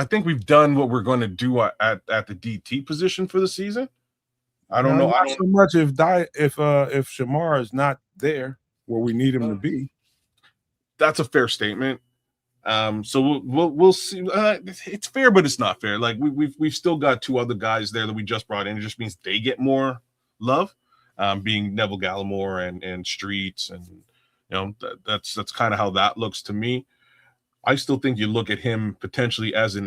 think we've done what we're going to do at the DT position for the season. I don't know. Not so much if Shamar is not there where we need him to be. That's a fair statement. So we'll see. It's fair, but it's not fair. Like we've still got two other guys there that we just brought in. It just means they get more love, being Neville Gallimore and Streets, and that's kind of how that looks to me. I still think you look at him potentially as a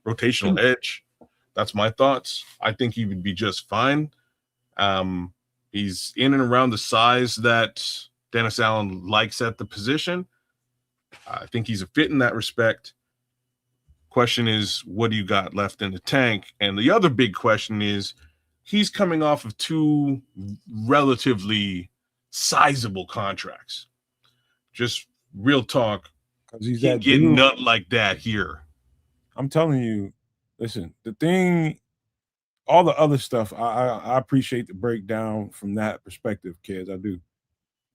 rotational edge. That's my thoughts. I think he would be just fine. He's in and around the size that Dennis Allen likes at the position. I think he's a fit in that respect. Question is, what do you got left in the tank? And the other big question is, he's coming off of two relatively sizable contracts. Just real talk. He's getting nothing like that here. I'm telling you, listen, all the other stuff, I appreciate the breakdown from that perspective, kids. I do.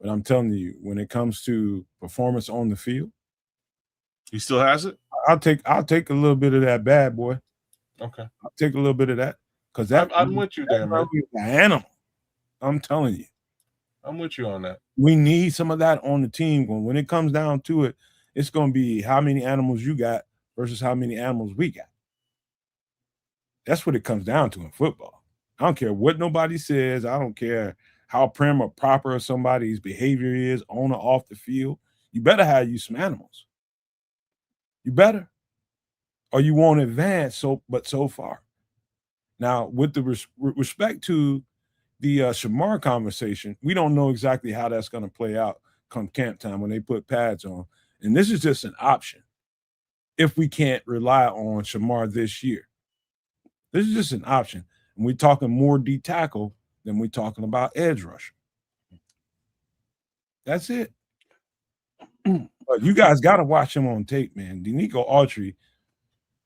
But I'm telling you, when it comes to performance on the field, he still has it. I'll take a little bit of that bad boy. Okay, I'll take a little bit of that because I'm with you there, man. An animal. I'm telling you, I'm with you on that. We need some of that on the team. When it comes down to it, it's going to be how many animals you got versus how many animals we got. That's what it comes down to in football. I don't care what nobody says. I don't care how prim or proper somebody's behavior is on or off the field. You better have you some animals. You better. Or you won't advance so far. Now, with the respect to the Shamar conversation, we don't know exactly how that's going to play out come camp time when they put pads on. And this is just an option if we can't rely on Shamar this year. This is just an option. And we're talking more D tackle than we're talking about edge rusher. That's it. But you guys got to watch him on tape, man. Denico Autry,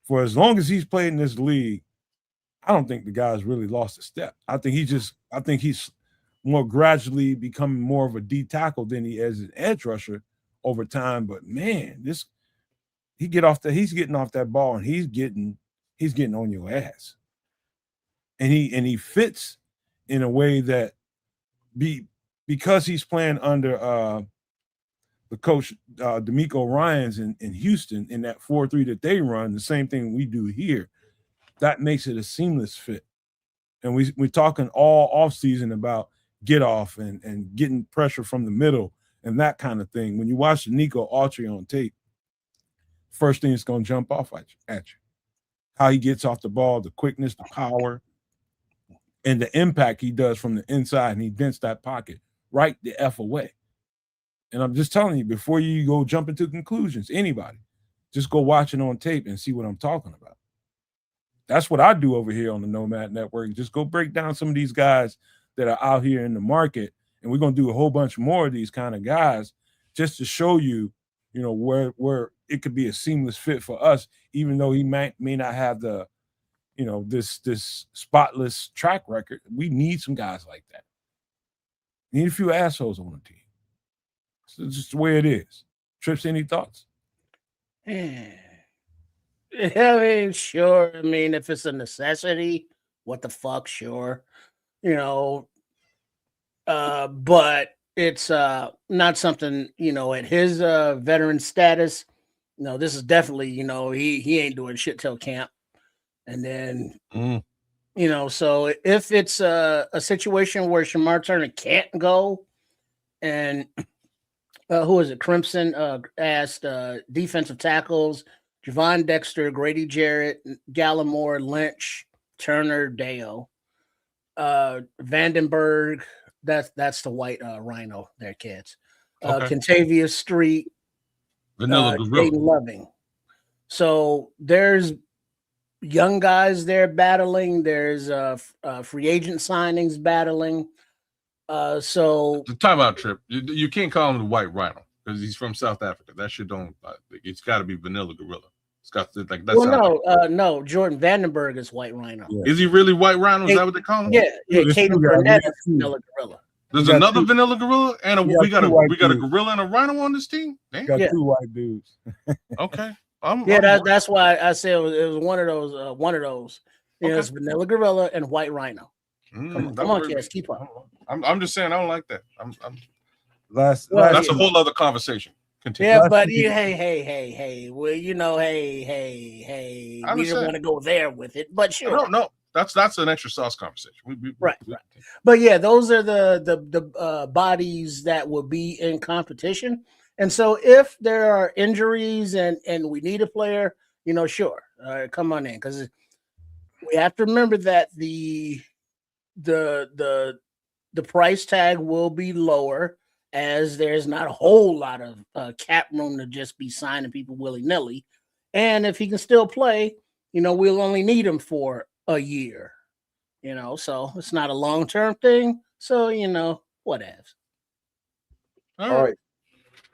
for as long as he's played in this league, I don't think the guy's really lost a step. I think he's more gradually becoming more of a D tackle than he is an edge rusher over time. But man, he's getting off that ball and he's getting on your ass. And he fits in a way that because he's playing under the coach D'Amico Ryans in Houston in that 4-3 that they run, the same thing we do here. That makes it a seamless fit. And we're talking all offseason about get off and getting pressure from the middle and that kind of thing. When you watch Nico Autry on tape, first thing that's going to jump off at you. How he gets off the ball, the quickness, the power, and the impact he does from the inside, and he dents that pocket right the F away. And I'm just telling you, before you go jump into conclusions, anybody, just go watch it on tape and see what I'm talking about. That's what I do over here on the Nomad Network. Just go break down some of these guys that are out here in the market, and we're going to do a whole bunch more of these kind of guys just to show you, where it could be a seamless fit for us, even though he may not have the, this spotless track record. We need some guys like that. We need a few assholes on the team. It's just the way it is. Trips, any thoughts? Yeah. I mean, sure. I mean, if it's a necessity, what the fuck, sure. But it's not something, at his veteran status. This is definitely, he ain't doing shit till camp. And then, so if it's a situation where Shamar Turner can't go, and who is it? Crimson asked defensive tackles, Javon Dexter, Grady Jarrett, Gallimore, Lynch, Turner, Deo, Vandenberg. That's the white rhino there, kids. Okay. Kentavious Street, Jaden Loving. So there's young guys there battling. There's free agent signings battling. So the timeout, Trip. You can't call him the white rhino. because he's from South Africa. That shit don't. It's got to be Vanilla Gorilla. It's got to, like that. Well, no. Jordan Vandenberg is White Rhino. Yeah. Is he really White Rhino? Is that what they call him? Yeah. Caden Burnett is Vanilla Gorilla. There's another Vanilla Gorilla, and we got a gorilla and a rhino on this team. Damn. Got two white dudes. Okay. That's why I said it was one of those. One of those. It's Vanilla Gorilla and White Rhino. Come on, kids, keep up. I'm just saying I don't like that. That's a whole other conversation. Continue. Yeah, but hey. Well, hey. We didn't want to go there with it, but sure. No. That's an extra sauce conversation. Right. But yeah, those are the bodies that will be in competition. And so if there are injuries and we need a player, sure, come on in, because we have to remember that the price tag will be lower, as there's not a whole lot of cap room to just be signing people willy-nilly. And if he can still play, we'll only need him for a year, so it's not a long-term thing. So, whatevs. All right.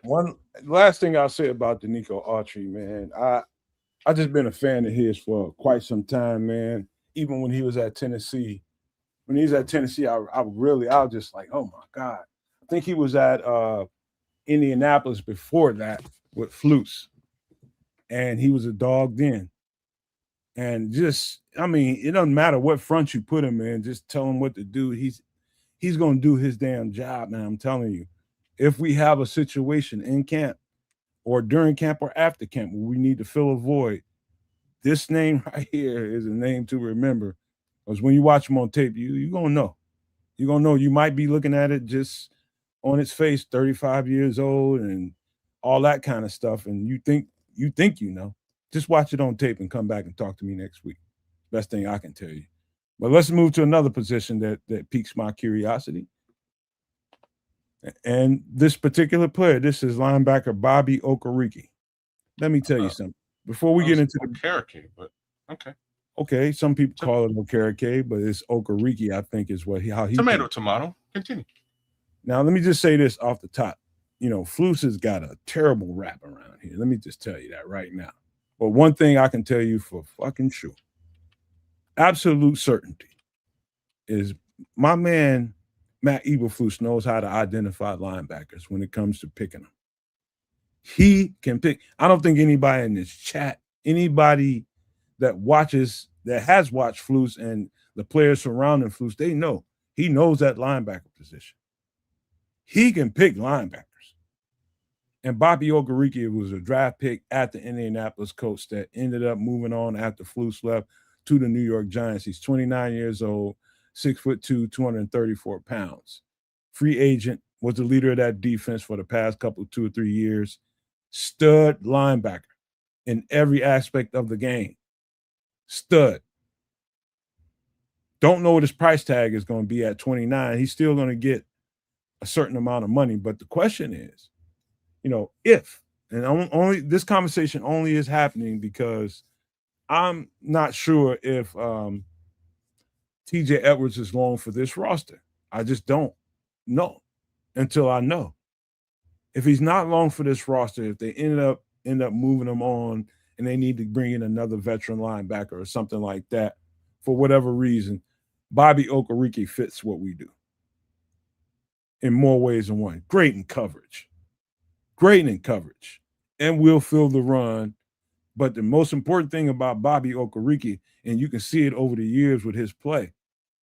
One last thing I'll say about Danico Autry, man. I just been a fan of his for quite some time, man. Even when he was at Tennessee. When he was at Tennessee, I was just like, oh my God. I think he was at Indianapolis before that with Flus. And he was a dog then. And it doesn't matter what front you put him in, just tell him what to do. He's gonna do his damn job, man. I'm telling you. If we have a situation in camp or during camp or after camp where we need to fill a void, this name right here is a name to remember. Because when you watch him on tape, you're gonna know. You're gonna know. You might be looking at it just on its face, 35 years old and all that kind of stuff, and you think you know. Just watch it on tape and come back and talk to me next week. Best thing I can tell you. But let's move to another position that piques my curiosity. And this particular player, this is linebacker Bobby Okereke. Let me tell you something. Before we get into the Okereke, but okay. Okay, some people call it Okereke, but it's Okereke, I think, is how he tomato. Continue. Now, let me just say this off the top. Flus has got a terrible rap around here. Let me just tell you that right now. But one thing I can tell you for fucking sure, absolute certainty, is my man Matt Eberflus knows how to identify linebackers when it comes to picking them. He can pick. I don't think anybody in this chat, anybody that has watched Flus and the players surrounding Flus, they know he knows that linebacker position. He can pick linebackers. And Bobby Okereke was a draft pick at the Indianapolis Colts that ended up moving on after Flus left to the New York Giants. He's 29 years old, 6'2", 234 pounds. Free agent, was the leader of that defense for the past 2 or 3 years. Stud linebacker in every aspect of the game. Stud. Don't know what his price tag is going to be at 29. He's still going to get a certain amount of money. But the question is, if, and only this conversation only is happening because I'm not sure if TJ Edwards is long for this roster. I just don't know until I know. If he's not long for this roster, if they end up moving him on and they need to bring in another veteran linebacker or something like that, for whatever reason, Bobby Okereke fits what we do in more ways than one. Great in coverage, and will fill the run. But the most important thing about Bobby Okereke, and you can see it over the years with his play,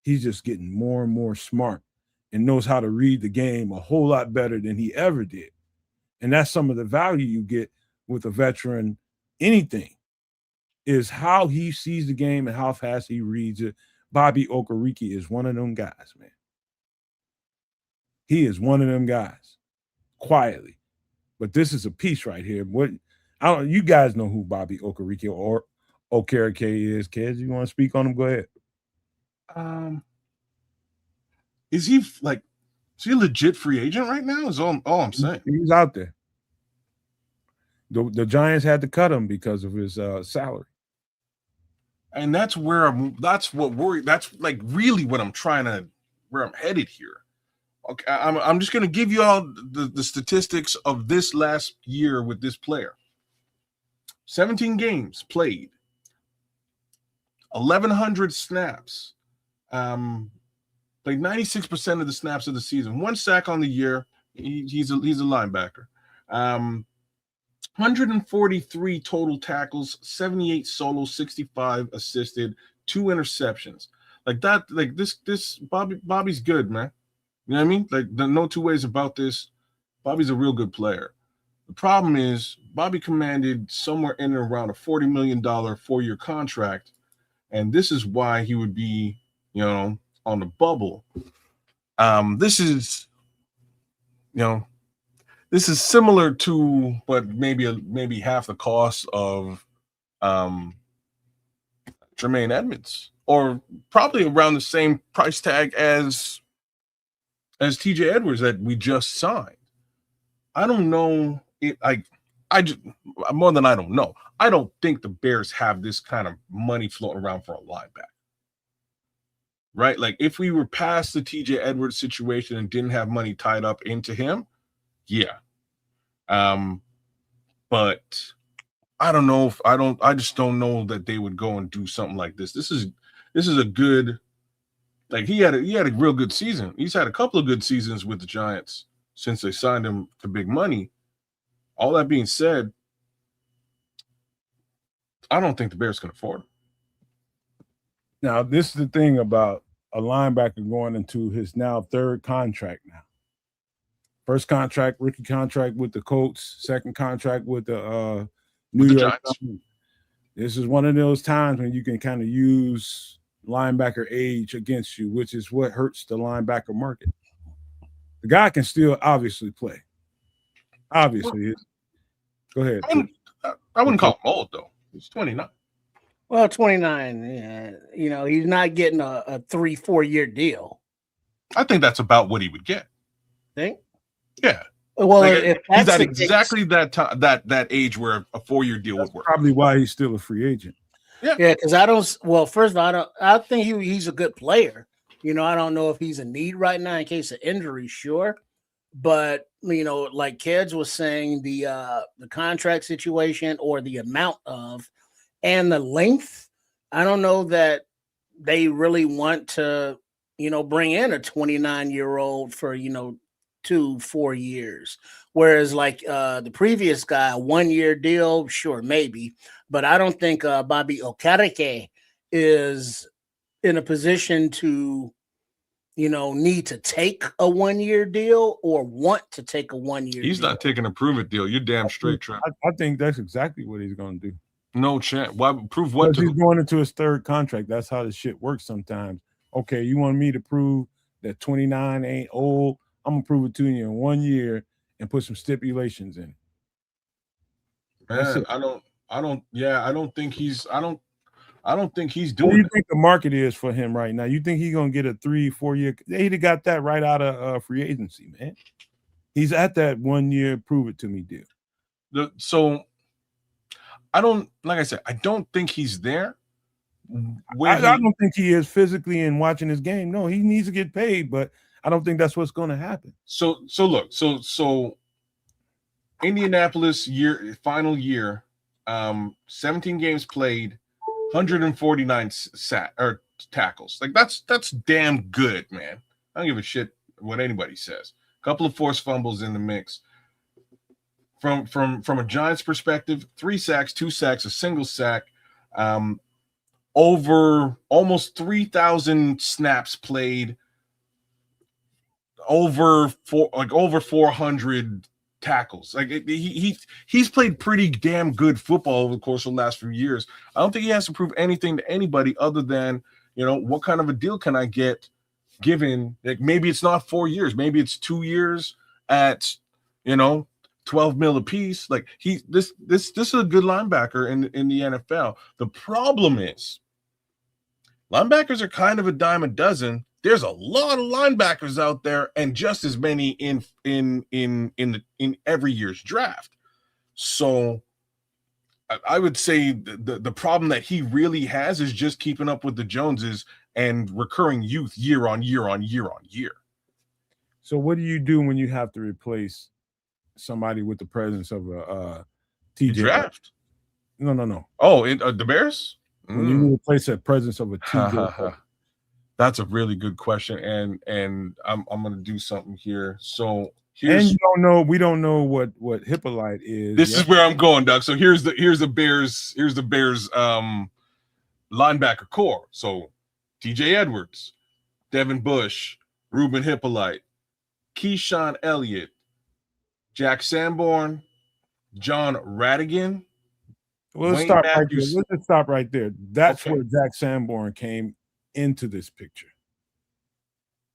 he's just getting more and more smart and knows how to read the game a whole lot better than he ever did. And that's some of the value you get with a veteran. Anything is how he sees the game and how fast he reads it. Bobby Okereke is one of them guys, man. He is one of them guys, quietly. But this is a piece right here. You guys know who Bobby Okereke or Okereke is, kids. You want to speak on him? Go ahead. Is he a legit free agent right now? Is all I'm saying. He's out there. The Giants had to cut him because of his salary. And that's where that's really where I'm headed here. Okay, I'm just going to give you all the statistics of this last year with this player. 17 games played, 1,100 snaps, played 96% of the snaps of the season, 1 sack on the year. He's a linebacker. 143 total tackles, 78 solo, 65 assisted, 2 interceptions. Like that, like this Bobby's good, man. You know what I mean? Like, no two ways about this. Bobby's a real good player. The problem is Bobby commanded somewhere in and around a $40 million 4-year contract, and this is why he would be, on the bubble. This is similar to, but maybe half the cost of Jermaine Edmonds, or probably around the same price tag as TJ Edwards that we just signed. I don't know. I don't know. I don't think the Bears have this kind of money floating around for a linebacker. Right? Like, if we were past the TJ Edwards situation and didn't have money tied up into him, yeah. But I don't know I just don't know that they would go and do something like this. This is a good, like, he had a real good season. He's had a couple of good seasons with the Giants since they signed him to big money. All that being said, I don't think the Bears can afford him. Now, this is the thing about a linebacker going into his now 3rd contract now. First contract, rookie contract with the Colts. Second contract with the New York Giants. This is one of those times when you can kind of use linebacker age against you, which is what hurts the linebacker market. The guy can still obviously play. Obviously. Go ahead. I wouldn't call him old, though. He's 29. Well, 29, yeah. He's not getting a 3-4 year deal. I think that's about what he would get. Think? Yeah. Well, like, if he's at exactly that age where a 4-year deal would work. Probably why he's still a free agent. Yeah, because first of all, I think he's a good player. I don't know if he's a need right now in case of injury, sure. But, like Keds was saying, the contract situation or the amount of and the length, I don't know that they really want to, bring in a 29-year-old for, 2-4 years. Whereas like the previous guy, a 1-year deal, sure, maybe. But I don't think Bobby Okereke is in a position to, need to take a 1-year deal or want to take a 1-year He's deal. not taking a prove it deal. You're damn straight, Trent. I think that's exactly what he's going to do. No chance. Why prove what? He's going into his 3rd contract. That's how the shit works sometimes. Okay, you want me to prove that 29 ain't old? I'm gonna prove it to you in 1 year and put some stipulations in. Man, I don't think he's doing. What do you think the market is for him right now? You think he's gonna get a 3-4 year? They'd have got that right out of free agency, man. He's at that 1 year prove it to me deal. So I don't, like I said, I don't think he's there. I don't think he is physically in watching his game. No, he needs to get paid, but I don't think that's what's going to happen. So look, so Indianapolis final year, 17 games played, 149 tackles. Like that's damn good, man. I don't give a shit what anybody says. A couple of forced fumbles in the mix. From a Giants perspective, 3 sacks, 2 sacks, a single sack, over almost 3,000 snaps played, over 400 tackles. Like he's played pretty damn good football over the course of the last few years. I don't think he has to prove anything to anybody other than, what kind of a deal can I get given, like, maybe it's not 4 years, maybe it's 2 years at, 12 mil a piece. Like this is a good linebacker in the NFL. The problem is linebackers are kind of a dime a dozen. There's a lot of linebackers out there, and just as many in every year's draft. So I would say the problem that he really has is just keeping up with the Joneses and recurring youth year on year on year on year. So what do you do when you have to replace somebody with the presence of a TJ? Draft? No. Oh, the Bears? When you replace the presence of a TJ. That's a really good question, and I'm gonna do something here. So and we don't know what Hippolyte is. This is where I'm going, Doug. So here's the Bears linebacker core. So TJ Edwards, Devin Bush, Ruben Hippolyte, Keyshawn Elliott, Jack Sanborn, John Radigan. Well, let's stop right there. Let's just stop right there. That's where Jack Sanborn came into this picture,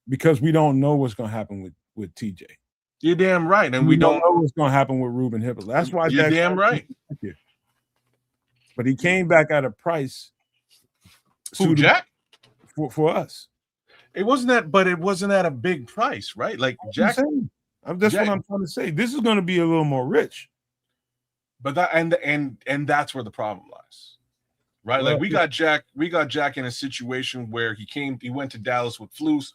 because we don't know what's going to happen with TJ. You're damn right, and we don't know what's going to happen with Ruben Hippolyte. That's why you're damn right. But he came back at a price. Who, Jack? For us. It wasn't at a big price, right? Like Jack. That's what I'm trying to say. This is going to be a little more rich. But that and that's where the problem lies, right? Like we got Jack in a situation where he went to Dallas with Flus.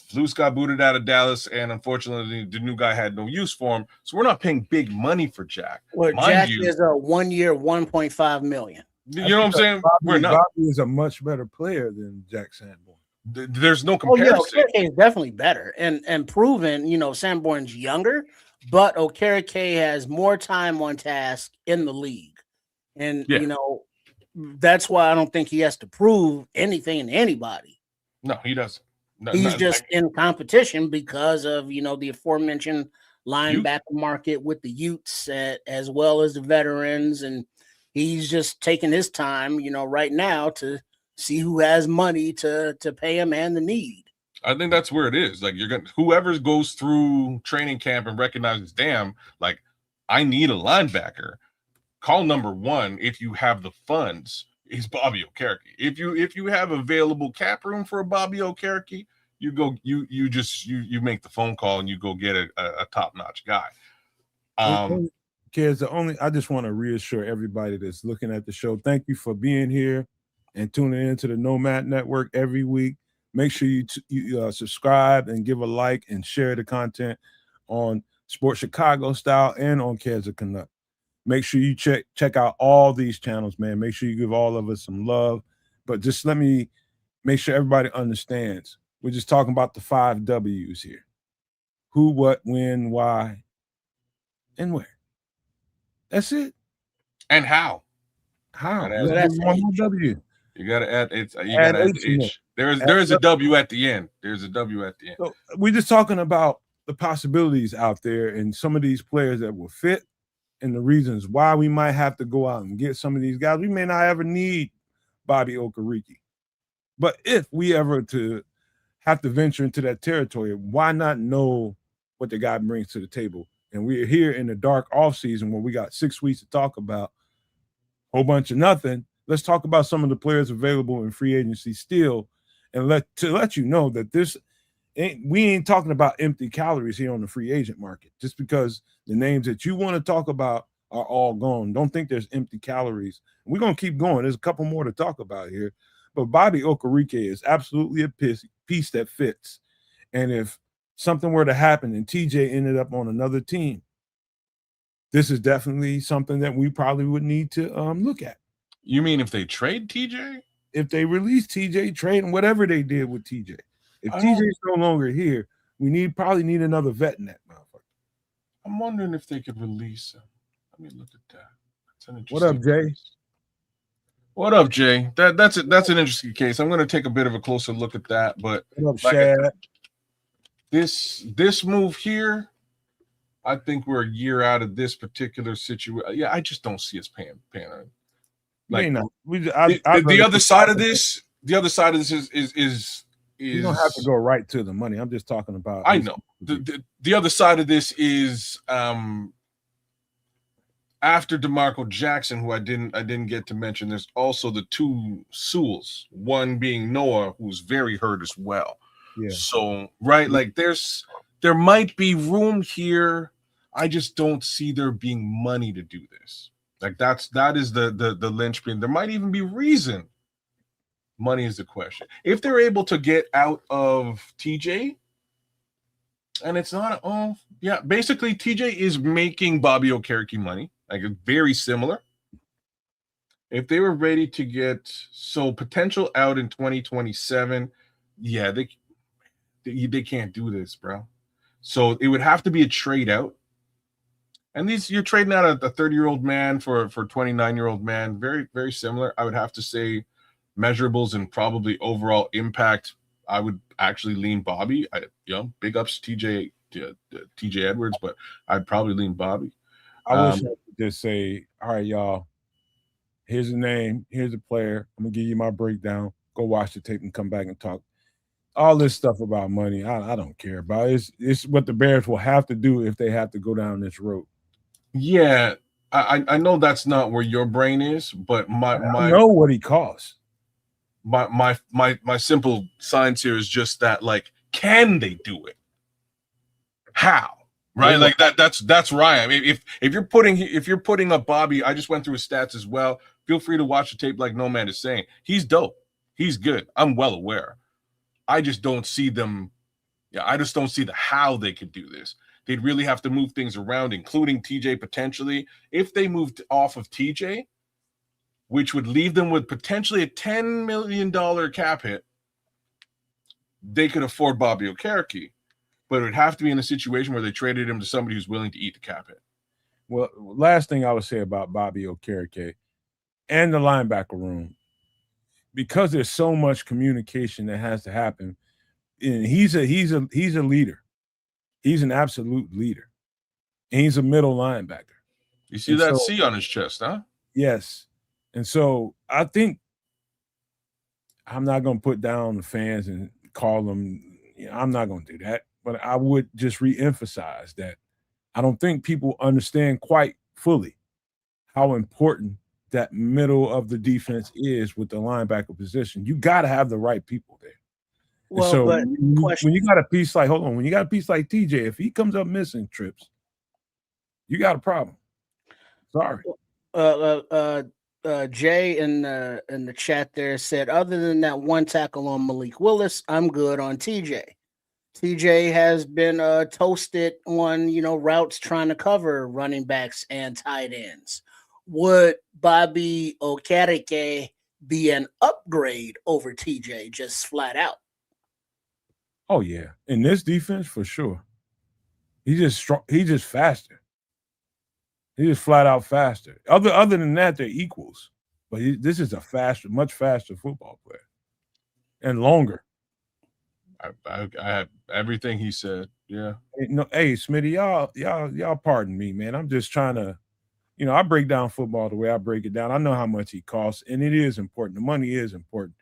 Flus got booted out of Dallas, and unfortunately, the new guy had no use for him. So we're not paying big money for Jack. Well, Jack is a 1 year, $1.5 million. You know what I'm saying? We're not. Bobby is a much better player than Jack Sanborn. There's no comparison. Okereke is definitely better and proven. Sanborn's younger, but Okereke has more time on task in the league, and that's why I don't think he has to prove anything to anybody. No, he doesn't. He's just in competition because of the aforementioned linebacker market with the Utes as well as the veterans, and he's just taking his time, right now to see who has money to pay him and the need. I think that's where it is. Like whoever goes through training camp and recognizes, damn, like I need a linebacker. Call number one if you have the funds is Bobby Okereke. If you have available cap room for a Bobby Okereke, you go you make the phone call and you go get a top-notch guy. Kids, I just want to reassure everybody that's looking at the show, thank you for being here and tuning into the Nomad Network every week. Make sure you subscribe and give a like and share the content on Sports Chicago Style and on Kids of Canuck. Make sure you check out all these channels, man. Make sure you give all of us some love. But just let me make sure everybody understands. We're just talking about the 5 W's here. Who, what, when, why, and where. That's it. And how. How? That's one W. You gotta add it's you gotta add the H. There is a W at the end. There's a W at the end. So we're just talking about the possibilities out there and some of these players that will fit and the reasons why we might have to go out and get some of these guys. We may not ever need Bobby Okereke. But if we ever to have to venture into that territory, why not know what the guy brings to the table? And we're here in the dark off season when we got 6 weeks to talk about a whole bunch of nothing. Let's talk about some of the players available in free agency still, and let you know that we ain't talking about empty calories here on the free agent market. Just because the names that you want to talk about are all gone, don't think there's empty calories. We're gonna keep going. There's a couple more to talk about here, but Bobby Okereke is absolutely a piece that fits. And if something were to happen and TJ ended up on another team, this is definitely something that we probably would need to look at. You mean if they trade TJ? If they release TJ, trade and whatever they did with TJ. If TJ's no longer here, we probably need another vet in that motherfucker. I'm wondering if they could release him. Let me look at that. That's an interesting What up, Jay? case. What up, Jay? That's an interesting case. I'm going to take a bit of a closer look at that. But what up, Shad? This move here, I think we're a year out of this particular situation. Yeah, I just don't see us paying. Like the other side of this, is you don't have to go right to the money. I'm just talking about. I know the other side of this is after DeMarco Jackson, who I didn't get to mention. There's also the 2 Sewells, one being Noah, who's very hurt as well. Yeah. So right, like there might be room here. I just don't see there being money to do this. Like that is the linchpin. There might even be reason. Money is the question. If they're able to get out of TJ, And it's not, basically TJ is making Bobby Okereke money, like very similar. If they were ready to get potential out in 2027, yeah, they can't do this, bro. So it would have to be a trade out. And you're trading out a 30-year-old man for a 29-year-old man. Very, very similar. I would have to say measurables and probably overall impact. I would actually lean Bobby. Big ups TJ Edwards, but I'd probably lean Bobby. I wish I could just say, all right, y'all, here's the name, here's the player. I'm gonna give you my breakdown. Go watch the tape and come back and talk. All this stuff about money, I don't care about. It's what the Bears will have to do if they have to go down this road. Yeah, I know that's not where your brain is, but I know what he costs. My simple science here is just that, like, can they do it? How? Right? Like that's Ryan. I mean, if you're putting up Bobby, I just went through his stats as well. Feel free to watch the tape, like No Man is saying. He's dope. He's good. I'm well aware. I just don't see them. Yeah, I just don't see how they could do this. They'd really have to move things around, including TJ potentially. If they moved off of TJ, which would leave them with potentially a $10 million cap hit, they could afford Bobby Okereke. But it would have to be in a situation where they traded him to somebody who's willing to eat the cap hit. Well, last thing I would say about Bobby Okereke and the linebacker room, because there's so much communication that has to happen, and he's a leader. He's an absolute leader. And he's a middle linebacker. You see that C on his chest, huh? Yes. And so I think I'm not going to put down the fans and call them. I'm not going to do that. But I would just reemphasize that I don't think people understand quite fully how important that middle of the defense is with the linebacker position. You got to have the right people there. Well, so when you got a piece like, when you got a piece like TJ, if he comes up missing trips, you got a problem. Sorry. Jay in the chat there said, other than that one tackle on Malik Willis, I'm good on TJ. TJ has been toasted on, routes trying to cover running backs and tight ends. Would Bobby Okereke be an upgrade over TJ, just flat out? Oh, yeah. In this defense, for sure. He's just strong. He's just faster. He's just flat out faster. Other than that, they're equals. But this is a much faster football player. And longer. I have everything he said. Yeah. Hey, Smitty, y'all pardon me, man. I'm just trying to, I break down football the way I break it down. I know how much he costs, and it is important. The money is important.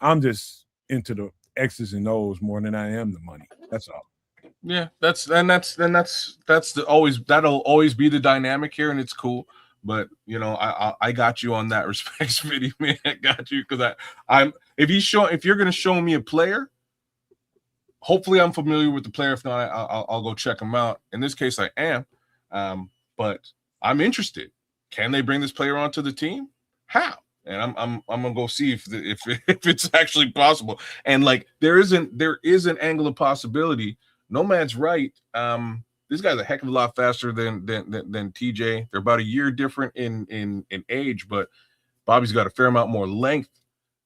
I'm just into the X's and O's more than I am the money. That's all. Yeah, that'll always be the dynamic here, and it's cool. But I got you on that respect, Smitty, man. I got you because if you're gonna show me a player. Hopefully, I'm familiar with the player. If not, I'll go check him out. In this case, I am. But I'm interested. Can they bring this player onto the team? How? And I'm gonna go see if it's actually possible. And like there is an angle of possibility. No man's right. This guy's a heck of a lot faster than TJ. They're about a year different in age, but Bobby's got a fair amount more length.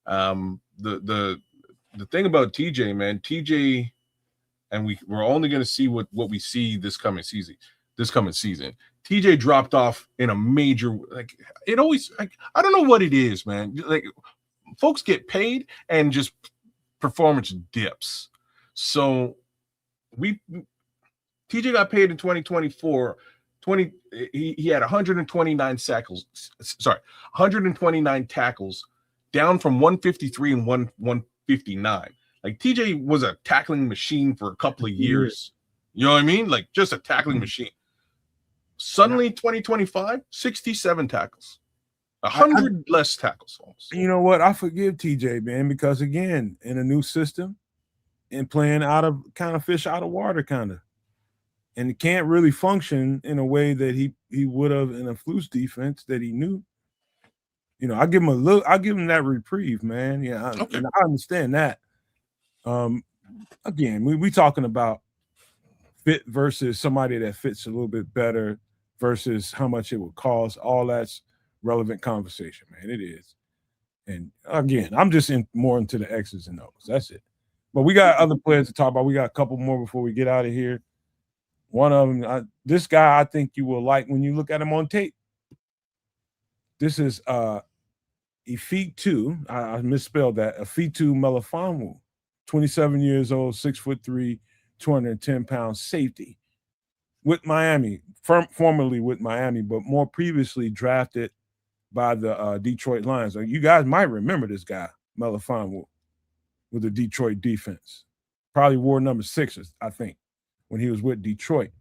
The thing about TJ, man, TJ, and we're only going to see what we see this coming season. TJ dropped off in a major, like it always, like I don't know what it is, man. Like folks get paid and just performance dips. So TJ got paid in 2024. He had 129 tackles, down from 153 and 159. Like TJ was a tackling machine for a couple of years. You know what I mean? Like just a tackling machine. Suddenly 2025, 67 tackles. 100 less tackles almost. You know what? I forgive TJ, man, because again, in a new system and playing out of kind of fish out of water kind of. And he can't really function in a way that he would have in a Flus defense that he knew. I'll give him that reprieve, man. Yeah, and I understand that. Again, we talking about fit versus somebody that fits a little bit better versus how much it would cost. All that's relevant conversation, man. It is. And again, I'm just more into the X's and O's. That's it. But we got other players to talk about. We got a couple more before we get out of here. One of them, this guy, I think you will like when you look at him on tape. This is Ifitu. I misspelled that. Ifitu Melifonwu, 27 years old, 6'3", 210-pound safety with Miami, formerly with Miami, but more previously drafted by the Detroit Lions. You guys might remember this guy, Melifonwu, with the Detroit defense. Probably wore number 6, I think, when he was with Detroit.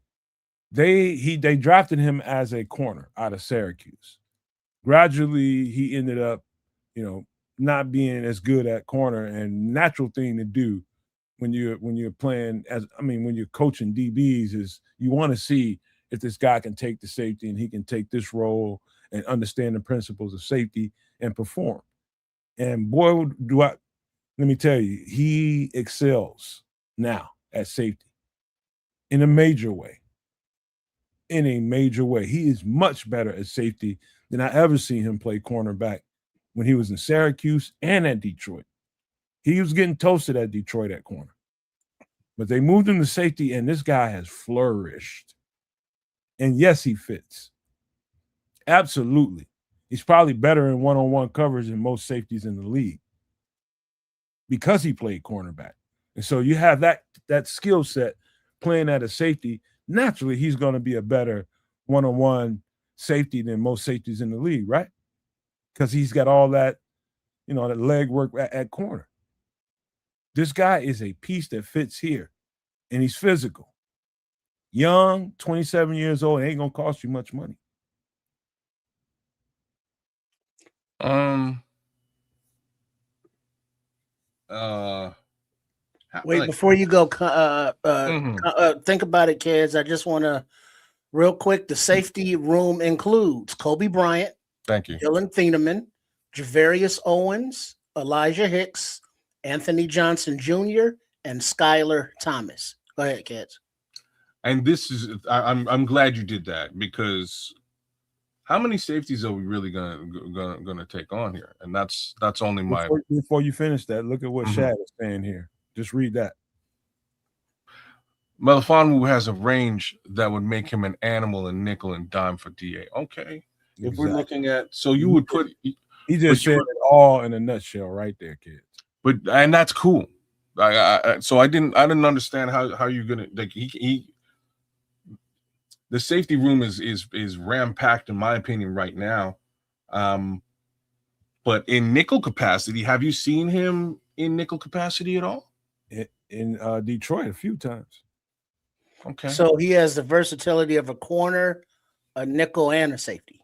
They drafted him as a corner out of Syracuse. Gradually, he ended up, not being as good at corner, and natural thing to do when you're playing when you're coaching DBs is you want to see if this guy can take the safety and he can take this role and understand the principles of safety and perform. And boy, let me tell you, he excels now at safety in a major way. In a major way. He is much better at safety than I ever seen him play cornerback when he was in Syracuse and at Detroit. He was getting toasted at Detroit at corner. But they moved him to safety, and this guy has flourished. And yes, he fits. Absolutely. He's probably better in one-on-one coverage than most safeties in the league because he played cornerback. And so you have that skill set playing at a safety. Naturally, he's going to be a better one-on-one safety than most safeties in the league, right? Because he's got all that, that leg work at corner. This guy is a piece that fits here, and he's physical. Young, 27 years old, ain't going to cost you much money. Wait, before you go, think about it, kids. I just want to, real quick, the safety room includes Kobe Bryant, thank you, Dylan Thieneman, Javarius Owens, Elijah Hicks, Anthony Johnson Jr., and Skylar Thomas. Go ahead, kids. And this is, I'm glad you did that, because how many safeties are we really gonna take on here? And that's only my. Before you finish that, look at what Shad is saying here. Just read that. Melifonwu has a range that would make him an animal in nickel and dime for DA. Okay. Exactly. If we're looking at, so you would put. He just said it all in a nutshell right there, kids. And that's cool. So I didn't understand how you're gonna, like, he the safety room is ram-packed in my opinion right now. But in nickel capacity, have you seen him in nickel capacity at all? In Detroit a few times. Okay. So he has the versatility of a corner, a nickel, and a safety.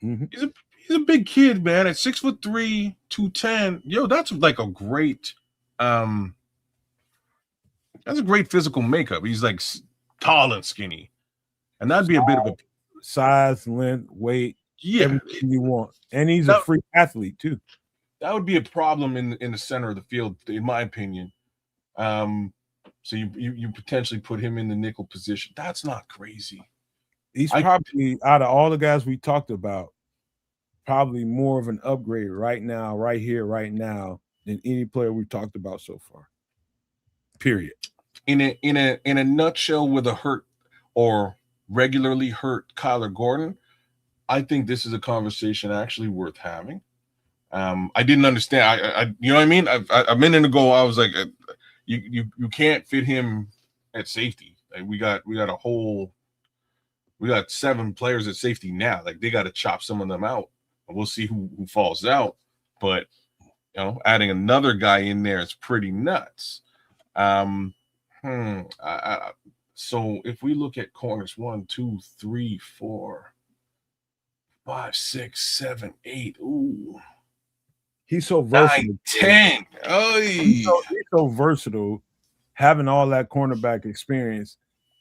Mm-hmm. He's a big kid, man. At 6'3", 210. Yo, that's like a great that's a great physical makeup. He's like tall and skinny. And that'd be a bit of a size, length, weight, everything you want. And he's a free athlete too. That would be a problem in the center of the field, in my opinion. So you potentially put him in the nickel position. That's not crazy. He's probably, out of all the guys we talked about, probably more of an upgrade right now, right here, right now, than any player we've talked about so far. Period. In a nutshell, with a hurt or regularly hurt Kyler Gordon, I think this is a conversation actually worth having. I didn't understand. I you know what I mean? A minute ago, I was like, you can't fit him at safety. Like we got 7 players at safety now. Like they got to chop some of them out, and we'll see who falls out. But adding another guy in there is pretty nuts. So if we look at corners, 1, 2, 3, 4, 5, 6, 7, 8. Ooh. He's so versatile. 9, 10. Oh, he's so versatile. Having all that cornerback experience,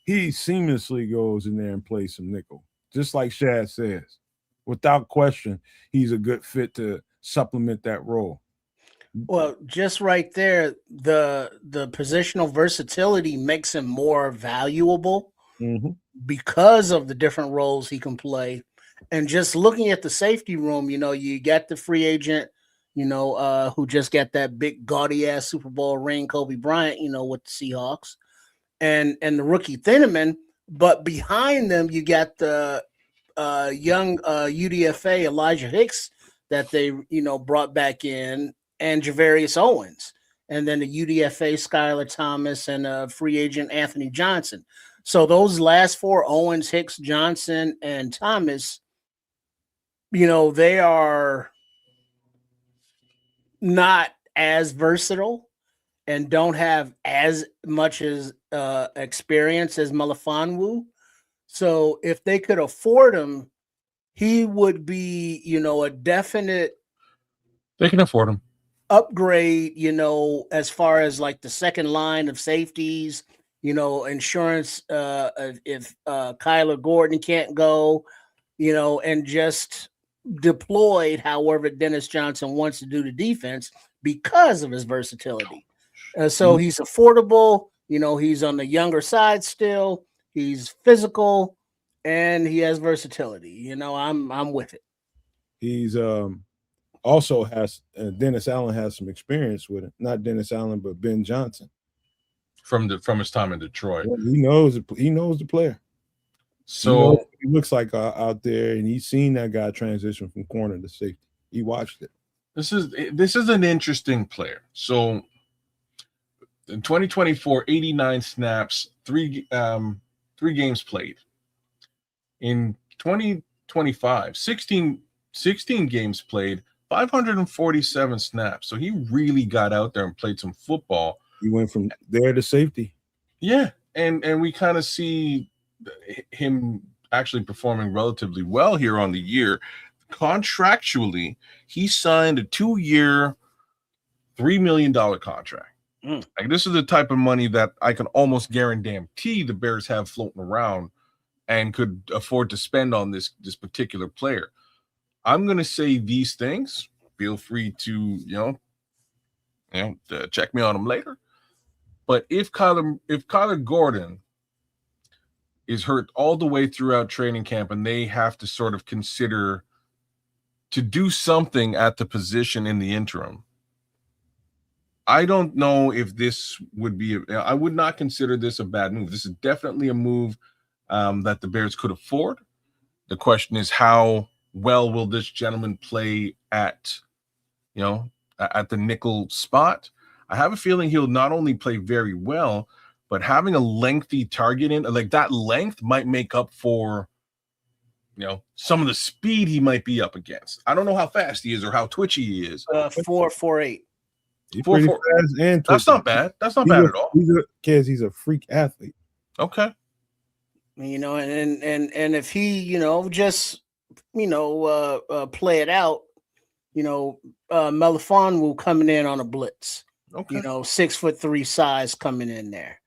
he seamlessly goes in there and plays some nickel. Just like Shad says. Without question, he's a good fit to supplement that role. Well, just right there, the positional versatility makes him more valuable because of the different roles he can play. And just looking at the safety room, you got the free agent, who just got that big gaudy ass Super Bowl ring, Kobe Bryant, with the Seahawks, and the rookie Thieneman. But behind them, you got the young UDFA Elijah Hicks that they brought back in, and Javarius Owens, and then the UDFA Skylar Thomas and free agent Anthony Johnson. So those last four, Owens, Hicks, Johnson, and Thomas, they are not as versatile and don't have as much as experience as Melifonwu. So if they could afford him, he would be, a definite. They can afford him. Upgrade, as far as like the second line of safeties, insurance, if Kyler Gordon can't go, and just deployed however Dennis Johnson wants to do the defense because of his versatility. So he's affordable, he's on the younger side still, he's physical, and he has versatility. I'm with it. He's also has Dennis Allen has some experience with it. Not Dennis Allen, but Ben Johnson from his time in Detroit. Well, he knows the player. So he looks like out there, and he's seen that guy transition from corner to safety. He watched it. This is an interesting player. So in 2024, 89 snaps, three games played. In 2025, 16 games played, 547 snaps. So he really got out there and played some football. He went from there to safety. Yeah, and we kind of see him actually performing relatively well here on the year. Contractually, he signed a 2-year, $3 million contract. Like, this is the type of money that I can almost guarantee the Bears have floating around and could afford to spend on this particular player. I'm going to say these things. Feel free to, check me on them later. But if Kyler Gordon is hurt all the way throughout training camp and they have to sort of consider to do something at the position in the interim, I don't know if this would be I would not consider this a bad move. This is definitely a move that the Bears could afford. The question is, how well will this gentleman play at the nickel spot? I have a feeling he'll not only play very well, but having a lengthy target in, like that length, might make up for, some of the speed he might be up against. I don't know how fast he is or how twitchy he is. 4.48. He's pretty fast and twitchy. That's not bad. That's not bad at all. He's a freak athlete. Okay. And if he, just, play it out, Melifonwu coming in on a blitz. Okay. 6'3" size coming in there,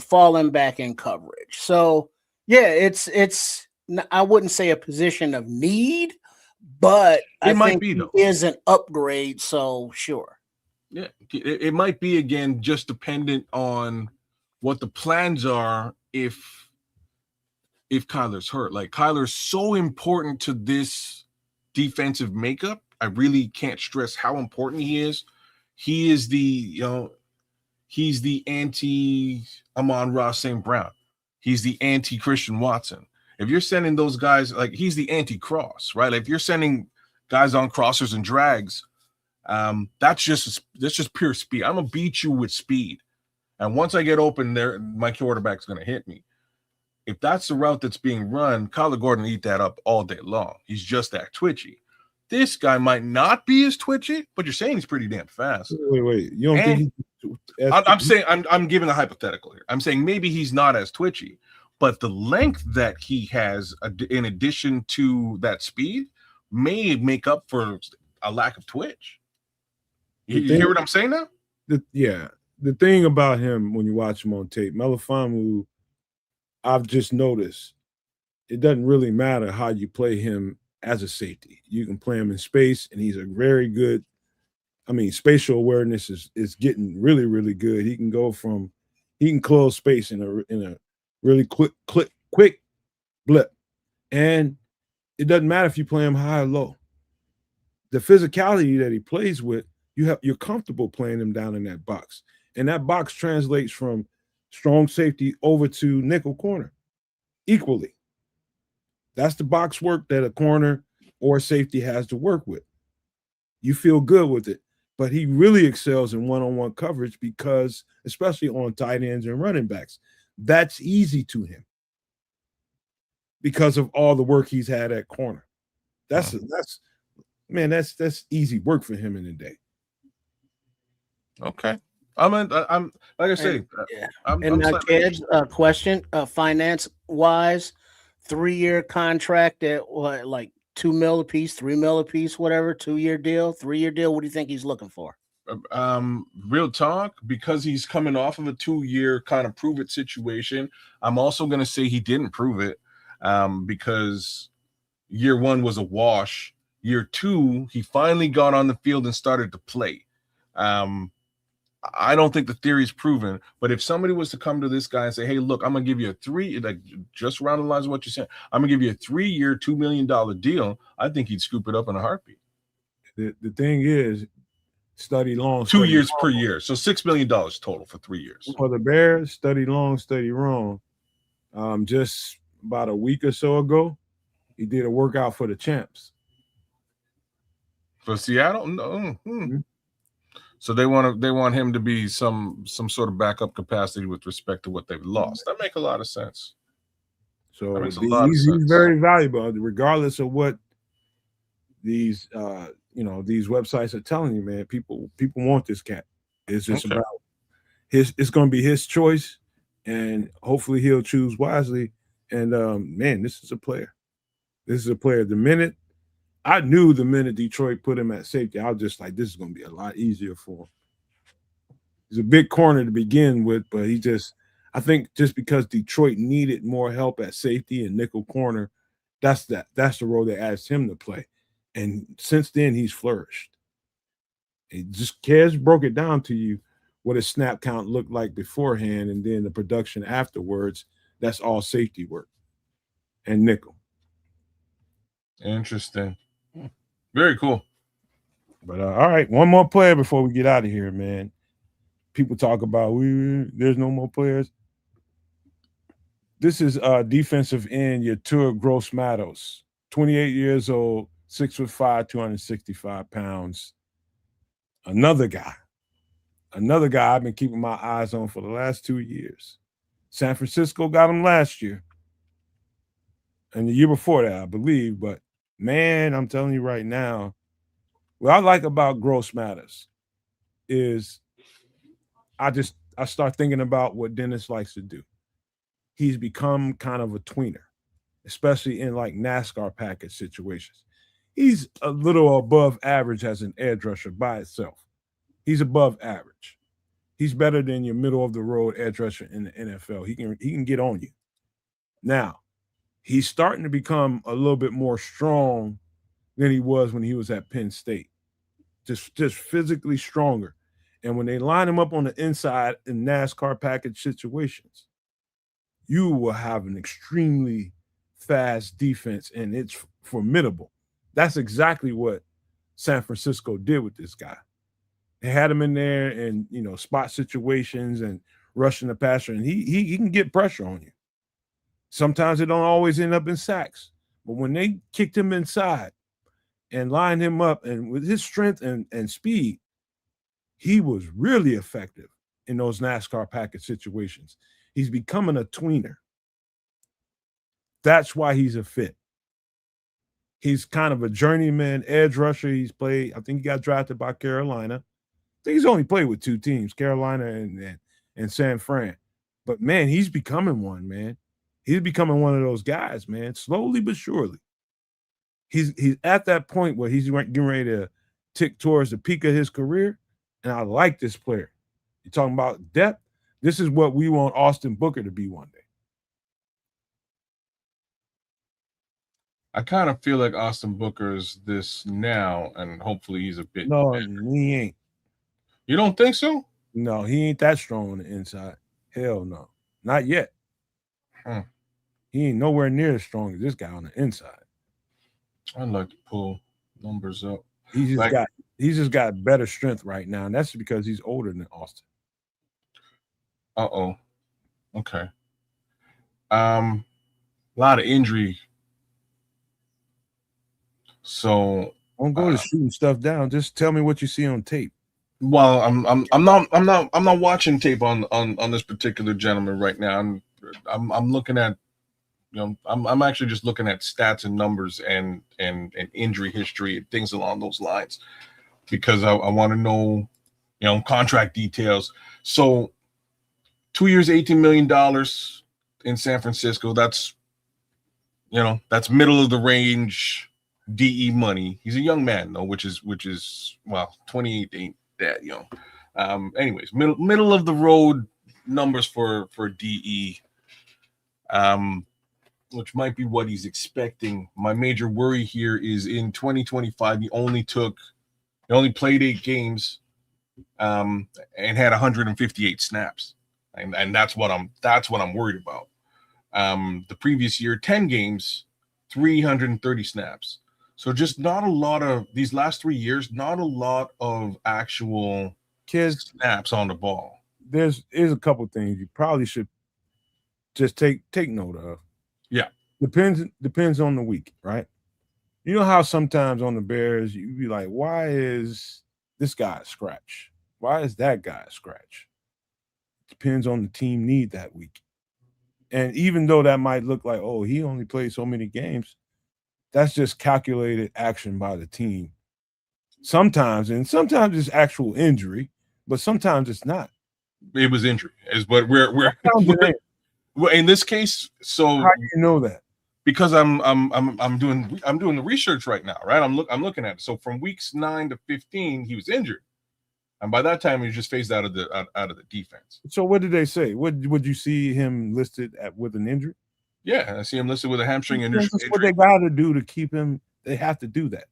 falling back in coverage. So yeah, it's I wouldn't say a position of need, but it might be though. It is an upgrade. So sure. Yeah, it might be, again, just dependent on what the plans are if Kyler's hurt. Like, Kyler's so important to this defensive makeup. I really can't stress how important he is. He is he's the anti-Amon-Ra St. Brown. He's the anti-Christian Watson. If you're sending those guys, like, he's the anti-cross, right? Like, if you're sending guys on crossers and drags, that's just pure speed. I'm gonna beat you with speed, and once I get open there, my quarterback's gonna hit me. If that's the route that's being run, Kyler Gordon will eat that up all day long. He's just that twitchy. This guy might not be as twitchy, but you're saying he's pretty damn fast. Wait. You don't think I'm saying I'm giving a hypothetical here. I'm saying maybe he's not as twitchy, but the length that he has, in addition to that speed, may make up for a lack of twitch. You hear what I'm saying now? The thing about him when you watch him on tape, Melifonwu, I've just noticed it doesn't really matter how you play him as a safety. You can play him in space, and he's a very good I mean, spatial awareness is getting really, really good. He can close space in a really quick blip. And it doesn't matter if you play him high or low. The physicality that he plays with, you're comfortable playing him down in that box. And that box translates from strong safety over to nickel corner equally. That's the box work that a corner or safety has to work with. You feel good with it. But he really excels in one-on-one coverage because, especially on tight ends and running backs, that's easy to him because of all the work he's had at corner. That's easy work for him in the day. Okay. I'm like I say, and now, kids, question, finance wise, 3-year contract at what, like $2 million a piece, $3 million a piece, whatever, 2-year deal, 3-year deal. What do you think he's looking for? Real talk, because he's coming off of a 2-year kind of prove it situation. I'm also going to say he didn't prove it, because year 1 was a wash. Year 2, he finally got on the field and started to play. I don't think the theory is proven, but if somebody was to come to this guy and say, hey, look, I'm going to give you a 3, like just around the lines of what you said, I'm going to give you a 3-year, $2 million deal, I think he'd scoop it up in a heartbeat. The thing is, study long. 2 years per year. So $6 million total for 3 years. For the Bears, study long, study wrong. Just about a week or so ago, he did a workout for the champs. For Seattle? No. Mm-hmm. So they want him to be some sort of backup capacity with respect to what they've lost. That makes a lot of sense. So he's very valuable, regardless of what these these websites are telling you, man. People want this cat. It's just about it's going to be his choice, and hopefully he'll choose wisely. And man, this is a player. This is a player. The minute Detroit put him at safety, I was just like, this is going to be a lot easier for him. He's a big corner to begin with, but I think just because Detroit needed more help at safety and nickel corner, that's the role they asked him to play. And since then, he's flourished. Kez broke it down to you what his snap count looked like beforehand, and then the production afterwards. That's all safety work and nickel. Interesting. Very cool. But all right, one more player before we get out of here, man. People talk about there's no more players. This is defensive end Yetur Gross-Matos, 28 years old, 6'5", 265 pounds. Another guy I've been keeping my eyes on for the last 2 years. San Francisco got him last year. And the year before that, I believe. But, man, I'm telling you right now, what I like about Gross-Matos is I start thinking about what Dennis likes to do. He's become kind of a tweener, especially in like NASCAR package situations. He's a little above average as an edge rusher by itself. He's above average. He's better than your middle of the road edge rusher in the NFL. He can get on you. Now, he's starting to become a little bit more strong than he was when he was at Penn State. Just physically stronger. And when they line him up on the inside in NASCAR package situations, you will have an extremely fast defense, and it's formidable. That's exactly what San Francisco did with this guy. They had him in there and, spot situations and rushing the passer, and he can get pressure on you. Sometimes it don't always end up in sacks, but when they kicked him inside and lined him up, and with his strength and speed, he was really effective in those NASCAR package situations. He's becoming a tweener. That's why he's a fit. He's kind of a journeyman edge rusher. He's played, I think he got drafted by Carolina. I think he's only played with 2 teams, Carolina and San Fran. But, man, he's becoming one, man. He's becoming one of those guys, man, slowly but surely. He's at that point where he's getting ready to tick towards the peak of his career, and I like this player. You're talking about depth. This is what we want Austin Booker to be one day. I kind of feel like Austin Booker is this now, and hopefully he's a bit. No, he ain't. You don't think so? No, he ain't that strong on the inside. Hell no. Not yet. He ain't nowhere near as strong as this guy on the inside. I'd like to pull numbers up. He's just got better strength right now, and that's because he's older than Austin. Okay. A lot of injury. So don't go to shooting stuff down. Just tell me what you see on tape. Well, I'm not watching tape on this particular gentleman right now. I'm looking at, I'm actually just looking at stats and numbers and injury history and things along those lines, because I want to know, contract details. So 2 years, $18 million in San Francisco. That's middle of the range DE money. He's a young man though, which is 28 ain't that young. Anyways, middle of the road numbers for DE, which might be what he's expecting. My major worry here is in 2025, he only played 8 games, and had 158 snaps, and that's what I'm worried about. The previous year, 10 games, 330 snaps. So just not a lot of these last 3 years, not a lot of actual snaps on the ball. There's a couple things you probably should just take note of. Yeah. Depends on the week, right? You know how sometimes on the Bears you be like, why is this guy a scratch? Why is that guy a scratch? Depends on the team need that week. And even though that might look like, oh, he only played so many games, that's just calculated action by the team. Sometimes it's actual injury, but sometimes it's not. It was injury, is what we're in this case. So how do you know that? Because I'm doing the research right now, right? I'm looking at it. So from weeks 9 to 15, he was injured, and by that time he was just phased out of the defense. So what did they say? Would you see him listed with an injury? Yeah, I see him listed with a hamstring injury. That's what they got to do to keep him. They have to do that.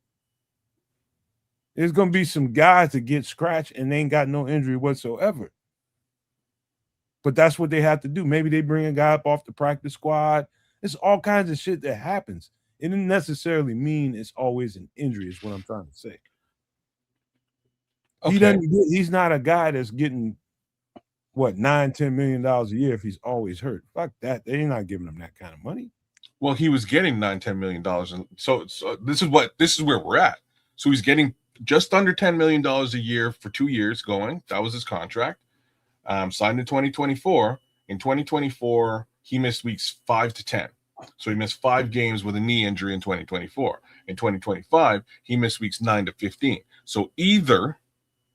There's going to be some guys that get scratched and they ain't got no injury whatsoever. But that's what they have to do. Maybe they bring a guy up off the practice squad. It's all kinds of shit that happens. It doesn't necessarily mean it's always an injury, is what I'm trying to say. Okay. He's not a guy that's getting $9-10 million a year if he's always hurt. Fuck that. They're not giving him that kind of money. Well, he was getting $9-10 million, and so this is where we're at. So he's getting just under $10 million a year for 2 years going. That was his contract. Signed in 2024. In 2024, he missed weeks 5 to 10. So he missed 5 games with a knee injury in 2024. In 2025, he missed weeks 9 to 15. So either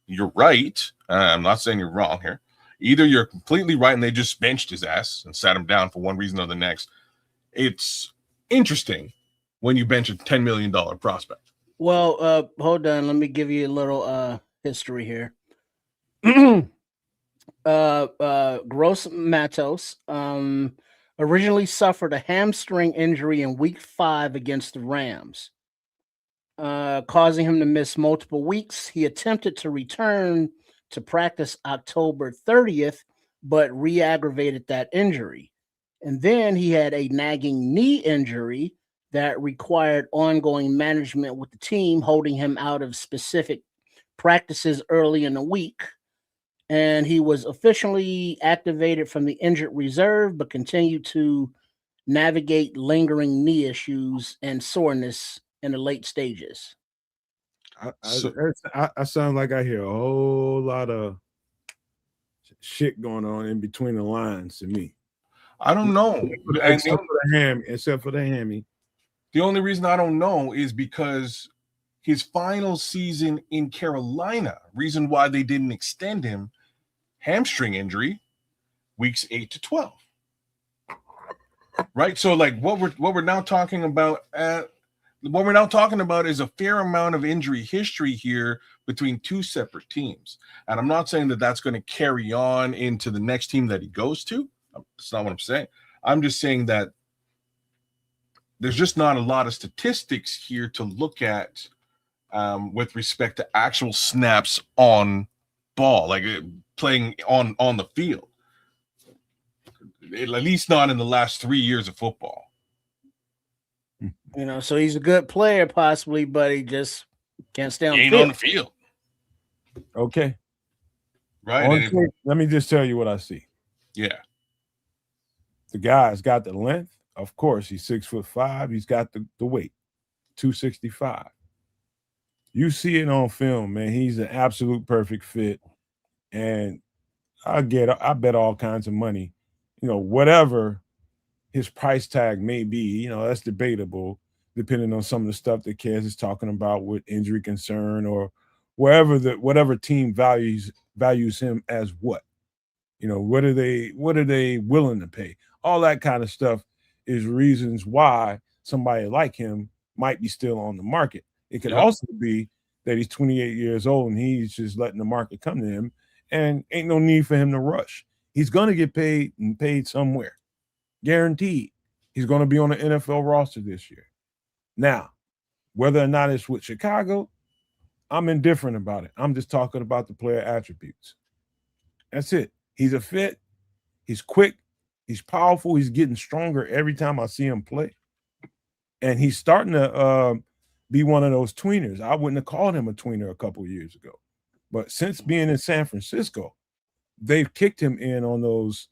you're right, I'm not saying you're wrong here. Either you're completely right and they just benched his ass and sat him down for one reason or the next. It's interesting when you bench a $10 million prospect. Well, hold on. Let me give you a little history here. Gross Matos originally suffered a hamstring injury in week 5 against the Rams, causing him to miss multiple weeks. He attempted to return to practice October 30th, but re-aggravated that injury. And then he had a nagging knee injury that required ongoing management with the team, holding him out of specific practices early in the week. And he was officially activated from the injured reserve, but continued to navigate lingering knee issues and soreness in the late stages. I sound like I hear a whole lot of shit going on in between the lines to me. I don't know. Except for the hammy. The only reason I don't know is because his final season in Carolina, reason why they didn't extend him, hamstring injury, weeks 8 to 12. Right? So like what we're now talking about is a fair amount of injury history here between 2 separate teams. And I'm not saying that that's going to carry on into the next team that he goes to. That's not what I'm saying. I'm just saying that there's just not a lot of statistics here to look at with respect to actual snaps on ball, like playing on the field. At least not in the last 3 years of football. You know, so he's a good player, possibly, but he just can't stay on He the ain't field. on the field. Okay. Right. Let me just tell you what I see. Yeah. The guy's got the length. Of course, he's 6'5". He's got the weight, 265. You see it on film, man. He's an absolute perfect fit. And I bet all kinds of money, whatever his price tag may be, that's debatable, depending on some of the stuff that Kez is talking about with injury concern or whatever team values him as what. What are they willing to pay? All that kind of stuff is reasons why somebody like him might be still on the market. It could also be that he's 28 years old and he's just letting the market come to him and ain't no need for him to rush. He's going to get paid and paid somewhere. Guaranteed. He's going to be on the NFL roster this year. Now, whether or not it's with Chicago, I'm indifferent about it. I'm just talking about the player attributes. That's it. He's a fit. He's quick. He's powerful. He's getting stronger every time I see him play. And he's starting to be one of those tweeners. I wouldn't have called him a tweener a couple of years ago. But since being in San Francisco, they've kicked him in on those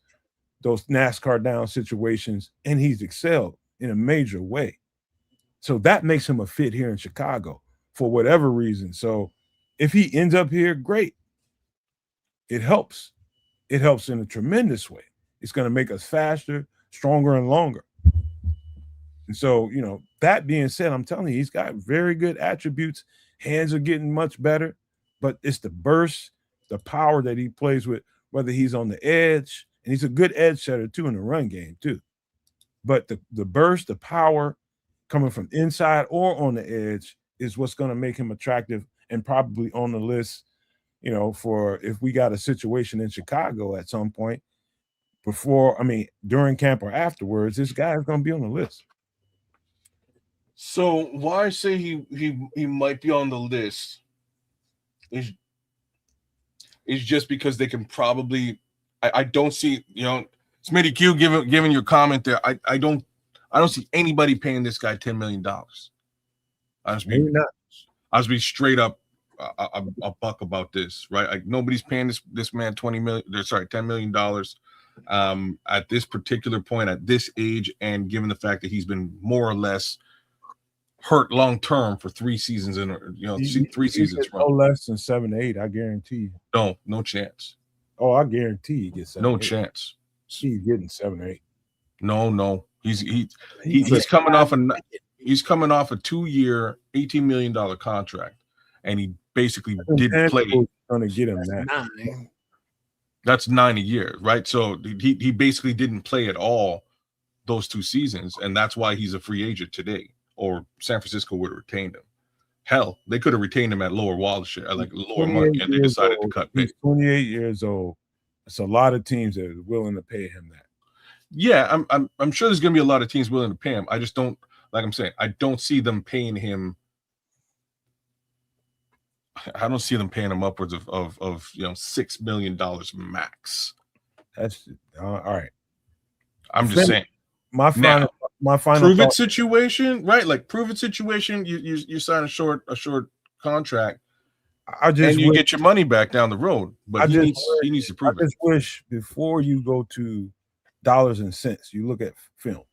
NASCAR down situations, and he's excelled in a major way. So that makes him a fit here in Chicago for whatever reason. So if he ends up here, great. It helps. It helps in a tremendous way. It's going to make us faster, stronger, and longer. And so, that being said, I'm telling you, he's got very good attributes. Hands are getting much better, but it's the burst, the power that he plays with, whether he's on the edge, and he's a good edge setter too in the run game too. But the burst, the power coming from inside or on the edge is what's going to make him attractive and probably on the list, for if we got a situation in Chicago at some point during camp or afterwards, this guy is going to be on the list. So why I say he might be on the list is just because they can probably I don't see, Smitty Q giving your comment there. I don't see anybody paying this guy $10 million. I'll just be straight up a buck about this, right? Like nobody's paying this man $10 million at this particular point, at this age, and given the fact that he's been more or less hurt long term for 3 seasons in 3 seasons no less than 7 8, I guarantee you. No chance. Oh, I guarantee he gets 7 no 8. Chance. He's getting 7 8. No. He's coming off a 2-year, $18 million contract, and he basically didn't play. Going to get him that. That's 9 a year, right? So he basically didn't play at all those 2 seasons, and that's why he's a free agent today. Or San Francisco would have retained him. Hell, they could have retained him at lower lower money, and they decided to cut pay. He's 28 years old. It's a lot of teams that are willing to pay him that. Yeah, I'm sure there's going to be a lot of teams willing to pay him. I just don't, like I'm saying, I don't see them paying him. I don't see them paying him upwards of $6 million max. That's all right. I'm just saying. My final prove it situation, right? Like prove it situation. You sign a short contract. And you get your money back down the road. But he needs to prove it. I just wish before you go to dollars and cents, you look at film.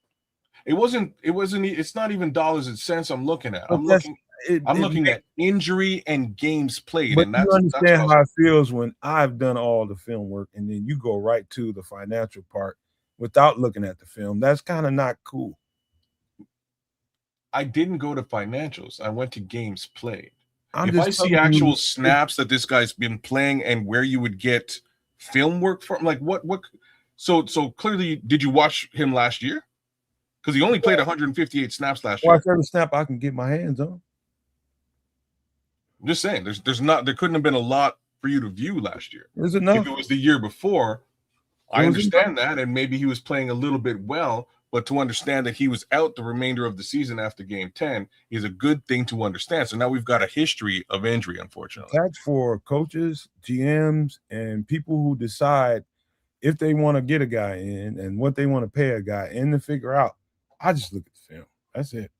It's not even dollars and cents I'm looking at. I'm looking at injury and games played. But and that's, you understand how it feels when I've done all the film work and then you go right to the financial part without looking at the film. That's kind of not cool. I didn't go to financials. I went to games played. If I see actual snaps that this guy's been playing and where you would get film work from, like what? So clearly, did you watch him last year? Because he only played 158 snaps last year. Watch every snap I can get my hands on. I'm just saying, there couldn't have been a lot for you to view last year. Is it enough? If it was the year before, I understand that, and maybe he was playing a little bit well, but to understand that he was out the remainder of the season after game 10 is a good thing to understand. So now we've got a history of injury, unfortunately. That's for coaches, GMs, and people who decide if they want to get a guy in and what they want to pay a guy in to figure out. I just look at the film. That's it.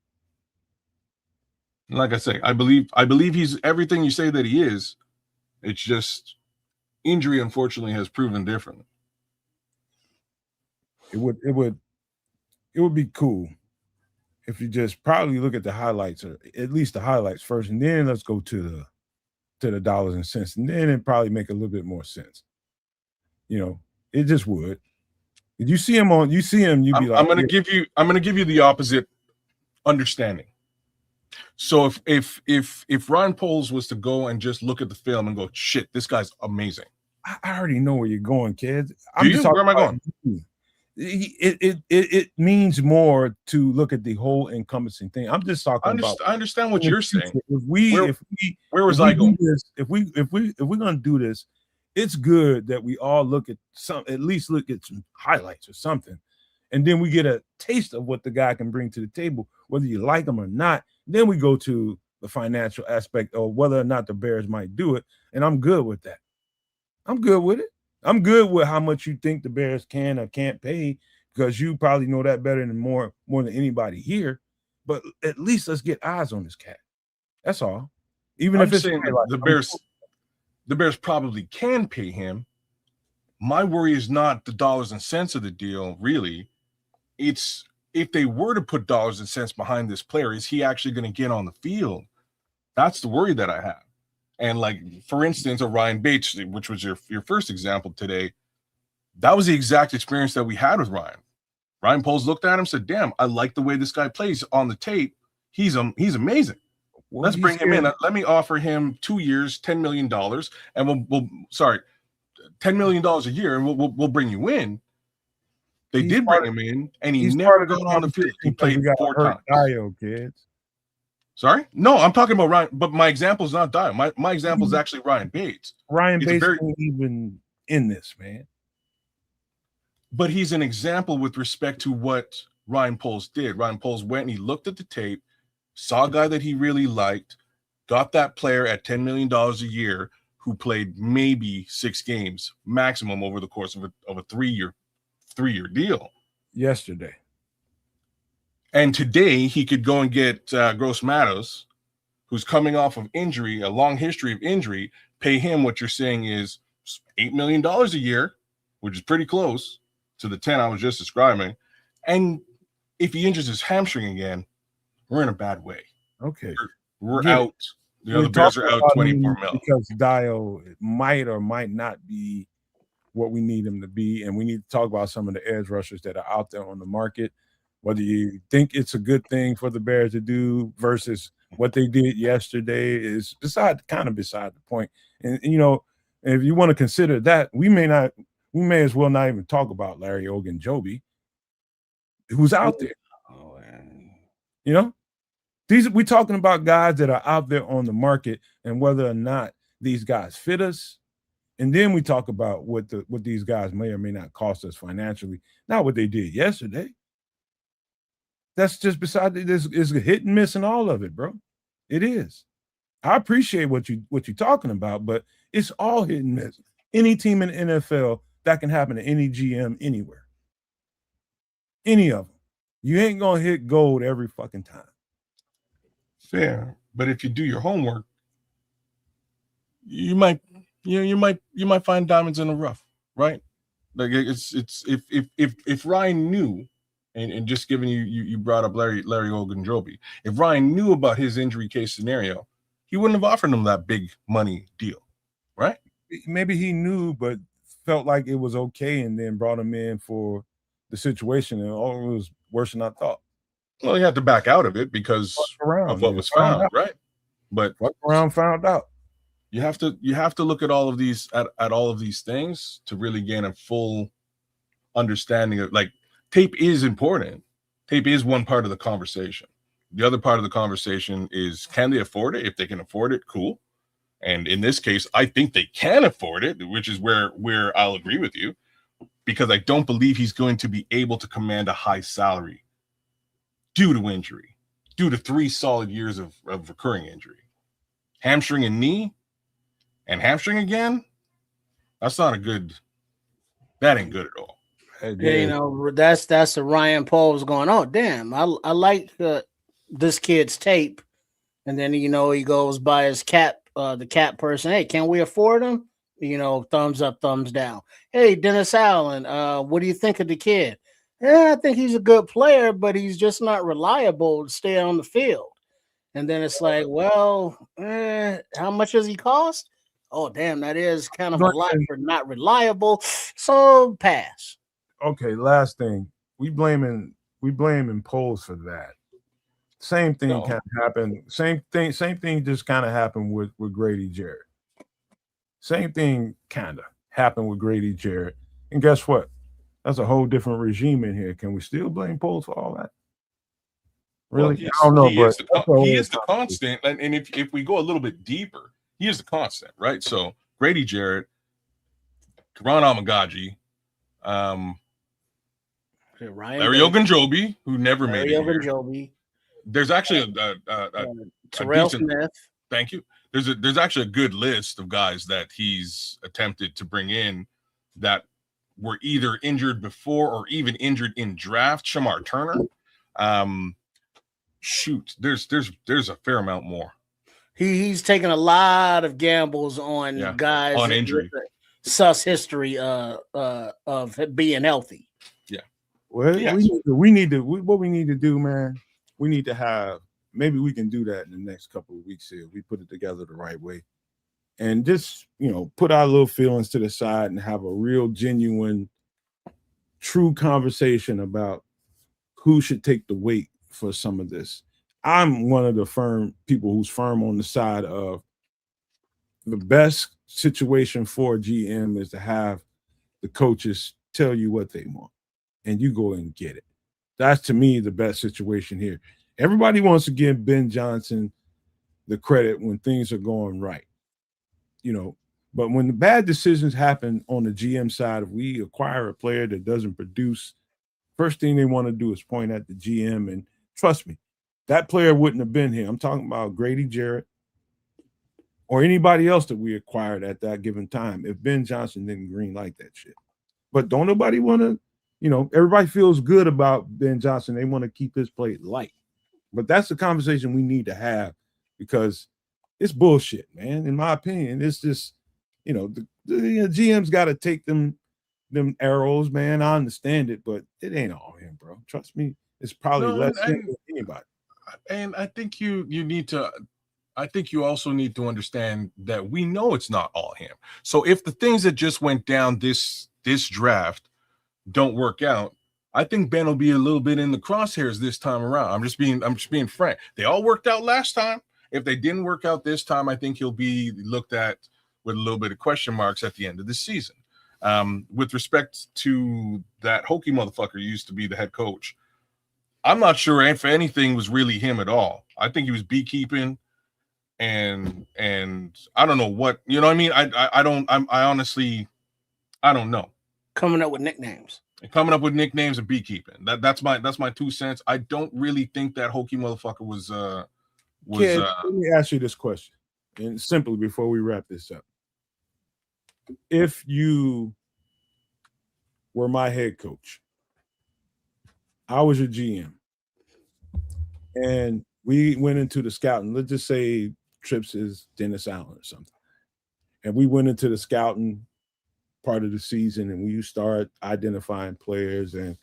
Like I say, I believe he's everything you say that he is. It's just injury, unfortunately, has proven differently. It would be cool if you just probably look at the highlights, or at least the highlights first, and then let's go to the dollars and cents, and then it probably make a little bit more sense. You know, it just would. If you see him, you'd be like, I'm gonna give you the opposite understanding. So if Ryan Poles was to go and just look at the film and go, shit, this guy's amazing. I already know where you're going, kids. Where am I going? It means more to look at the whole encompassing thing. I'm just talking about. I understand what you're saying. Where was I going? If we're gonna do this, it's good that we all look at at least look at some highlights or something, and then we get a taste of what the guy can bring to the table, whether you like him or not. Then we go to the financial aspect of whether or not the Bears might do it, and I'm good with that. I'm good with it. I'm good with how much you think the Bears can or can't pay, because you probably know that better than more than anybody here. But at least let's get eyes on this cat. That's all. Even if it's saying the Bears probably can pay him. My worry is not the dollars and cents of the deal, really. It's if they were to put dollars and cents behind this player, is he actually going to get on the field? That's the worry that I have. And like, for instance, a Ryan Bates, which was your first example today, that was the exact experience that we had with Ryan. Ryan Poles looked at him, said, damn, I like the way this guy plays on the tape. He's amazing. Well, let's bring him in. Let me offer him 2 years, $10 million, and we'll $10 million a year, and we'll bring you in. They did bring him in, and he never got on the field. He played 4 times. Dio, kids. Sorry? No, I'm talking about Ryan, but my example is not Dio. My example is actually Ryan Bates. Ryan Bates isn't even in this, man. But he's an example with respect to what Ryan Poles did. Ryan Poles went and he looked at the tape, saw a guy that he really liked, got that player at $10 million a year who played maybe 6 games maximum over the course of a 3-year deal. Yesterday. And today he could go and get Gross Matos, who's coming off of injury, a long history of injury, pay him what you're saying is $8 million a year, which is pretty close to the 10 I was just describing. And if he injures his hamstring again, we're in a bad way. Okay. We're out. The Bears are out 24 mil. Because Dio might or might not be what we need him to be. And we need to talk about some of the edge rushers that are out there on the market. Whether you think it's a good thing for the Bears to do versus what they did yesterday is beside the point. And if you want to consider that, we may as well not even talk about Larry Ogunjobi, who's out there. We're talking about guys that are out there on the market and whether or not these guys fit us. And then we talk about what these guys may or may not cost us financially, not what they did yesterday. That's just beside this is a hit and miss in all of it, bro. It is. I appreciate what you're talking about, but it's all hit and miss. Any team in the NFL, that can happen to any GM anywhere. Any of them. You ain't gonna hit gold every fucking time. Fair, but if you do your homework, you might find diamonds in the rough, right? Like it's if Ryan knew. And just giving you brought up Larry Ogunjobi. If Ryan knew about his injury case scenario, he wouldn't have offered him that big money deal, right? Maybe he knew, but felt like it was okay, and then brought him in for the situation, and it was worse than I thought. Well, he had to back out of it because of what was found, right? But fuck around, found out. You have to look at all of these at all of these things to really gain a full understanding of like. Tape is important. Tape is one part of the conversation. The other part of the conversation is, can they afford it? If they can afford it, cool. And in this case, I think they can afford it, which is where I'll agree with you. because I don't believe he's going to be able to command a high salary due to injury, due to 3 solid years of recurring injury. Hamstring and knee, and hamstring again. That ain't good at all. Yeah, that's the Ryan Paul's going, oh damn, I like this kid's tape, and then he goes by his cap, the cap person. Hey, can we afford him? Thumbs up, thumbs down. Hey, Dennis Allen, what do you think of the kid? Yeah, I think he's a good player, but he's just not reliable to stay on the field. And then it's like, well, how much does he cost? Oh, damn, that is kind of a lot for not reliable. So pass. Okay, last thing. We blaming polls for that. Same thing kind of happened. Same thing just kind of happened with Grady Jarrett. Same thing kind of happened with Grady Jarrett. And guess what? That's a whole different regime in here. Can we still blame polls for all that? Really? Well, I don't know, he is the constant. And if we go a little bit deeper, he is the constant, right? So Grady Jarrett, Karan Amagaji, Larry Ogunjobi, who never made it here. There's actually a Terrell Smith. Thank you. There's actually a good list of guys that he's attempted to bring in that were either injured before or even injured in draft. Shamar Turner. There's a fair amount more. He's taken a lot of gambles on guys on injury. Sus history of being healthy. Yeah. Well, we need to what we need to do, man. We need to have, maybe we can do that in the next couple of weeks here. We put it together the right way. And just, put our little feelings to the side and have a real, genuine, true conversation about who should take the weight for some of this. I'm one of the people who's firm on the side of the best situation for a GM is to have the coaches tell you what they want and you go and get it. That's, to me, the best situation here. Everybody wants to give Ben Johnson the credit when things are going right, but when the bad decisions happen on the GM side, if we acquire a player that doesn't produce, first thing they want to do is point at the GM. And trust me, that player wouldn't have been here. I'm talking about Grady Jarrett or anybody else that we acquired at that given time if Ben Johnson didn't green light that shit. But don't nobody want to, everybody feels good about Ben Johnson. They want to keep his plate light. But that's the conversation we need to have because it's bullshit, man. In my opinion, it's just, the GM's got to take them arrows, man. I understand it, but it ain't all him, bro. Trust me, it's probably less than anybody. And I think you also need to understand that we know it's not all him. So if the things that just went down this draft don't work out, I think Ben will be a little bit in the crosshairs this time around. I'm just being frank. They all worked out last time. If they didn't work out this time, I think he'll be looked at with a little bit of question marks at the end of the season. With respect to that Hokie motherfucker who used to be the head coach, I'm not sure if anything was really him at all. I think he was beekeeping and I don't know what, I mean? I honestly don't know. Coming up with nicknames and beekeeping. That's my 2 cents. I don't really think that Hokie motherfucker was Kid, let me ask you this question, and simply before we wrap this up. If you were my head coach, I was your GM, and we went into the scouting. Let's just say Trips is Dennis Allen or something, and we went into the scouting part of the season, and we start identifying players, and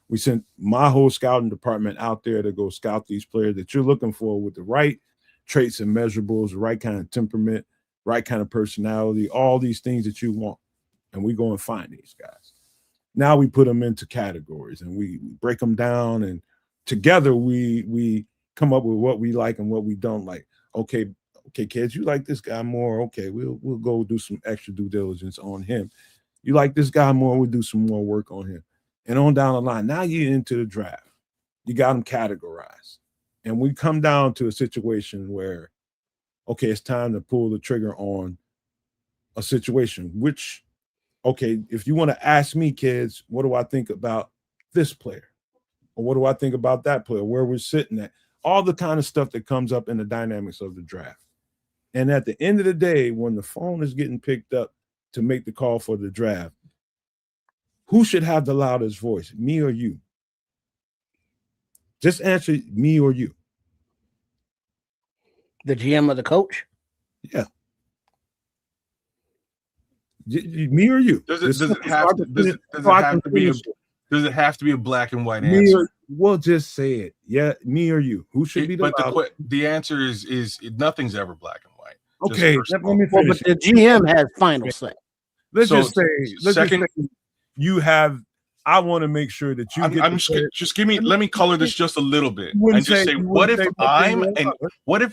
we sent my whole scouting department out there to go scout these players that you're looking for with the right traits and measurables, the right kind of temperament, right kind of personality, all these things that you want. And we go and find these guys. Now we put them into categories and we break them down, and together we come up with what we like and what we don't like. Okay, kids, you like this guy more. Okay, we'll go do some extra due diligence on him. You like this guy more, we'll do some more work on him. And on down the line. Now you're into the draft. You got them categorized. And we come down to a situation where, okay, it's time to pull the trigger on a situation. Which okay, if you want to ask me, kids, what do I think about this player? Or what do I think about that player? Where we're sitting at? All the kind of stuff that comes up in the dynamics of the draft. And at the end of the day, when the phone is getting picked up to make the call for the draft, who should have the loudest voice, me or you? Just answer, me or you. The GM or the coach? Yeah. Me or you? Does it have to be a black and white answer? We'll just say it. Yeah, me or you? Who should be the loudest? The answer is nothing's ever black and white. Okay, let me finish. Well, but the GM has final say. Let's just say you have. I want to make sure that you get. Let me color this just a little bit and just say, what if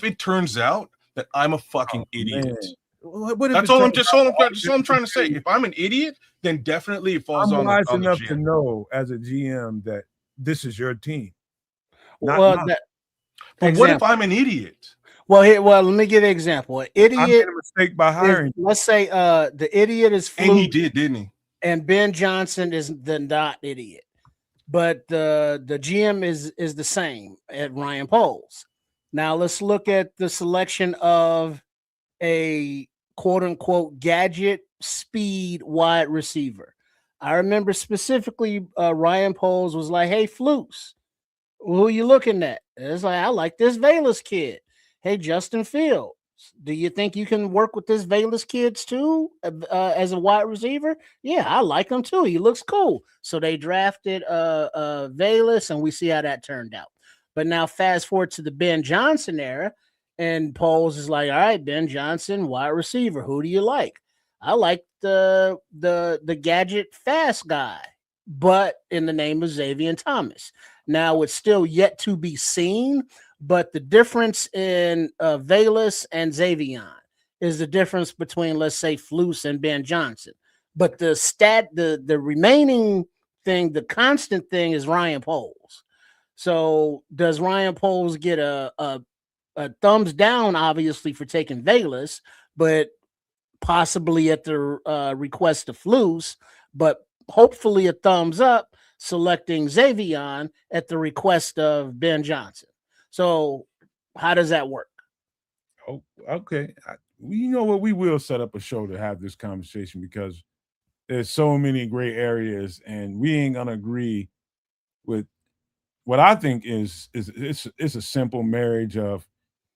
it turns out that I'm a fucking idiot? That's all I'm trying to say. If I'm an idiot, then definitely it falls on the GM. I'm wise enough to know as a GM that this is your team. But what if I'm an idiot? Well, let me give an example. An idiot. I made a mistake by hiring. Let's say the idiot is Fluke, and he did, didn't he? And Ben Johnson is the not idiot, but the GM is the same at Ryan Poles. Now let's look at the selection of a quote unquote gadget speed wide receiver. I remember specifically Ryan Poles was like, "Hey, Flukes, who are you looking at?" It's like, "I like this Velas kid." "Hey, Justin Fields, do you think you can work with this Velas kids too as a wide receiver?" "Yeah, I like him too. He looks cool." So they drafted Velas, and we see how that turned out. But now fast forward to the Ben Johnson era, and Poles is like, "All right, Ben Johnson, wide receiver. Who do you like?" "I like the gadget fast guy, but in the name of Xavier Thomas." Now it's still yet to be seen, but the difference in Velas and Xavier is the difference between, let's say, Flus and Ben Johnson. But the remaining thing, the constant thing, is Ryan Poles. So does Ryan Poles get a thumbs down, obviously, for taking Velas, but possibly at the request of Flus, but hopefully a thumbs up selecting Xavier at the request of Ben Johnson? So how does that work? Oh, okay. You know what? We will set up a show to have this conversation because there's so many gray areas, and we ain't gonna agree with what I think is it's a simple marriage of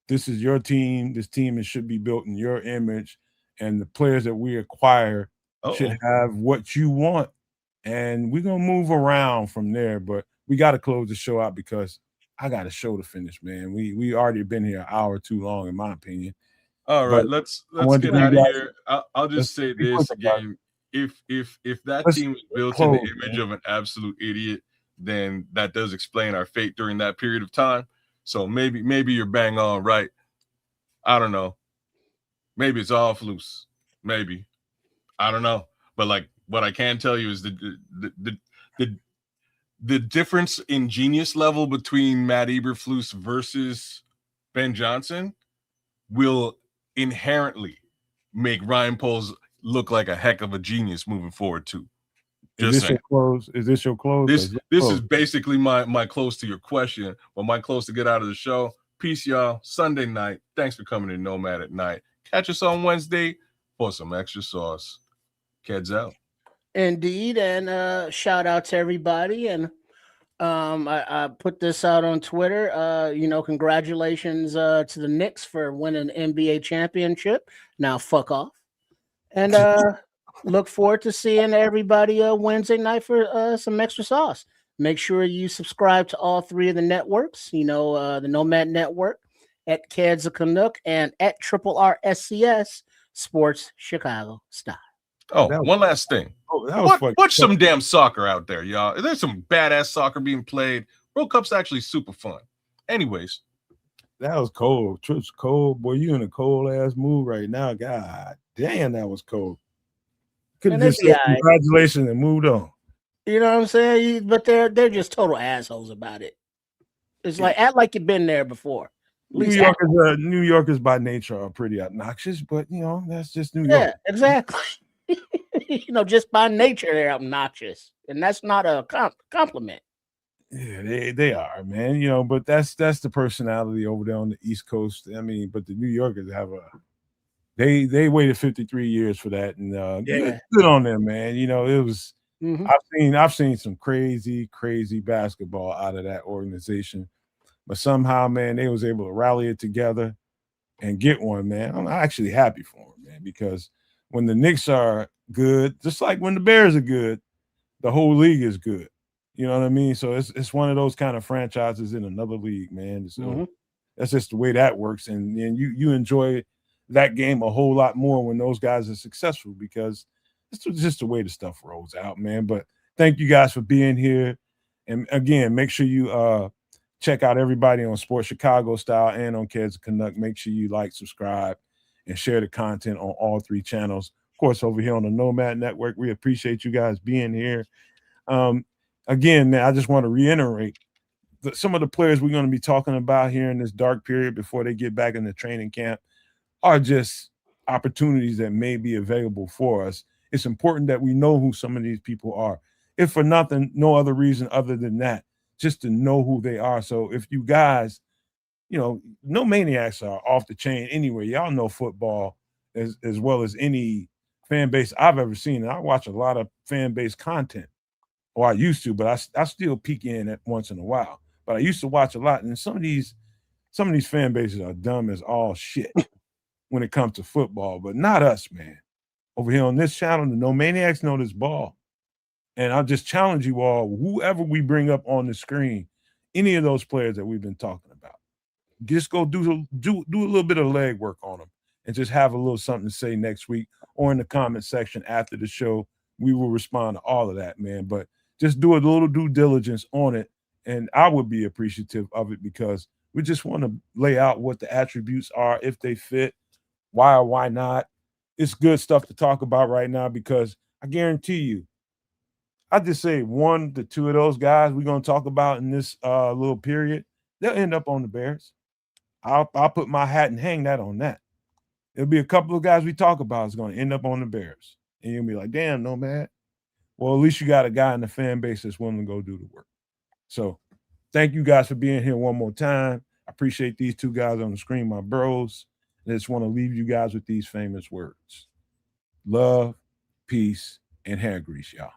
this is your team. This team should be built in your image, and the players that we acquire should have what you want. And we're gonna move around from there, but we got to close the show out because I got a show to finish, man. We already been here an hour too long, in my opinion. All right, let's get out of here. I'll just say this again: if that team is built in the image of an absolute idiot, then that does explain our fate during that period of time. So maybe you're bang on right. I don't know. Maybe it's all loose. Maybe I don't know. But like, what I can tell you is the difference in genius level between Matt Eberflus versus Ben Johnson will inherently make Ryan Poles look like a heck of a genius moving forward too. Is this your close? Is this your close? This is basically my close to your question, but my close to get out of the show. Peace, y'all. Sunday night. Thanks for coming to Nomad at Night. Catch us on Wednesday for some extra sauce. Kids out. Indeed, and shout out to everybody. And I put this out on Twitter. Congratulations to the Knicks for winning the NBA championship. Now fuck off. And look forward to seeing everybody Wednesday night for some extra sauce. Make sure you subscribe to all three of the networks. The Nomad Network, at Keds of Canuck, and at RRSCS Sports Chicago Style. Oh, one last thing. Watch some damn soccer out there, y'all. There's some badass soccer being played. World Cup's actually super fun. Anyways. That was cold. Trip's cold. Boy, you in a cold ass mood right now. God damn, that was cold. Could have just said congratulations and moved on. You know what I'm saying? But they're just total assholes about it. It's like, act like you've been there before. New Yorkers by nature are pretty obnoxious, but that's just New York. Yeah, exactly. just by nature, they're obnoxious, and that's not a compliment. Yeah, they are, man. But that's the personality over there on the East Coast. I mean, but the New Yorkers have they waited 53 years for that, and good on them, man. It was I've seen some crazy basketball out of that organization, but somehow, man, they was able to rally it together and get one, man. I'm actually happy for them, man, because when the Knicks are good, just like when the Bears are good, the whole league is good. You know what I mean? So it's one of those kind of franchises in another league, man. So that's just the way that works, and you enjoy that game a whole lot more when those guys are successful, because it's just the way the stuff rolls out, man. But thank you guys for being here, and again, make sure you check out everybody on Sports Chicago Style and on Kids Canuck. Make sure you like, subscribe, and share the content on all 3 channels. Of course, over here on the Nomad Network, we appreciate you guys being here. Again, man, I just want to reiterate that some of the players we're going to be talking about here in this dark period before they get back in the training camp are just opportunities that may be available for us. It's important that we know who some of these people are. If for nothing, no other reason other than that, just to know who they are. So if you guys, no maniacs are off the chain anyway. Y'all know football as well as any fan base I've ever seen. And I watch a lot of fan base content. Or I used to, but I still peek in at once in a while. But I used to watch a lot, and some of these fan bases are dumb as all shit when it comes to football, but not us, man. Over here on this channel, the No Maniacs know this ball. And I'll just challenge you all, whoever we bring up on the screen, any of those players that we've been talking about, just go do a little bit of leg work on them and just have a little something to say next week or in the comment section after the show. We will respond to all of that, man. But just do a little due diligence on it, and I would be appreciative of it, because we just want to lay out what the attributes are, if they fit, why or why not. It's good stuff to talk about right now, because I guarantee you, I just say 1 to 2 of those guys we're going to talk about in this little period, they'll end up on the Bears. I'll put my hat and hang that on that. There'll be a couple of guys we talk about is going to end up on the Bears. And you'll be like, damn, no, man. Well, at least you got a guy in the fan base that's willing to go do the work. So thank you guys for being here one more time. I appreciate these 2 guys on the screen, my bros. And I just want to leave you guys with these famous words. Love, peace, and hair grease, y'all.